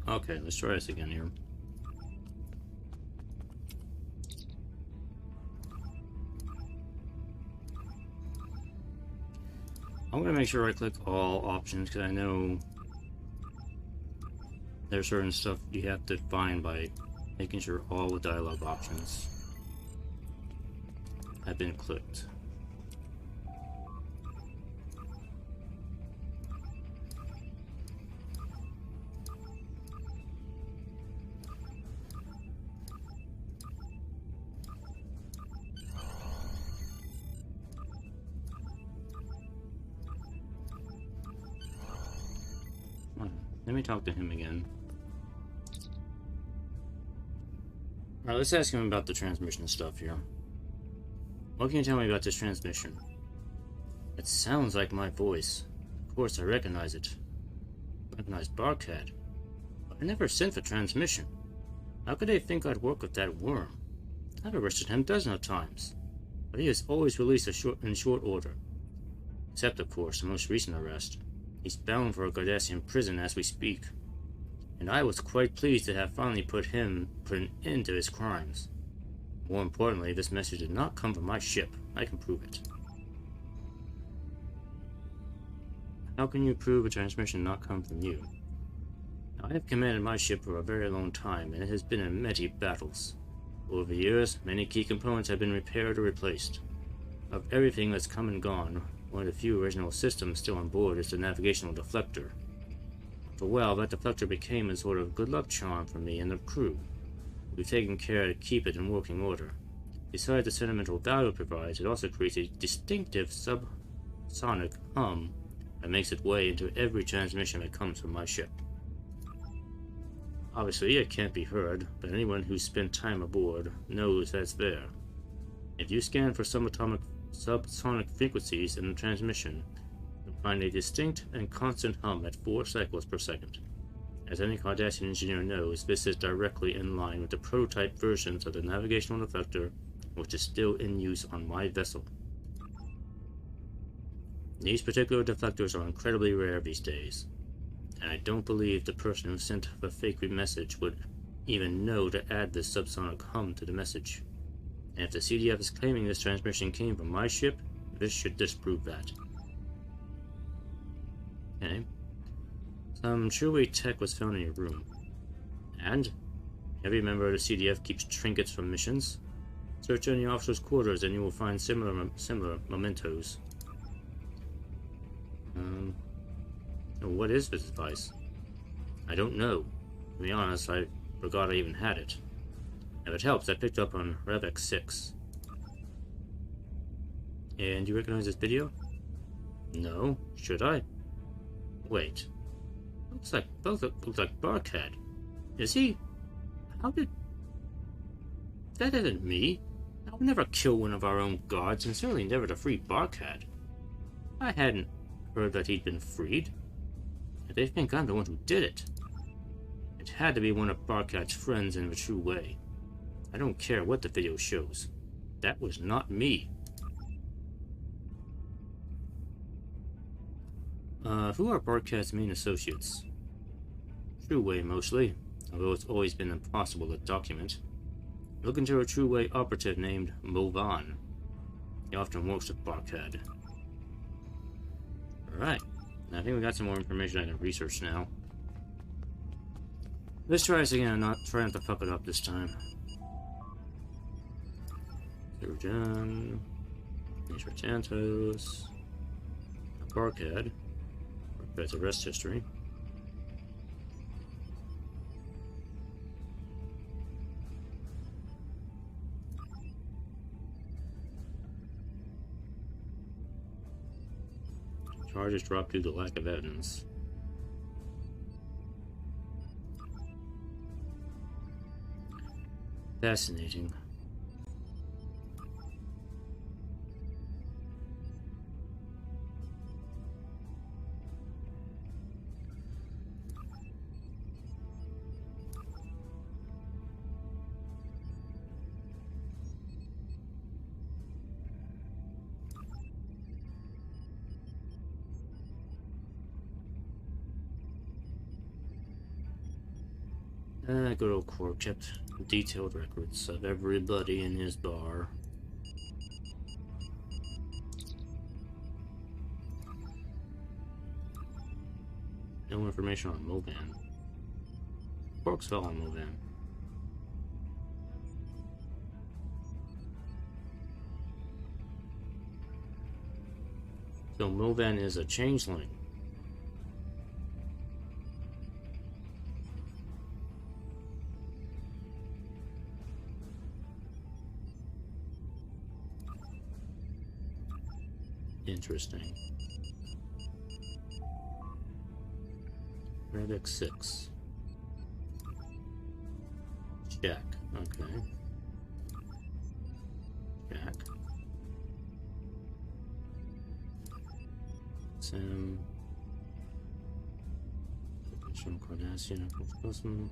Okay, let's try this again here. I'm gonna make sure I click all options because I know there's certain stuff you have to find by making sure all the dialogue options have been clicked. Let me talk to him again. Alright, let's ask him about the transmission stuff here. What can you tell me about this transmission? It sounds like my voice. Of course I recognize it. I recognize Barkad. But I never sent the transmission. How could they think I'd work with that worm? I've arrested him dozens of times. But he has always released in short order. Except, of course, the most recent arrest. He's bound for a Cardassian prison as we speak. And I was quite pleased to have finally put an end to his crimes. More importantly, this message did not come from my ship. I can prove it. How can you prove a transmission not come from you? I have commanded my ship for a very long time, and it has been in many battles. Over the years, many key components have been repaired or replaced. Of everything that's come and gone, one of the few original systems still on board is the navigational deflector. For a while, that deflector became a sort of good luck charm for me and the crew. We've taken care to keep it in working order. Besides the sentimental value it provides, it also creates a distinctive subsonic hum that makes its way into every transmission that comes from my ship. Obviously, it can't be heard, but anyone who's spent time aboard knows that's there. If you scan for subsonic frequencies in the transmission, you'll find a distinct and constant hum at 4 cycles per second. As any Cardassian engineer knows, this is directly in line with the prototype versions of the navigational deflector, which is still in use on my vessel. These particular deflectors are incredibly rare these days, and I don't believe the person who sent the fake message would even know to add this subsonic hum to the message. And if the CDF is claiming this transmission came from my ship, this should disprove that. Okay. Some true-way tech was found in your room. And every member of the CDF keeps trinkets from missions. Search any officer's quarters and you will find similar mementos. What is this device? I don't know. To be honest, I forgot I even had it. If it helps, I picked up on Revx 6. And do you recognize this video? No. Should I? Wait. Looks like Barkad. Is he? How did... That isn't me. I would never kill one of our own guards, and certainly never to free Barkad. I hadn't heard that he'd been freed. Yet they think I'm the one who did it. It had to be one of Barkad's friends in a true way. I don't care what the video shows. That was not me. Who are Barkad's main associates? True Way, mostly, although it's always been impossible to document. Look into a True Way operative named Maven. He often works with Barkad. Alright, I think we got some more information I can research now. Let's try this again and not try not to fuck it up this time. Surgeon, Nature Tantos, Barkad. That's arrest history. Charges dropped due to lack of evidence. Fascinating. Good old Quark kept detailed records of everybody in his bar. No information on Maven. Quark's fell on Maven. So Maven is a changeling. Interesting. Radix 6. Jack. Okay. Jack. Sam. Sean Cardassian. Person.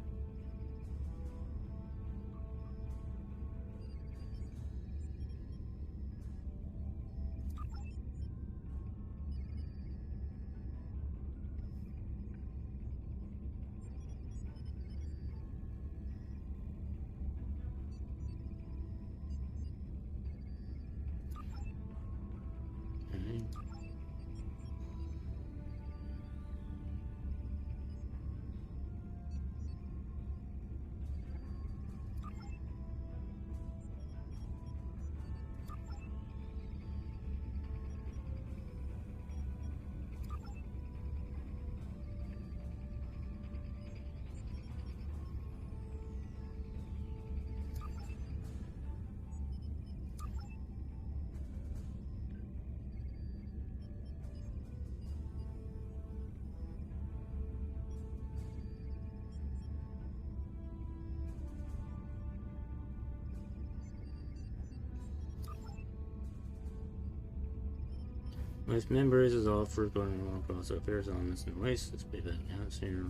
With members is offered going along across affairs on this new race. Let's play that house here.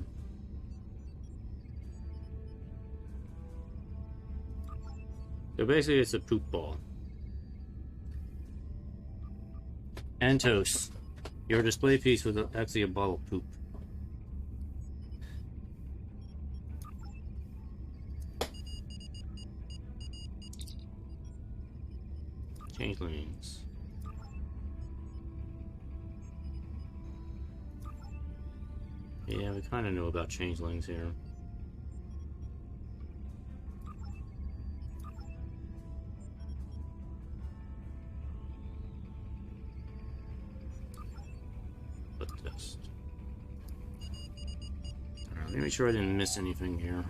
So basically it's a poop ball. Antos. Your display piece was actually a bottle of poop. Changelings. Yeah, we kind of know about changelings here. But test. Alright, let me make sure I didn't miss anything here.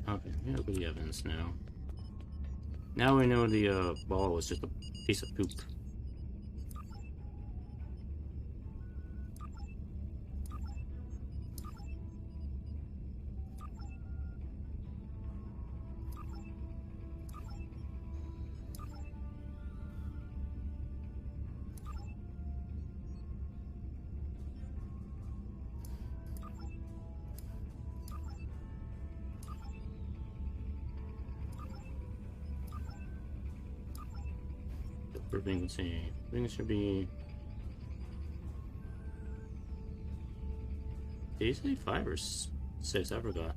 Okay, yeah, look at the evidence now. Now we know the ball was just a piece of poop. frequency. I think it should be... Did you say 5 or 6? I forgot.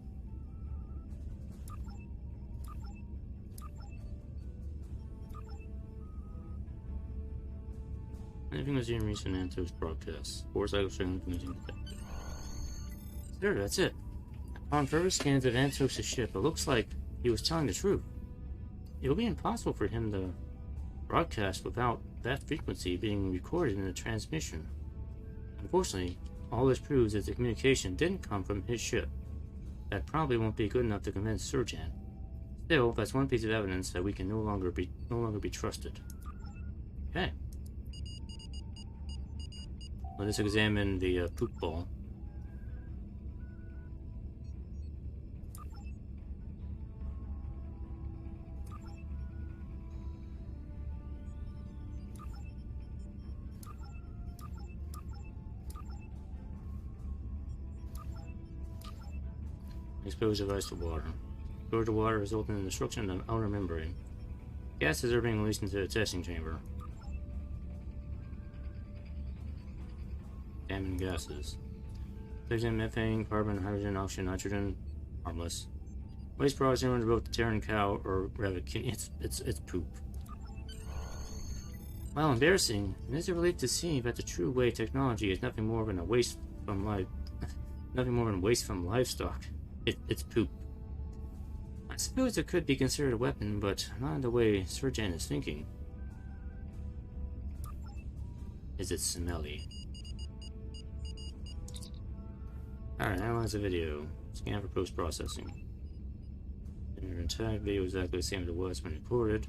Anything was in recent Antos broadcasts. 4 cycle string using the... There, that's it. Upon further scans of Antos' ship, it looks like he was telling the truth. It will be impossible for him to broadcast without that frequency being recorded in the transmission. Unfortunately, all this proves is the communication didn't come from his ship. That probably won't be good enough to convince Surjan. Still, that's one piece of evidence that we can no longer be trusted. Okay. Let us examine the poop ball. Expose device to water. Exposure to water resulting in destruction of the outer membrane. Gases are being released into the testing chamber. Contaminant gases. Oxygen, methane, carbon, hydrogen, oxygen, nitrogen. Harmless. Waste products in both the Terran cow or Revic. It's poop. While embarrassing, it is a relief to see that the true way technology is nothing more than a waste from livestock. It's poop. I suppose it could be considered a weapon, but not in the way Surjan is thinking. Is it smelly? Alright, analyze the video. Scan for post-processing. Your entire video is exactly the same as it was when recorded.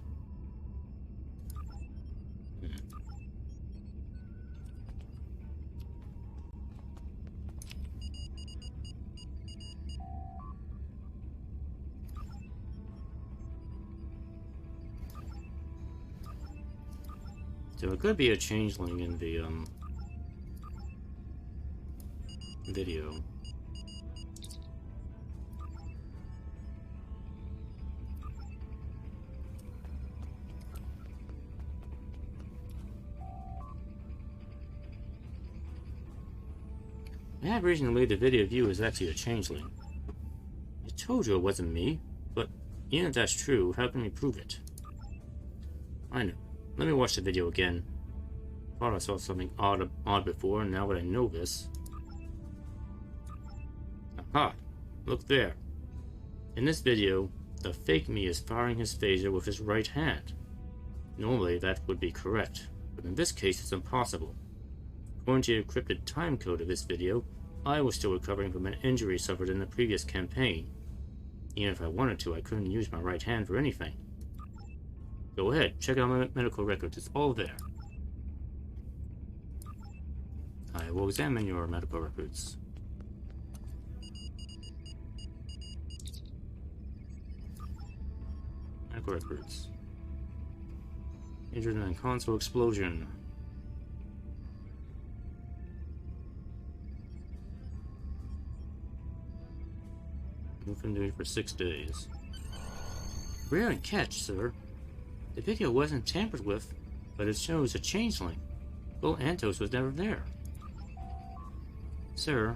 So it could be a changeling in the video. I have reason to believe the video view is actually a changeling. I told you it wasn't me, but even if that's true, how can we prove it? I know. Let me watch the video again. Thought I saw something odd before, and now that I know this... Aha! Look there. In this video, the fake me is firing his phaser with his right hand. Normally, that would be correct, but in this case, it's impossible. According to the encrypted timecode of this video, I was still recovering from an injury suffered in the previous campaign. Even if I wanted to, I couldn't use my right hand for anything. Go ahead, check out my medical records, it's all there. I will examine your medical records. Medical records. Injured in a console explosion. Moving duty for 6 days. Rare catch, sir. The video wasn't tampered with, but it shows a changeling. Gul Antos was never there. Sir,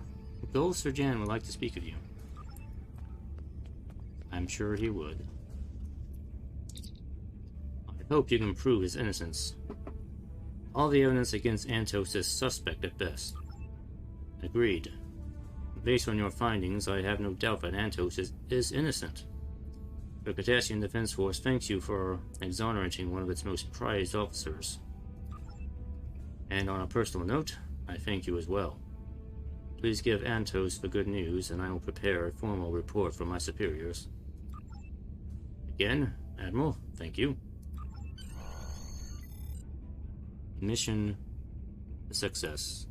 Gul Surjan would like to speak of you. I'm sure he would. I hope you can prove his innocence. All the evidence against Antos is suspect at best. Agreed. Based on your findings, I have no doubt that Antos is innocent. The Cardassian Defense Force thanks you for exonerating one of its most prized officers. And on a personal note, I thank you as well. Please give Antos the good news, and I will prepare a formal report for my superiors. Again, Admiral, thank you. Mission a success.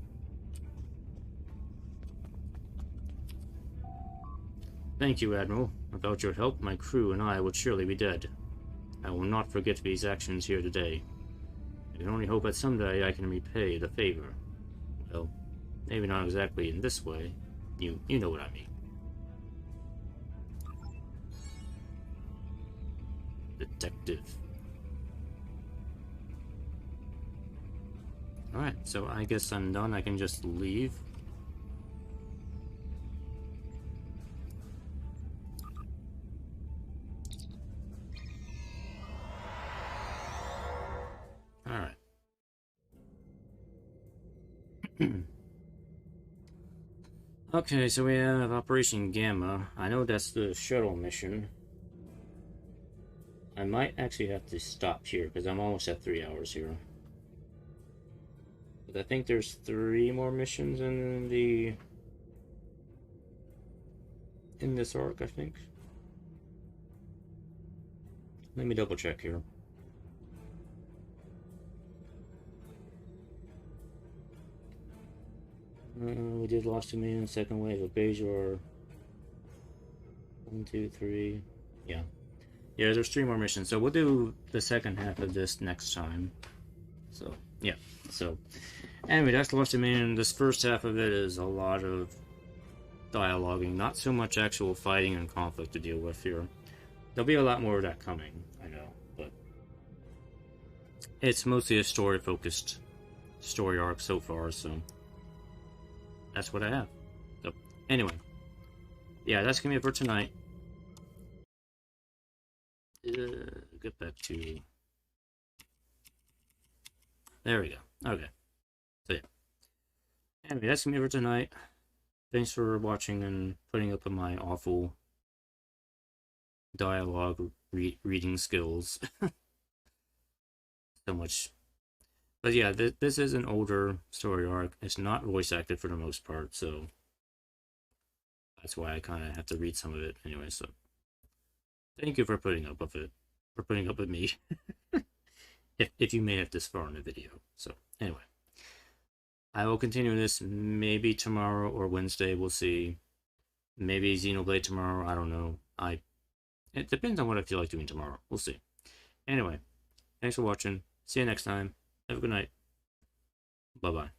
Thank you, Admiral. Without your help, my crew and I would surely be dead. I will not forget these actions here today. I can only hope that someday I can repay the favor. Well, maybe not exactly in this way. You know what I mean. Detective. Alright, so I guess I'm done. I can just leave. Alright. Okay, so we have Operation Gamma. I know that's the shuttle mission. I might actually have to stop here because I'm almost at 3 hours here. But I think there's 3 more missions in this arc, I think. Let me double check here. We did Lost Dominion, second wave of Bajor. 1, 2, 3. Yeah. Yeah, there's 3 more missions. So we'll do the second half of this next time. So, yeah. So, anyway, that's Lost Dominion. This first half of it is a lot of dialoguing. Not so much actual fighting and conflict to deal with here. There'll be a lot more of that coming, I know. But it's mostly a story-focused story arc so far, so that's what I have. So, anyway. Yeah, that's gonna be it for tonight. Get back to... There we go. Okay. So, yeah. Anyway, that's gonna be it for tonight. Thanks for watching and putting up with my awful dialogue reading skills. So much. But yeah, this is an older story arc. It's not voice acted for the most part, so that's why I kind of have to read some of it anyway. So thank you for putting up with it, for putting up with me. if you made it this far in the video. So anyway, I will continue this maybe tomorrow or Wednesday. We'll see. Maybe Xenoblade tomorrow. I don't know. It depends on what I feel like doing tomorrow. We'll see. Anyway, thanks for watching. See you next time. Have a good night. Bye-bye.